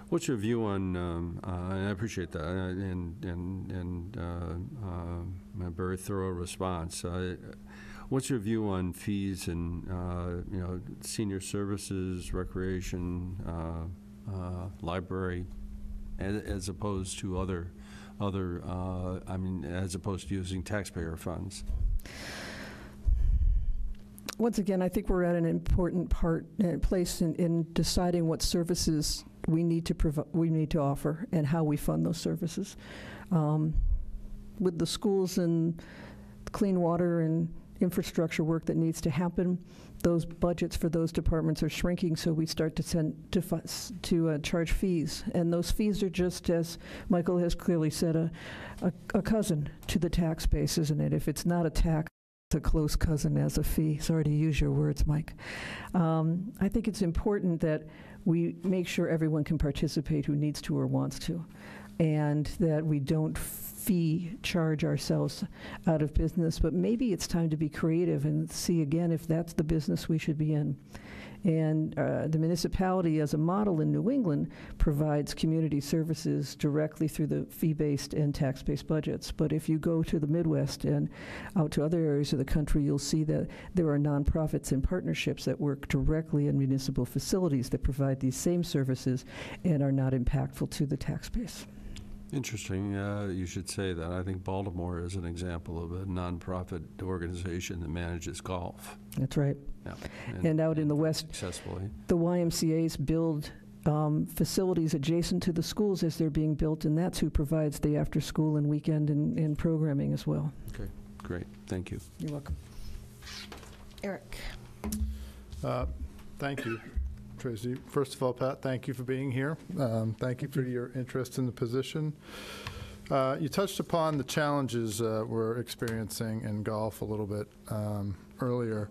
What's your view on, and I appreciate that, and a very thorough response. What's your view on fees and, senior services, recreation, library, as opposed to other, as opposed to using taxpayer funds? Once again, I think we're at an important place in deciding what services we need to offer and how we fund those services. With the schools and clean water and infrastructure work that needs to happen, those budgets for those departments are shrinking, so we start to charge fees. And those fees are just, as Michael has clearly said, a cousin to the tax base, isn't it? If it's not a tax, it's a close cousin as a fee. Sorry to use your words, Mike. I think it's important that we make sure everyone can participate who needs to or wants to, and that we don't fee charge ourselves out of business. But maybe it's time to be creative and see again if that's the business we should be in. And the municipality, as a model in New England, provides community services directly through the fee-based and tax-based budgets. But if you go to the Midwest and out to other areas of the country, you'll see that there are nonprofits and partnerships that work directly in municipal facilities that provide these same services and are not impactful to the tax base. Interesting. You should say that. I think Baltimore is an example of a nonprofit organization that manages golf. That's right. Yeah. And out in the West, successfully, the YMCAs build facilities adjacent to the schools as they're being built, and that's who provides the after-school and weekend and programming as well. Okay, great. Thank you. You're welcome. Eric. Thank you, Tracy. First of all, Pat, thank you for being here. Thank you for your interest in the position. You touched upon the challenges we're experiencing in golf a little bit earlier.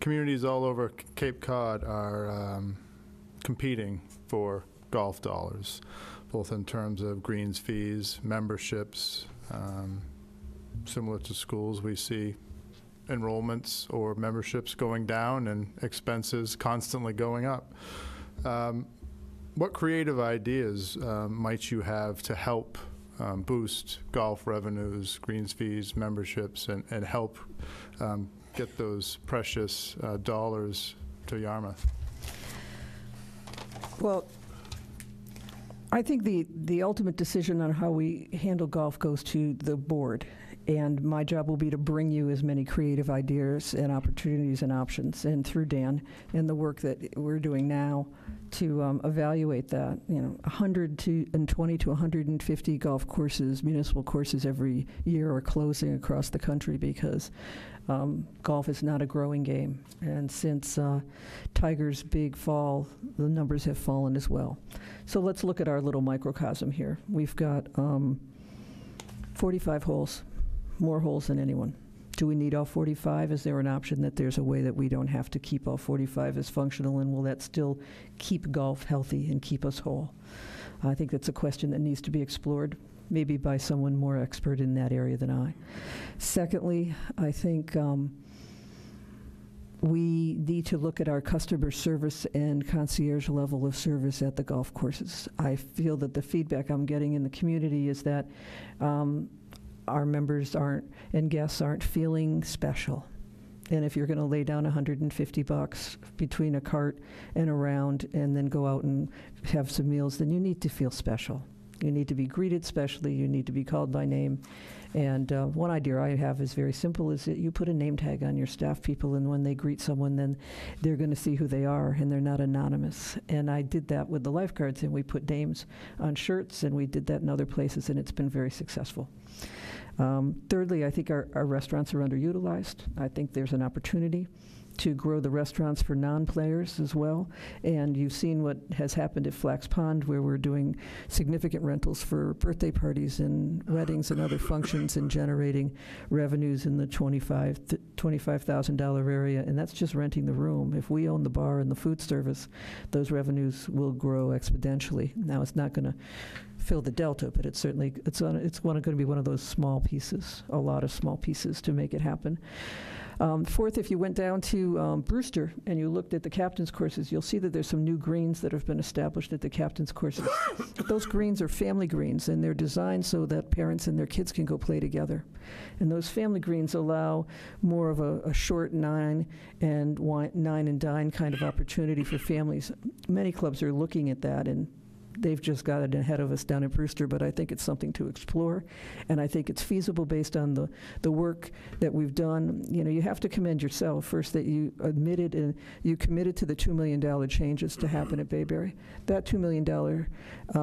Communities all over Cape Cod are competing for golf dollars, both in terms of greens fees, memberships. Similar to schools, we see enrollments or memberships going down and expenses constantly going up. What creative ideas might you have to help boost golf revenues, greens fees, memberships, and help get those precious dollars to Yarmouth? Well, I think the ultimate decision on how we handle golf goes to the board. And my job will be to bring you as many creative ideas and opportunities and options, and through Dan and the work that we're doing now to evaluate that. 120 to 150 golf courses, municipal courses every year are closing across the country because golf is not a growing game. And since Tiger's big fall, the numbers have fallen as well. So let's look at our little microcosm here. We've got 45 holes. More holes than anyone. Do we need all 45? Is there an option that there's a way that we don't have to keep all 45 as functional, and will that still keep golf healthy and keep us whole? I think that's a question that needs to be explored, maybe by someone more expert in that area than I. Secondly, I think we need to look at our customer service and concierge level of service at the golf courses. I feel that the feedback I'm getting in the community is that our members and guests aren't feeling special. And if you're going to lay down $150 between a cart and a round and then go out and have some meals, then you need to feel special. You need to be greeted specially. You need to be called by name. And one idea I have is very simple, is that you put a name tag on your staff people, and when they greet someone, then they're going to see who they are, and they're not anonymous. And I did that with the lifeguards, and we put names on shirts, and we did that in other places, and it's been very successful. Thirdly, I think our restaurants are underutilized. I think there's an opportunity to grow the restaurants for non-players as well. And you've seen what has happened at Flax Pond, where we're doing significant rentals for birthday parties and weddings and other functions, and generating revenues in the $25,000 area, and that's just renting the room. If we own the bar and the food service, those revenues will grow exponentially. Now, it's not going to fill the delta, but it's going to be one of those small pieces, a lot of small pieces to make it happen. Fourth, if you went down to Brewster and you looked at the captain's courses, you'll see that there's some new greens that have been established at the captain's courses. Those greens are family greens, and they're designed so that parents and their kids can go play together. And those family greens allow more of a short nine and dine kind of opportunity for families. Many clubs are looking at that, and they've just got it ahead of us down in Brewster, but I think it's something to explore, and I think it's feasible based on the work that we've done. You know, you have to commend yourself first that you admitted and you committed to the $2 million changes to happen at Bayberry. That $2 million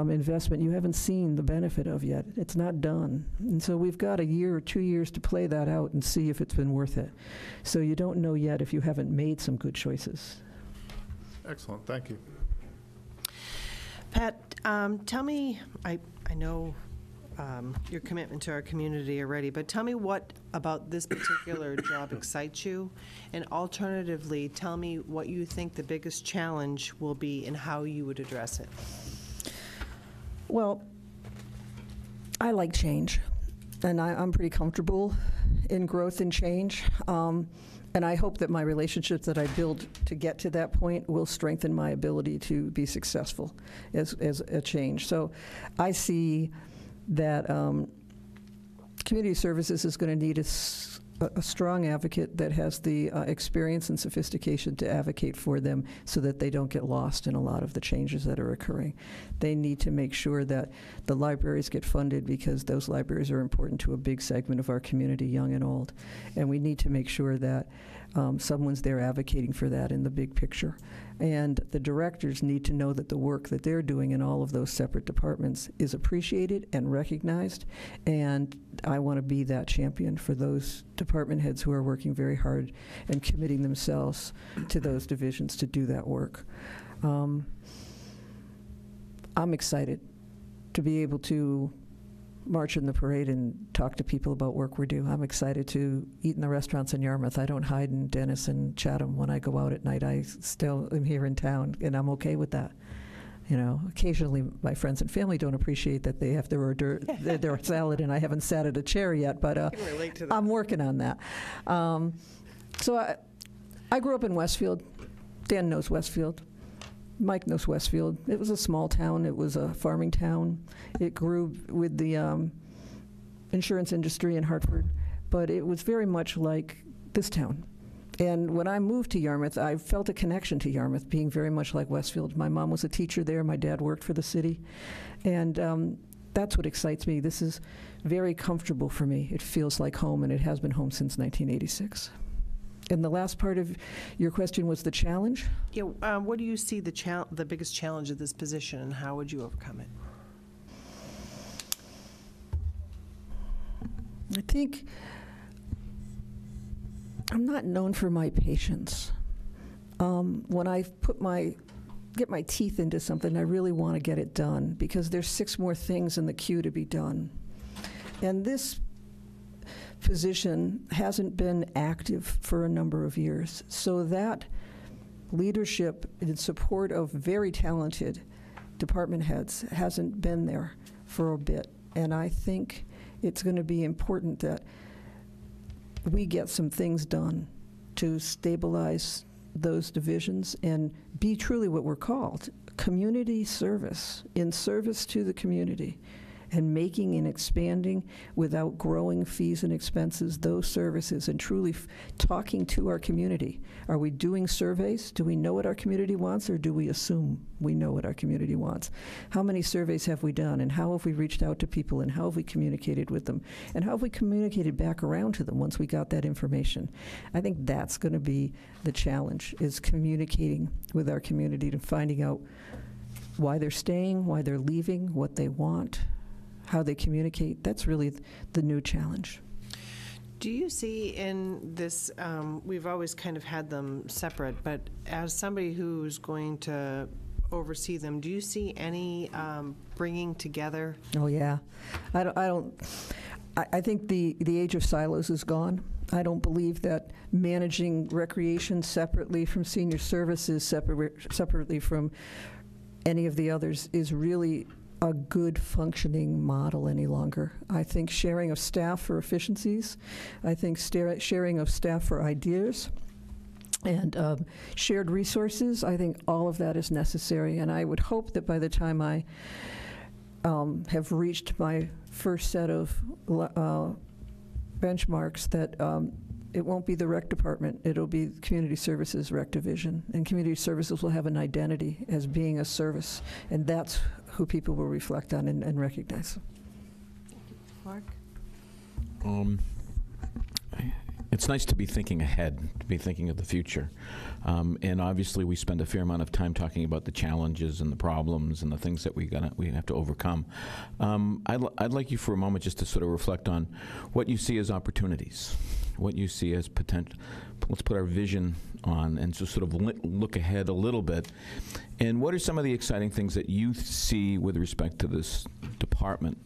investment you haven't seen the benefit of yet. It's not done. And so we've got a year or 2 years to play that out and see if it's been worth it. So you don't know yet if you haven't made some good choices. Excellent, thank you. Pat, tell me, I know your commitment to our community already, but tell me what about this particular job excites you, and alternatively, tell me what you think the biggest challenge will be and how you would address it. Well, I like change, and I'm pretty comfortable in growth and change. And I hope that my relationships that I build to get to that point will strengthen my ability to be successful as a change. So I see that community services is going to need a strong advocate that has the experience and sophistication to advocate for them so that they don't get lost in a lot of the changes that are occurring. They need to make sure that the libraries get funded, because those libraries are important to a big segment of our community, young and old. And we need to make sure that someone's there advocating for that in the big picture. And the directors need to know that the work that they're doing in all of those separate departments is appreciated and recognized, and I want to be that champion for those department heads who are working very hard and committing themselves to those divisions to do that work. I'm excited to be able to march in the parade and talk to people about work we're doing. I'm excited to eat in the restaurants in Yarmouth. I don't hide in Dennis and Chatham when I go out at night. I still am here in town, and I'm okay with that. You know, occasionally my friends and family don't appreciate that they have their salad and I haven't sat at a chair yet, but I can relate to that. I'm working on that. So I grew up in Westfield. Dan knows Westfield. Mike knows Westfield. It was a small town. It was a farming town. It grew with the insurance industry in Hartford, but it was very much like this town. And when I moved to Yarmouth, I felt a connection to Yarmouth, being very much like Westfield. My mom was a teacher there. My dad worked for the city. And that's what excites me. This is very comfortable for me. It feels like home, and it has been home since 1986. And the last part of your question was the challenge? Yeah, what do you see the biggest challenge of this position, and how would you overcome it? I think I'm not known for my patience. When I get my teeth into something, I really want to get it done, because there's 6 more things in the queue to be done. And this position hasn't been active for a number of years. So that leadership in support of very talented department heads hasn't been there for a bit. And I think it's going to be important that we get some things done to stabilize those divisions and be truly what we're called, community service, in service to the community. and making and expanding without growing fees and expenses those services and truly talking to our community. Are we doing surveys? Do we know what our community wants, or do we assume we know what our community wants? How many surveys have we done, and how have we reached out to people, and how have we communicated with them, and how have we communicated back around to them once we got that information? I think that's going to be the challenge, is communicating with our community and finding out why they're staying, why they're leaving, what they want, how they communicate. That's really the new challenge. Do you see in this, we've always kind of had them separate, but as somebody who's going to oversee them, do you see any bringing together? Oh, yeah. I think the age of silos is gone. I don't believe that managing recreation separately from senior services, separately from any of the others, is really a good functioning model any longer. I think sharing of staff for efficiencies, I think sharing of staff for ideas, and shared resources, I think all of that is necessary. And I would hope that by the time I have reached my first set of benchmarks, that it won't be the rec department, it'll be community services rec division, and community services will have an identity as being a service, and that's who people will reflect on and recognize. Mark? It's nice to be thinking ahead, to be thinking of the future. And obviously we spend a fair amount of time talking about the challenges and the problems and the things that we have to overcome. I'd like you for a moment just to sort of reflect on what you see as opportunities, what you see as potential. Let's put our vision on and just sort of look ahead a little bit. And what are some of the exciting things that you see with respect to this department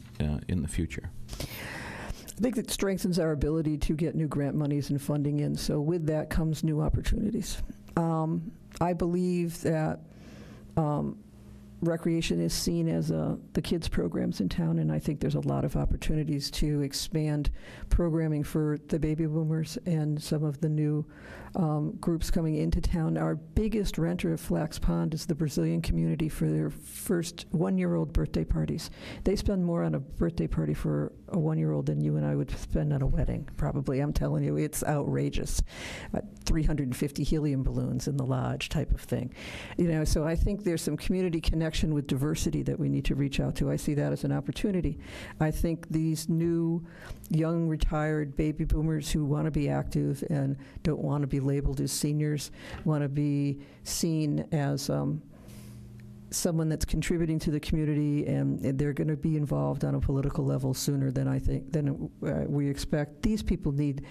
in the future? I think it strengthens our ability to get new grant monies and funding in. So with that comes new opportunities. I believe that recreation is seen as the kids' programs in town, and I think there's a lot of opportunities to expand programming for the baby boomers and some of the new groups coming into town. Our biggest renter of Flax Pond is the Brazilian community for their first one-year-old birthday parties. They spend more on a birthday party for a one-year-old than you and I would spend on a wedding, probably. I'm telling you, it's outrageous. 350 helium balloons in the lodge type of thing. So I think there's some community connection with diversity that we need to reach out to. I see that as an opportunity. I think these new young retired baby boomers who want to be active and don't want to be labeled as seniors, want to be seen as someone that's contributing to the community, and they're going to be involved on a political level sooner than we expect. These people need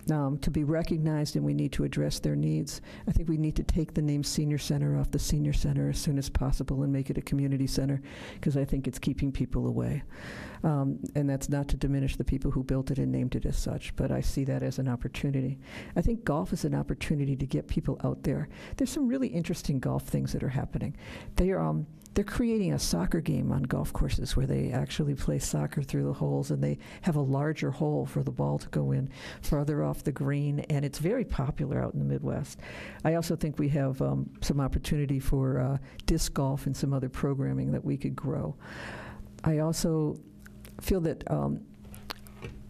to be recognized, and we need to address their needs. I think we need to take the name Senior Center off the Senior Center as soon as possible and make it a community center, because I think it's keeping people away. And that's not to diminish the people who built it and named it as such, but I see that as an opportunity. I think golf is an opportunity to get people out there. There's some really interesting golf things that are happening. They're creating a soccer game on golf courses where they actually play soccer through the holes, and they have a larger hole for the ball to go in farther off the green, and it's very popular out in the Midwest. I also think we have some opportunity for disc golf and some other programming that we could grow. I also feel that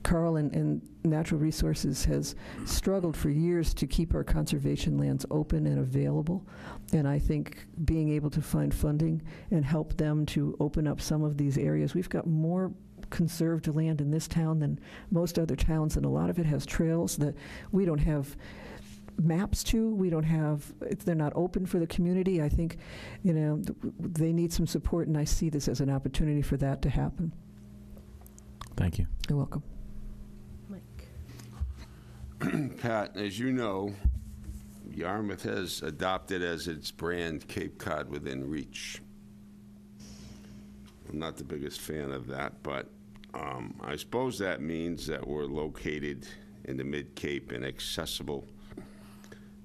Carl and Natural Resources has struggled for years to keep our conservation lands open and available, and I think being able to find funding and help them to open up some of these areas. We've got more conserved land in this town than most other towns, and a lot of it has trails that we don't have maps to. We don't have, they're not open for the community. I think, they need some support, and I see this as an opportunity for that to happen. Thank you. You're welcome. Pat, as you know, Yarmouth has adopted as its brand Cape Cod within reach. I'm not the biggest fan of that, but I suppose that means that we're located in the Mid-Cape and accessible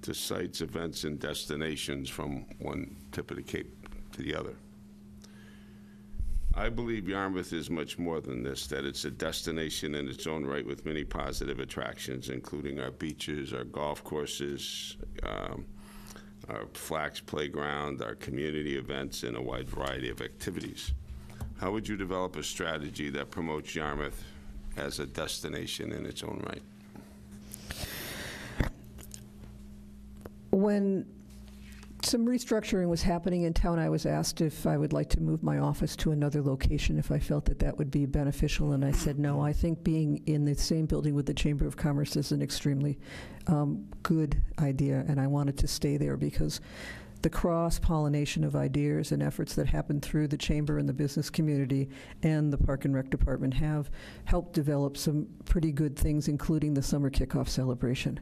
to sites, events, and destinations from one tip of the Cape to the other. I believe Yarmouth is much more than this, that it's a destination in its own right with many positive attractions, including our beaches, our golf courses, our Flax playground, our community events, and a wide variety of activities. How would you develop a strategy that promotes Yarmouth as a destination in its own right? When some restructuring was happening in town, I was asked if I would like to move my office to another location if I felt that that would be beneficial, and I said no. I think being in the same building with the Chamber of Commerce is an extremely good idea, and I wanted to stay there because the cross-pollination of ideas and efforts that happen through the Chamber and the business community and the Park and Rec Department have helped develop some pretty good things, including the summer kickoff celebration.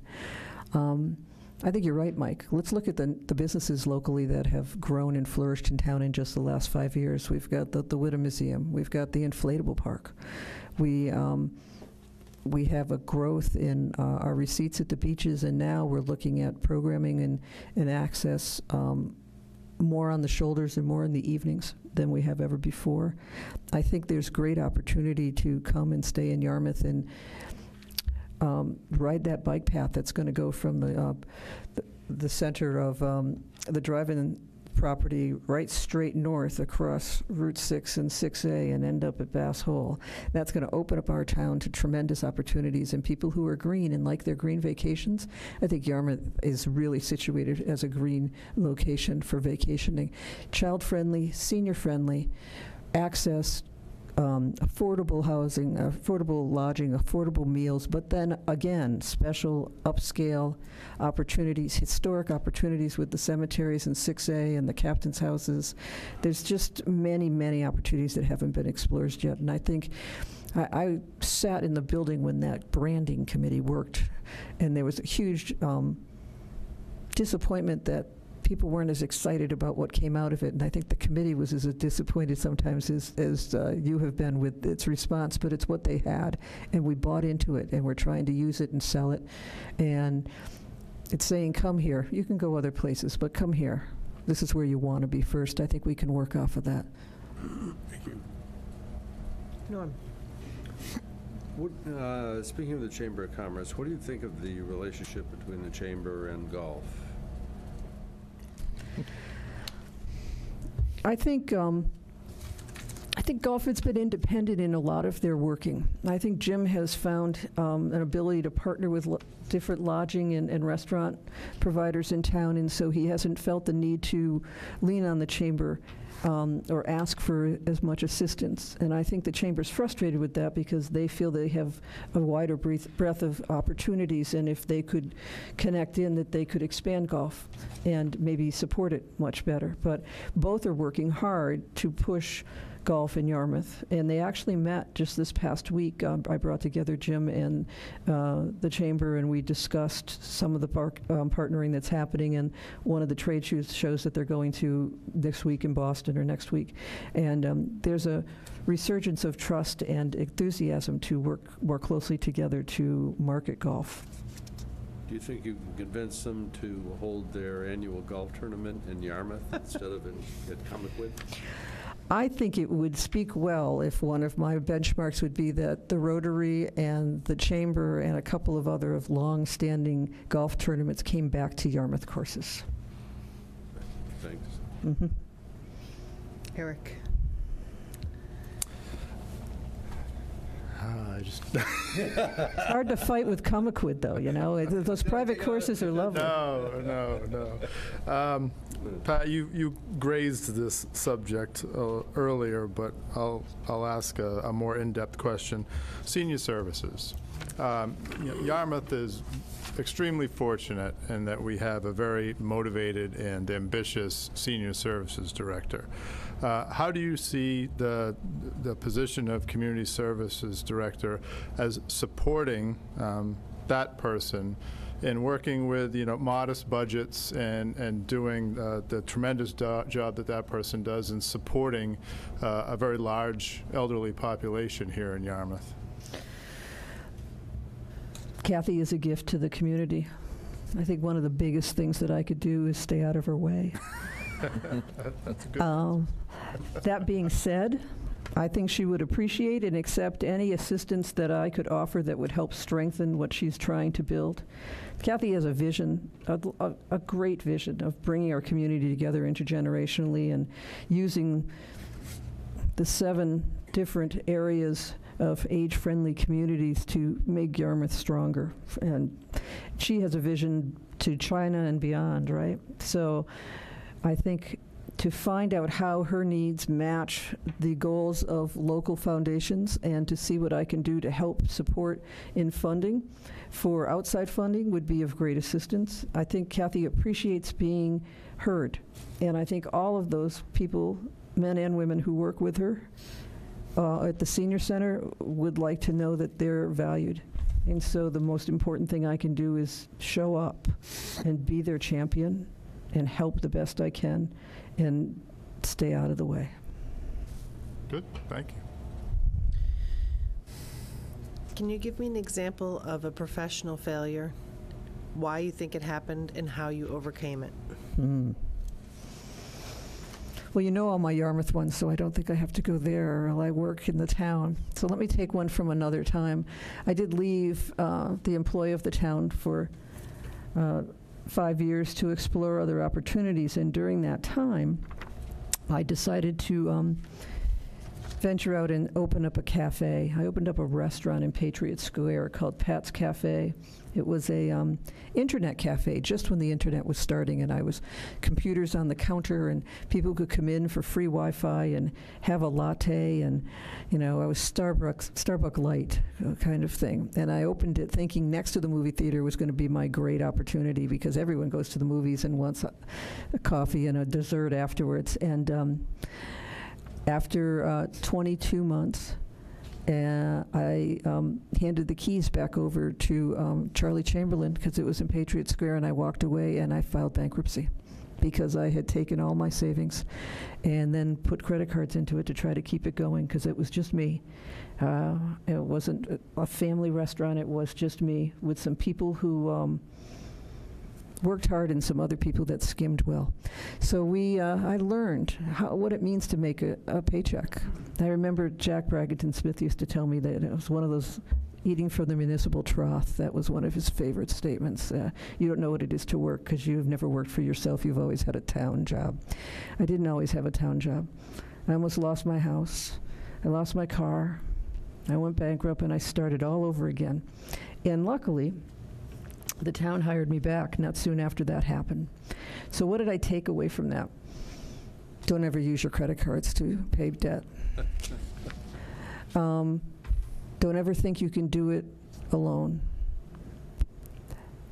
I think you're right, Mike. Let's look at the businesses locally that have grown and flourished in town in just the last 5 years. We've got the Whittam Museum. We've got the Inflatable Park. We have a growth in our receipts at the beaches, and now we're looking at programming and access more on the shoulders and more in the evenings than we have ever before. I think there's great opportunity to come and stay in Yarmouth and ride that bike path that's going to go from the center of the drive-in property right straight north across Route 6 and 6A and end up at Bass Hole. That's going to open up our town to tremendous opportunities, and people who are green and like their green vacations, I think Yarmouth is really situated as a green location for vacationing. Child-friendly, senior-friendly, access, affordable housing, affordable lodging, affordable meals, but then again, special upscale opportunities, historic opportunities with the cemeteries and 6A and the captain's houses. There's just many, many opportunities that haven't been explored yet. And I think I sat in the building when that branding committee worked, and there was a huge disappointment that people weren't as excited about what came out of it, and I think the committee was as disappointed sometimes as you have been with its response, but it's what they had, and we bought into it, and we're trying to use it and sell it, and it's saying, come here. You can go other places, but come here. This is where you want to be first. I think we can work off of that. Thank you. Norm. Speaking of the Chamber of Commerce, what do you think of the relationship between the Chamber and golf? I think golf has been independent in a lot of their working. I think Jim has found an ability to partner with different lodging and restaurant providers in town, and so he hasn't felt the need to lean on the Chamber or ask for as much assistance. And I think the Chamber's frustrated with that because they feel they have a wider breadth of opportunities, and if they could connect in, that they could expand golf and maybe support it much better. But both are working hard to push golf in Yarmouth, and they actually met just this past week. I brought together Jim and the Chamber, and we discussed some of the partnering that's happening, and one of the trade shows that they're going to this week in Boston or next week. And there's a resurgence of trust and enthusiasm to work more closely together to market golf. Do you think you can convince them to hold their annual golf tournament in Yarmouth instead of at Comiquid? I think it would speak well if one of my benchmarks would be that the Rotary and the Chamber and a couple of other of long-standing golf tournaments came back to Yarmouth courses. Thanks. Mm-hmm. Eric. It's hard to fight with Comiquid, though, you know? Those private courses are lovely. No. Pat, you grazed this subject earlier, but I'll ask a more in-depth question. Senior services. Yarmouth is extremely fortunate in that we have a very motivated and ambitious senior services director. How do you see the position of community services director as supporting that person in working with modest budgets and doing the tremendous job that person does in supporting a very large elderly population here in Yarmouth? Kathy is a gift to the community. I think one of the biggest things that I could do is stay out of her way. That's good. That being said, I think she would appreciate and accept any assistance that I could offer that would help strengthen what she's trying to build. Kathy has a vision, a great vision of bringing our community together intergenerationally and using the 7 different areas of age-friendly communities to make Yarmouth stronger. And she has a vision to China and beyond, right? So I think to find out how her needs match the goals of local foundations and to see what I can do to help support in funding for outside funding would be of great assistance. I think Kathy appreciates being heard, and I think all of those people, men and women who work with her at the senior center, would like to know that they're valued. And so the most important thing I can do is show up and be their champion and help the best I can and stay out of the way. Good, thank you. Can you give me an example of a professional failure, why you think it happened, and how you overcame it? Well, you know all my Yarmouth ones, so I don't think I have to go there. I work in the town. So let me take one from another time. I did leave the employ of the town for 5 years to explore other opportunities, and during that time, I decided to venture out and open up a cafe. I opened up a restaurant in Patriot Square called Pat's Cafe. It was a internet cafe just when the internet was starting, and I was computers on the counter, and people could come in for free Wi-Fi and have a latte, and I was Starbucks Light kind of thing. And I opened it thinking next to the movie theater was going to be my great opportunity, because everyone goes to the movies and wants a coffee and a dessert afterwards. And after 22 months, I handed the keys back over to Charlie Chamberlain, because it was in Patriot Square, and I walked away and I filed bankruptcy because I had taken all my savings and then put credit cards into it to try to keep it going, because it was just me. It wasn't a family restaurant, it was just me with some people who worked hard and some other people that skimmed well. So I learned what it means to make a paycheck. I remember Jack Braggerton Smith used to tell me that it was one of those eating from the municipal trough. That was one of his favorite statements. You don't know what it is to work because you've never worked for yourself. You've always had a town job. I didn't always have a town job. I almost lost my house. I lost my car. I went bankrupt, and I started all over again. And luckily, the town hired me back not soon after that happened. So what did I take away from that? Don't ever use your credit cards to pay debt. Don't ever think you can do it alone.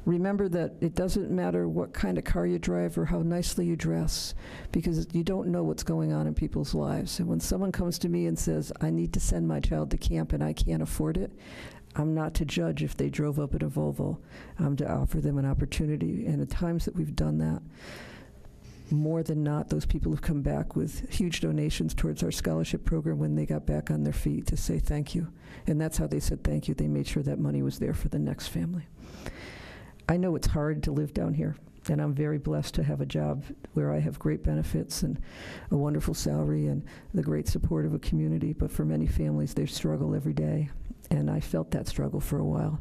Remember that it doesn't matter what kind of car you drive or how nicely you dress, because you don't know what's going on in people's lives. And when someone comes to me and says, I need to send my child to camp and I can't afford it, I'm not to judge if they drove up in a Volvo. I'm to offer them an opportunity. And at times that we've done that, more than not, those people have come back with huge donations towards our scholarship program when they got back on their feet to say thank you. And that's how they said thank you. They made sure that money was there for the next family. I know it's hard to live down here, and I'm very blessed to have a job where I have great benefits and a wonderful salary and the great support of a community. But for many families, they struggle every day. And I felt that struggle for a while.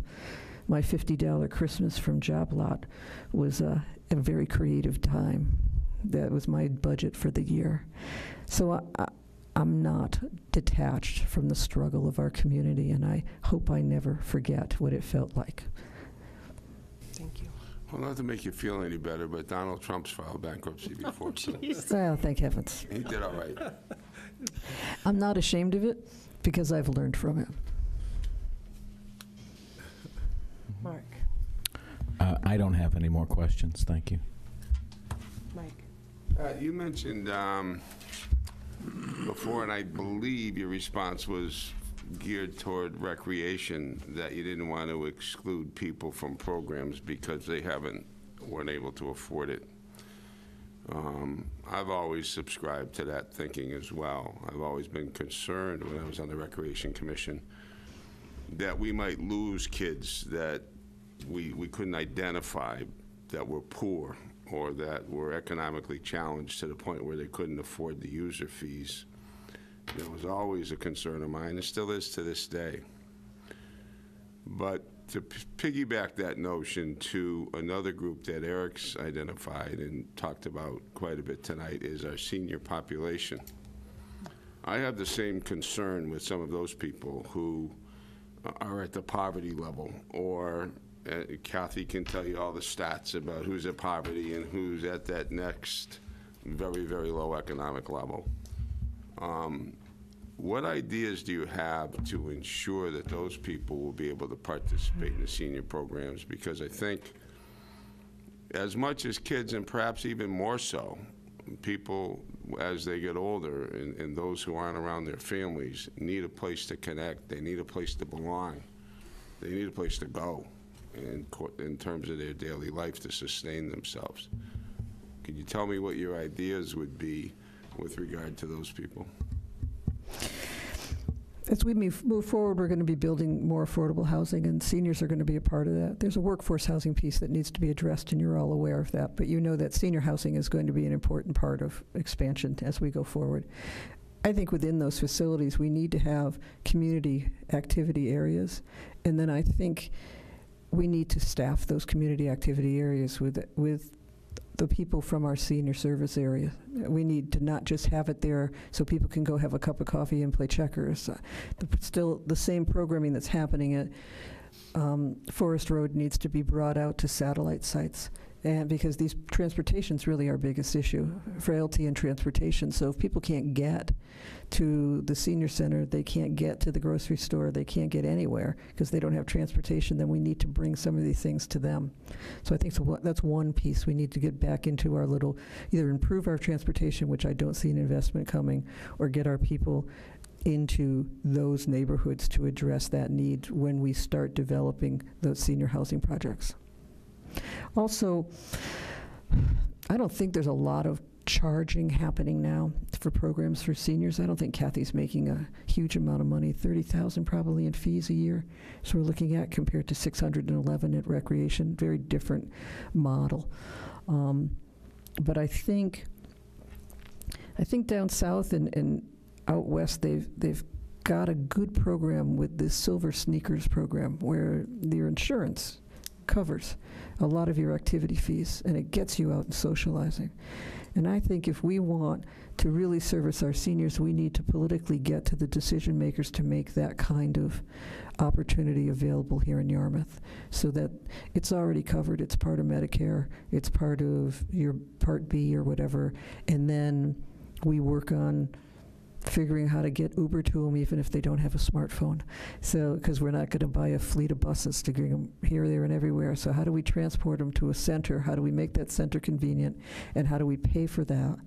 My $50 Christmas from Job Lot was a very creative time. That was my budget for the year. So I'm not detached from the struggle of our community, and I hope I never forget what it felt like. Thank you. Well, not to make you feel any better, but Donald Trump's filed bankruptcy before. too. Well, thank heavens. He did all right. I'm not ashamed of it because I've learned from it. Mark. I don't have any more questions, thank you. Mike. You mentioned before, and I believe your response was geared toward recreation, that you didn't want to exclude people from programs because they weren't able to afford it. I've always subscribed to that thinking as well. I've always been concerned when I was on the Recreation Commission that we might lose kids that we couldn't identify that were poor or that were economically challenged to the point where they couldn't afford the user fees. It was always a concern of mine. It still is to this day. But to piggyback that notion to another group that Eric's identified and talked about quite a bit tonight is our senior population. I have the same concern with some of those people who are at the poverty level, or Kathy can tell you all the stats about who's at poverty and who's at that next very, very low economic level. What ideas do you have to ensure that those people will be able to participate in the senior programs? Because I think as much as kids, and perhaps even more so, people as they get older and those who aren't around their families need a place to connect. They need a place to belong. They need a place to go in terms of their daily life to sustain themselves. Could you tell me what your ideas would be with regard to those people? As we move forward, we're going to be building more affordable housing, and seniors are going to be a part of that. There's a workforce housing piece that needs to be addressed, and you're all aware of that. But you know that senior housing is going to be an important part of expansion as we go forward. I think within those facilities, we need to have community activity areas, and then I think we need to staff those community activity areas with the people from our senior service area. We need to not just have it there so people can go have a cup of coffee and play checkers. Still, the same programming that's happening at Forest Road needs to be brought out to satellite sites. And because these transportation's really our biggest issue, frailty and transportation. So if people can't get to the senior center, they can't get to the grocery store, they can't get anywhere because they don't have transportation, then we need to bring some of these things to them. So I think that's one piece we need to get back into our little, either improve our transportation, which I don't see an investment coming, or get our people into those neighborhoods to address that need when we start developing those senior housing projects. Also, I don't think there's a lot of charging happening now for programs for seniors. I don't think Kathy's making a huge amount of money, $30,000 probably in fees a year. So we're looking at compared to $611 at recreation, very different model. But I think down south and out west, they've got a good program with this Silver Sneakers program where your insurance covers a lot of your activity fees, and it gets you out and socializing. And I think if we want to really service our seniors, we need to politically get to the decision makers to make that kind of opportunity available here in Yarmouth so that it's already covered, it's part of Medicare, it's part of your Part B or whatever, and then we work on figuring how to get Uber to them even if they don't have a smartphone. So, because we're not going to buy a fleet of buses to bring them here, there, and everywhere. So how do we transport them to a center? How do we make that center convenient? And how do we pay for that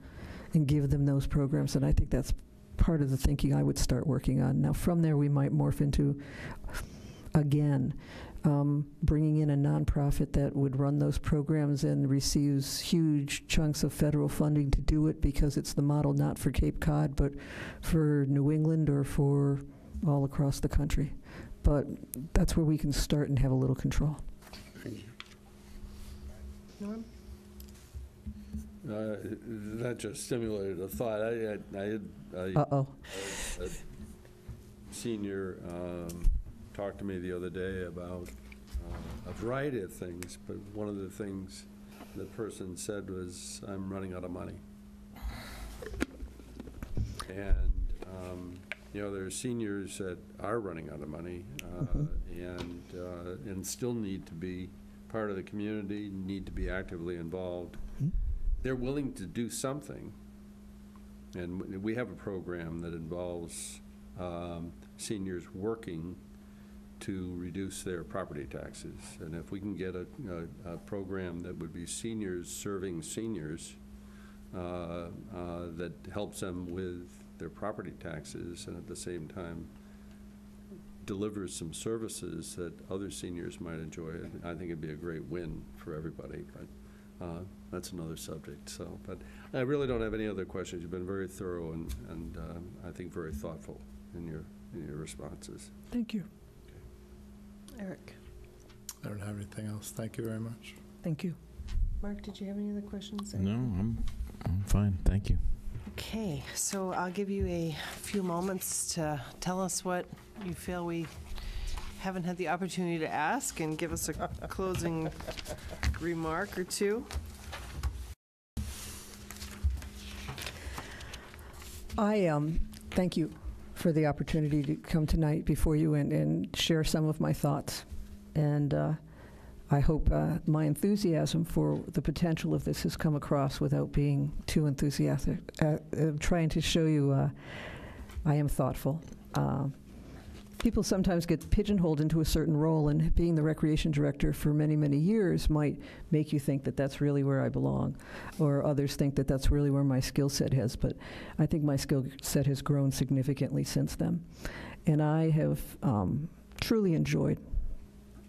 and give them those programs? And I think that's part of the thinking I would start working on. Now, from there, we might morph into, again, bringing in a nonprofit that would run those programs and receives huge chunks of federal funding to do it because it's the model not for Cape Cod, but for New England or for all across the country. But that's where we can start and have a little control. Thank you. Norm? That just stimulated a thought. I had Uh-oh. a senior talked to me the other day about a variety of things, but one of the things the person said was, I'm running out of money. And, there are seniors that are running out of money and still need to be part of the community, need to be actively involved. They're willing to do something. And we have a program that involves seniors working to reduce their property taxes. And if we can get a program that would be seniors serving seniors that helps them with their property taxes and at the same time delivers some services that other seniors might enjoy, I think it'd be a great win for everybody. But that's another subject. So, but I really don't have any other questions. You've been very thorough and I think very thoughtful in your responses. Thank you. Eric? I don't have anything else. Thank you very much. Thank you. Mark, did you have any other questions? No, I'm fine. Thank you. Okay, so I'll give you a few moments to tell us what you feel we haven't had the opportunity to ask and give us a closing remark or two. thank you for the opportunity to come tonight before you and share some of my thoughts. And I hope my enthusiasm for the potential of this has come across without being too enthusiastic. Trying to show you I am thoughtful. People sometimes get pigeonholed into a certain role, and being the recreation director for many, many years might make you think that that's really where I belong, or others think that that's really where my skill set is, but I think my skill set has grown significantly since then. And I have truly enjoyed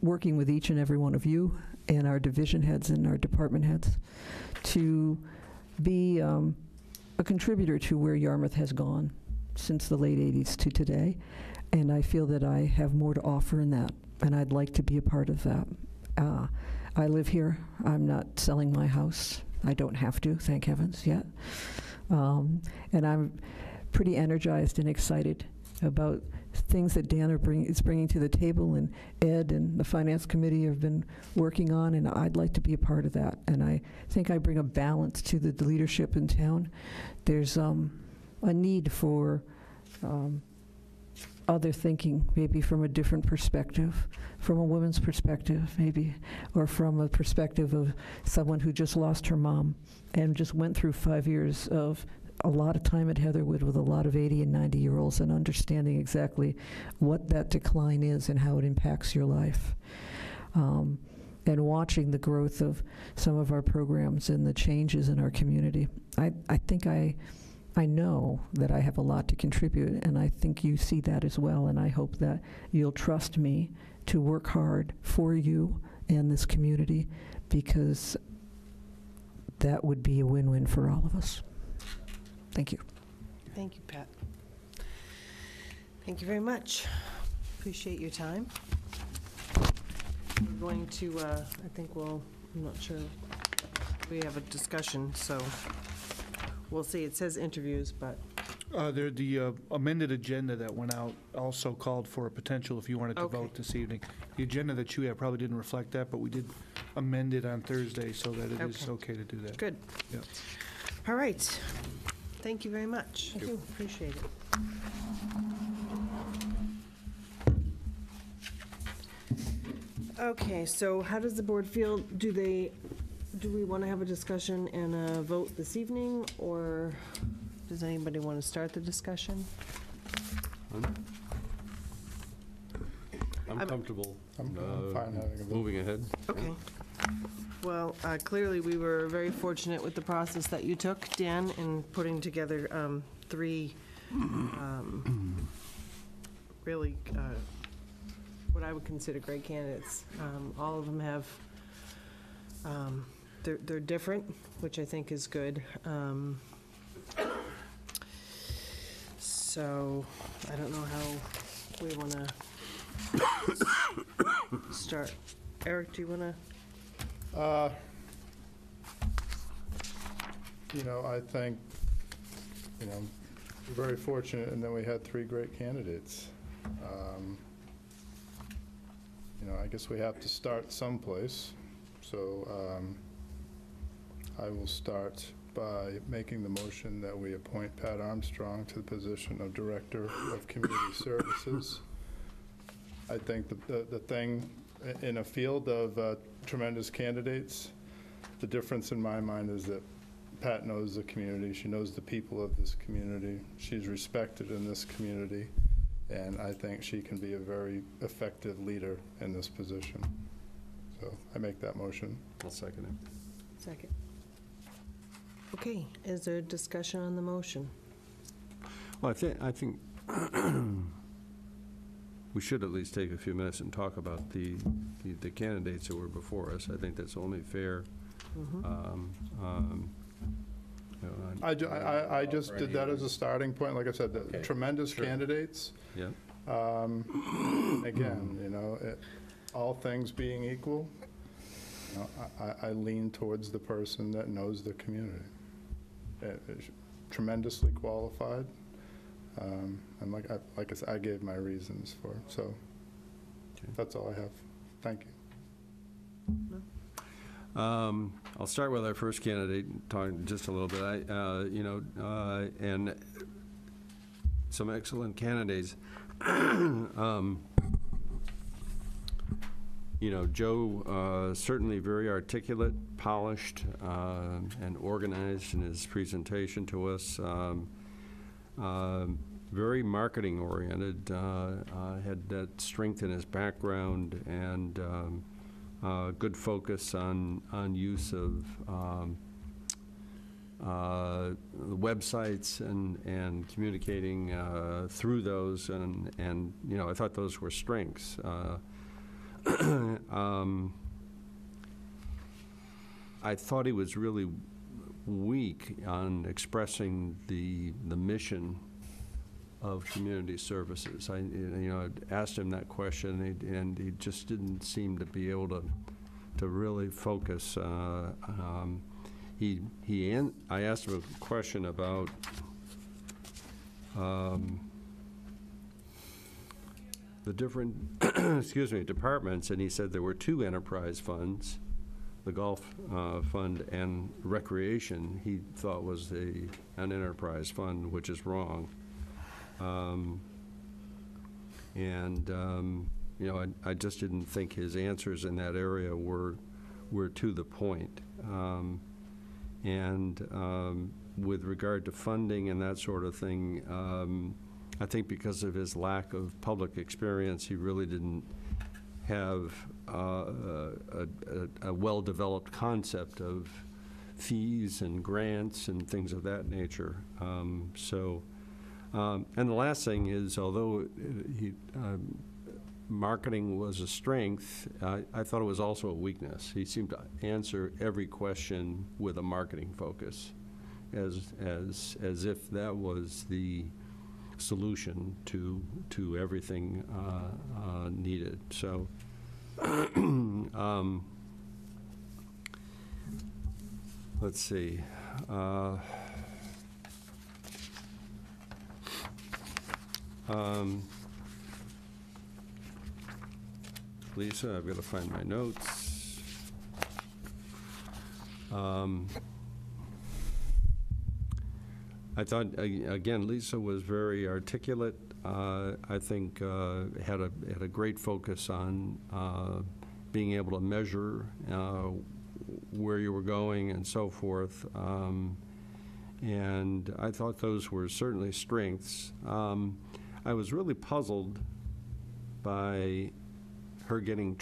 working with each and every one of you and our division heads and our department heads to be a contributor to where Yarmouth has gone since the late 80s to today. And I feel that I have more to offer in that, and I'd like to be a part of that. I live here. I'm not selling my house. I don't have to, thank heavens, yet. And I'm pretty energized and excited about things that Dan is bringing to the table, and Ed and the Finance Committee have been working on, and I'd like to be a part of that. And I think I bring a balance to the leadership in town. There's a need for other thinking, maybe from a different perspective, from a woman's perspective, maybe, or from a perspective of someone who just lost her mom and just went through 5 years of a lot of time at Heatherwood with a lot of 80 and 90-year-olds, and understanding exactly what that decline is and how it impacts your life. And watching the growth of some of our programs and the changes in our community. I think I know that I have a lot to contribute, and I think you see that as well, and I hope that you'll trust me to work hard for you and this community, because that would be a win-win for all of us. Thank you. Thank you, Pat. Thank you very much. Appreciate your time. We're going to, I think I'm not sure, we have a discussion, so we'll see. It says interviews, but. The amended agenda that went out also called for a potential if you wanted to Okay. vote this evening. The agenda that you have probably didn't reflect that, but we did amend it on Thursday so that it is okay to do that. Good. Yep. All right. Thank you very much. Thank you. Appreciate it. Okay, so how does the board feel? Do we want to have a discussion and a vote this evening, or does anybody want to start the discussion? I'm comfortable I'm fine having a vote. moving ahead. Okay. Well, clearly, we were very fortunate with the process that you took, Dan, in putting together three really what I would consider great candidates. All of them have, they're different, which I think is good. So I don't know how we want to start. Eric, do you want to? I think, we're very fortunate in that we had three great candidates. I guess we have to start someplace. So I will start by making the motion that we appoint Pat Armstrong to the position of Director of Community Services. I think the thing in a field of tremendous candidates, the difference in my mind is that Pat knows the community. She knows the people of this community. She's respected in this community, and I think she can be a very effective leader in this position. So I make that motion. I'll second it. Second. Okay, is there discussion on the motion? Well, I think we should at least take a few minutes and talk about the candidates that were before us. I think that's only fair. I just did that as a starting point. Like I said, the tremendous candidates. Yeah. Again, all things being equal, I lean towards the person that knows the community. Tremendously qualified. And like I said, I gave my reasons for it. So that's all I have. Thank you. I'll start with our first candidate, talking just a little bit. And some excellent candidates. You know, Joe, certainly very articulate, polished, and organized in his presentation to us. Very marketing oriented, had that strength in his background, and good focus on use of websites and communicating through those, and you know, I thought those were strengths. I thought he was really weak on expressing the mission of community services. I asked him that question, and he just didn't seem to be able to really focus. I asked him a question about the different departments, and he said there were two enterprise funds, the golf fund and recreation. He thought was an enterprise fund, which is wrong. I just didn't think his answers in that area were to the point. With regard to funding and that sort of thing, I think because of his lack of public experience, he really didn't have a well-developed concept of fees and grants and things of that nature. And the last thing is, although marketing was a strength, I thought it was also a weakness. He seemed to answer every question with a marketing focus, as if that was the solution to everything needed. So, let's see. Lisa, I've got to find my notes. I thought, again, Lisa was very articulate. I think had a great focus on being able to measure where you were going and so forth. And I thought those were certainly strengths. I was really puzzled by her getting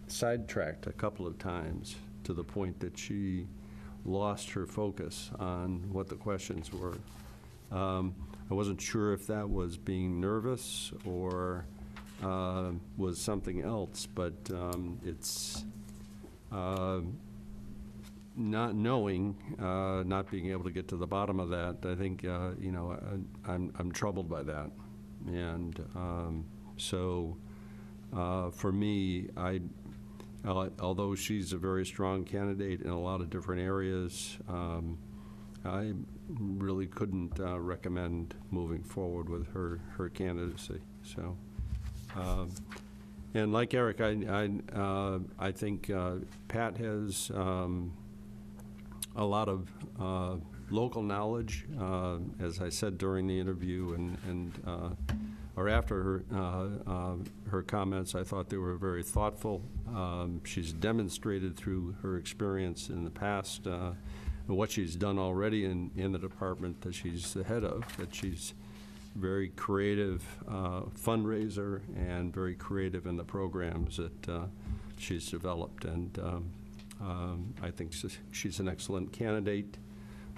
sidetracked a couple of times to the point that she lost her focus on what the questions were. I wasn't sure if that was being nervous or was something else, but it's not knowing, not being able to get to the bottom of that. I think I'm troubled by that, and for me, although she's a very strong candidate in a lot of different areas, I really couldn't recommend moving forward with her candidacy. So, and like Eric, I think Pat has a lot of local knowledge, as I said during the interview, or after her comments. I thought they were very thoughtful. She's demonstrated through her experience in the past what she's done already in the department that she's the head of, that she's very creative fundraiser and very creative in the programs that she's developed. And I think she's an excellent candidate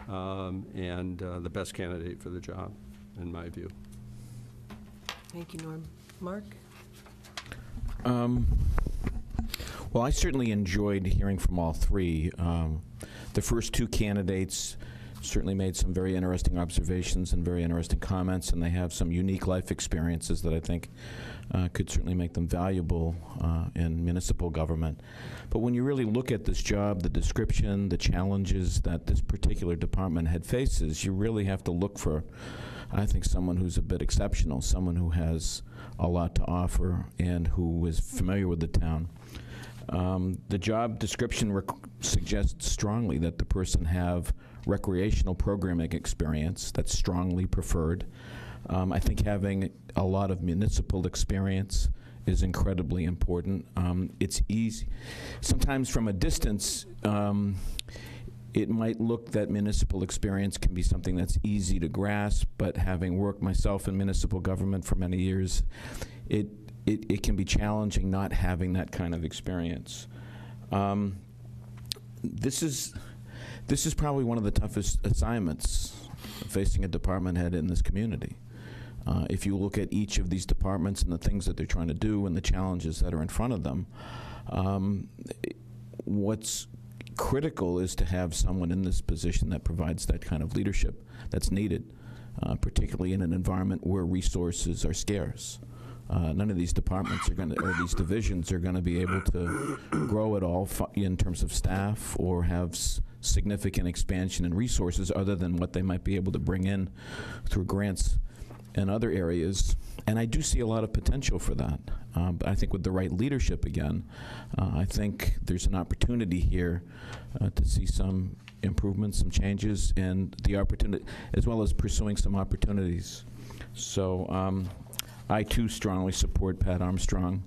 and the best candidate for the job, in my view. Thank you, Norm. Mark? Well, I certainly enjoyed hearing from all three. The first two candidates certainly made some very interesting observations and very interesting comments, and they have some unique life experiences that I think could certainly make them valuable in municipal government. But when you really look at this job, the description, the challenges that this particular department head faces, you really have to look for, I think, someone who's a bit exceptional, someone who has a lot to offer and who is familiar with the town. The job description suggests strongly that the person have recreational programming experience. That's strongly preferred. I think having a lot of municipal experience is incredibly important. It's easy. Sometimes from a distance, it might look that municipal experience can be something that's easy to grasp, but having worked myself in municipal government for many years, it can be challenging not having that kind of experience. This is probably one of the toughest assignments facing a department head in this community. If you look at each of these departments and the things that they're trying to do and the challenges that are in front of them, what's critical is to have someone in this position that provides that kind of leadership that's needed, particularly in an environment where resources are scarce. None of these departments are going to, or these divisions are going to be able to grow at all in terms of staff or have significant expansion in resources other than what they might be able to bring in through grants and other areas. And I do see a lot of potential for that. But I think with the right leadership again, I think there's an opportunity here to see some improvements, some changes, and the opportunity, as well as pursuing some opportunities. So I too strongly support Pat Armstrong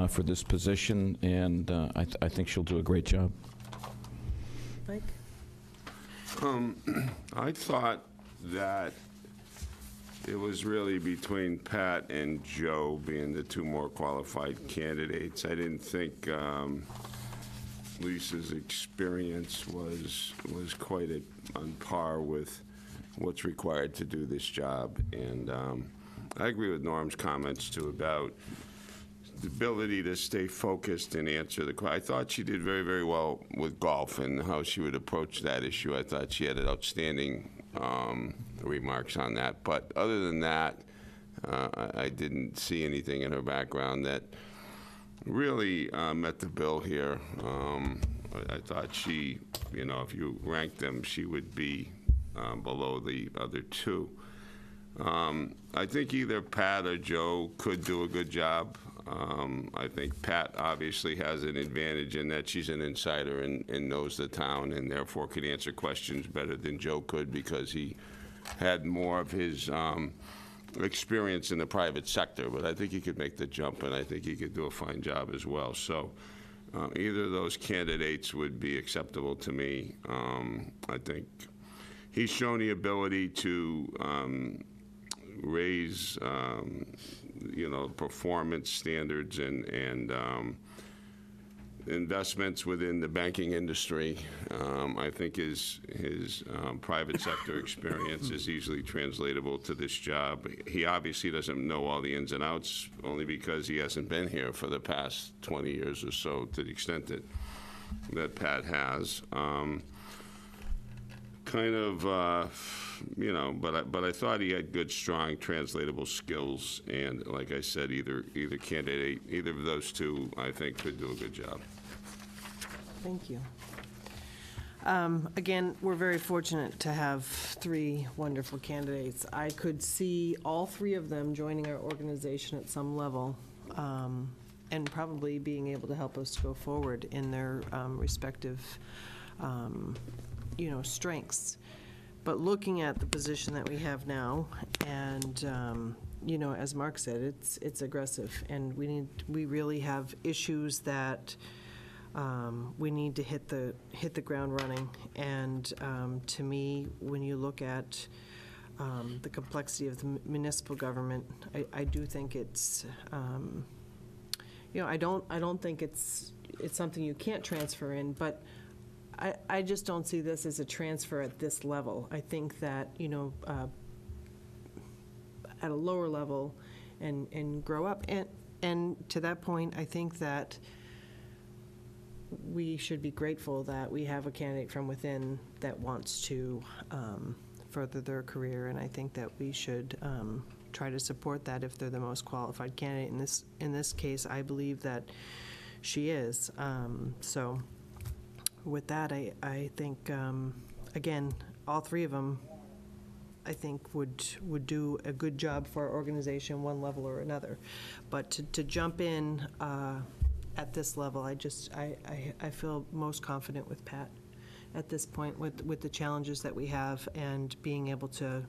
for this position, and I think she'll do a great job. Mike? I thought that it was really between Pat and Joe being the two more qualified candidates. I didn't think Lisa's experience was quite on par with what's required to do this job. And I agree with Norm's comments, too, about the ability to stay focused and answer the question. I thought she did very, very well with golf and how she would approach that issue. I thought she had an outstanding remarks on that. But other than that, I didn't see anything in her background that really met the bill here. I thought she, if you ranked them, she would be below the other two. I think either Pat or Joe could do a good job. I think Pat obviously has an advantage in that she's an insider and knows the town and therefore could answer questions better than Joe could because he had more of his experience in the private sector. But I think he could make the jump, and I think he could do a fine job as well. So either of those candidates would be acceptable to me. I think he's shown the ability to raise, performance standards and investments within the banking industry. I think his private sector experience is easily translatable to this job. He obviously doesn't know all the ins and outs, only because he hasn't been here for the past 20 years or so, to the extent that Pat has. But I thought he had good, strong, translatable skills, and like I said, either candidate, either of those two, I think, could do a good job. Thank you. Again, we're very fortunate to have three wonderful candidates. I could see all three of them joining our organization at some level, and probably being able to help us go forward in their respective strengths. But looking at the position that we have now, and as Mark said, it's aggressive, and we really have issues that we need to hit the ground running. And to me, when you look at the complexity of the municipal government, I do think it's I don't think it's something you can't transfer in, but I just don't see this as a transfer at this level. I think that, at a lower level and grow up. And to that point, I think that we should be grateful that we have a candidate from within that wants to further their career. And I think that we should try to support that if they're the most qualified candidate. In this case, I believe that she is. So with that, I think, again, all three of them, I think, would do a good job for our organization, one level or another. But to jump in at this level, I feel most confident with Pat at this point with the challenges that we have and being able to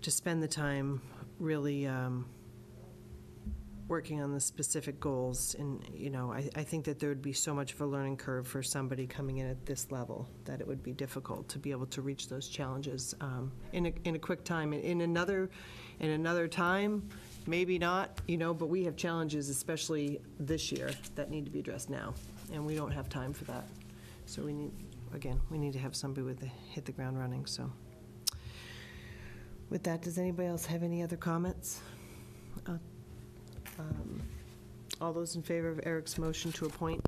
to spend the time really working on the specific goals. And, you know, I think that there would be so much of a learning curve for somebody coming in at this level that it would be difficult to be able to reach those challenges in a quick time. In another time, maybe not, you know, but we have challenges, especially this year, that need to be addressed now, and we don't have time for that. So we need to have somebody hit the ground running, so. With that, does anybody else have any other comments? All those in favor of Eric's motion to appoint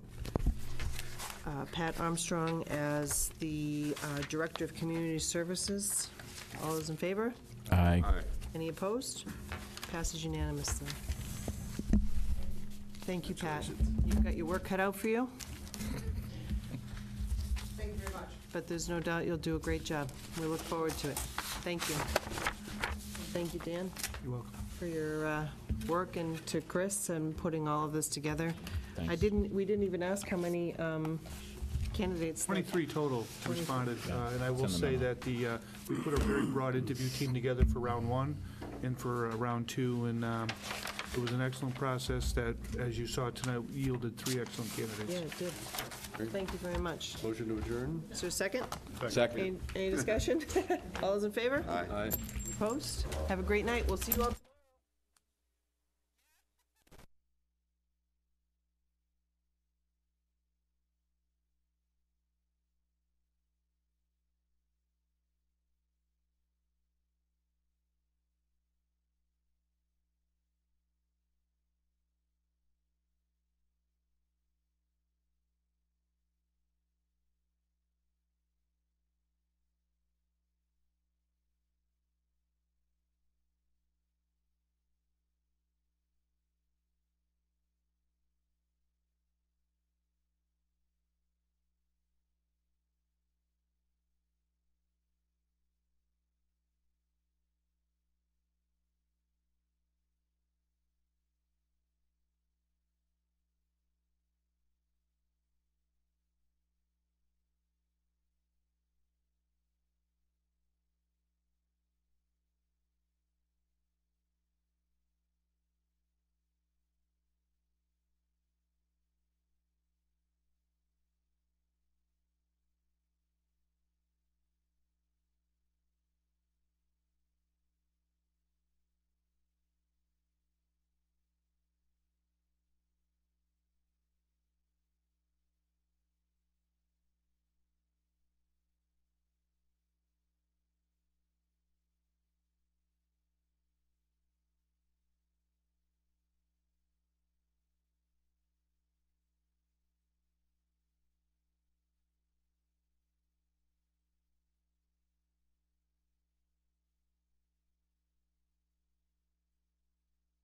Pat Armstrong as the Director of Community Services? All those in favor? Aye. Aye. Any opposed? Passes unanimously. Thank you, Pat. You've got your work cut out for you. Thank you very much. But there's no doubt you'll do a great job. We look forward to it. Thank you. Thank you, Dan. You're welcome. For your work, and to Chris and putting all of this together. Thanks. We didn't even ask how many candidates. 23 total responded, and I will It's in the say memo. that we put a very broad interview team together for round one and for round two, and it was an excellent process that, as you saw tonight, yielded 3 excellent candidates. Yeah, it did. Thank you very much. Motion to adjourn? Is there a second? Second. Any discussion? All those in favor? Aye. Aye. Opposed? Have a great night. We'll see you all.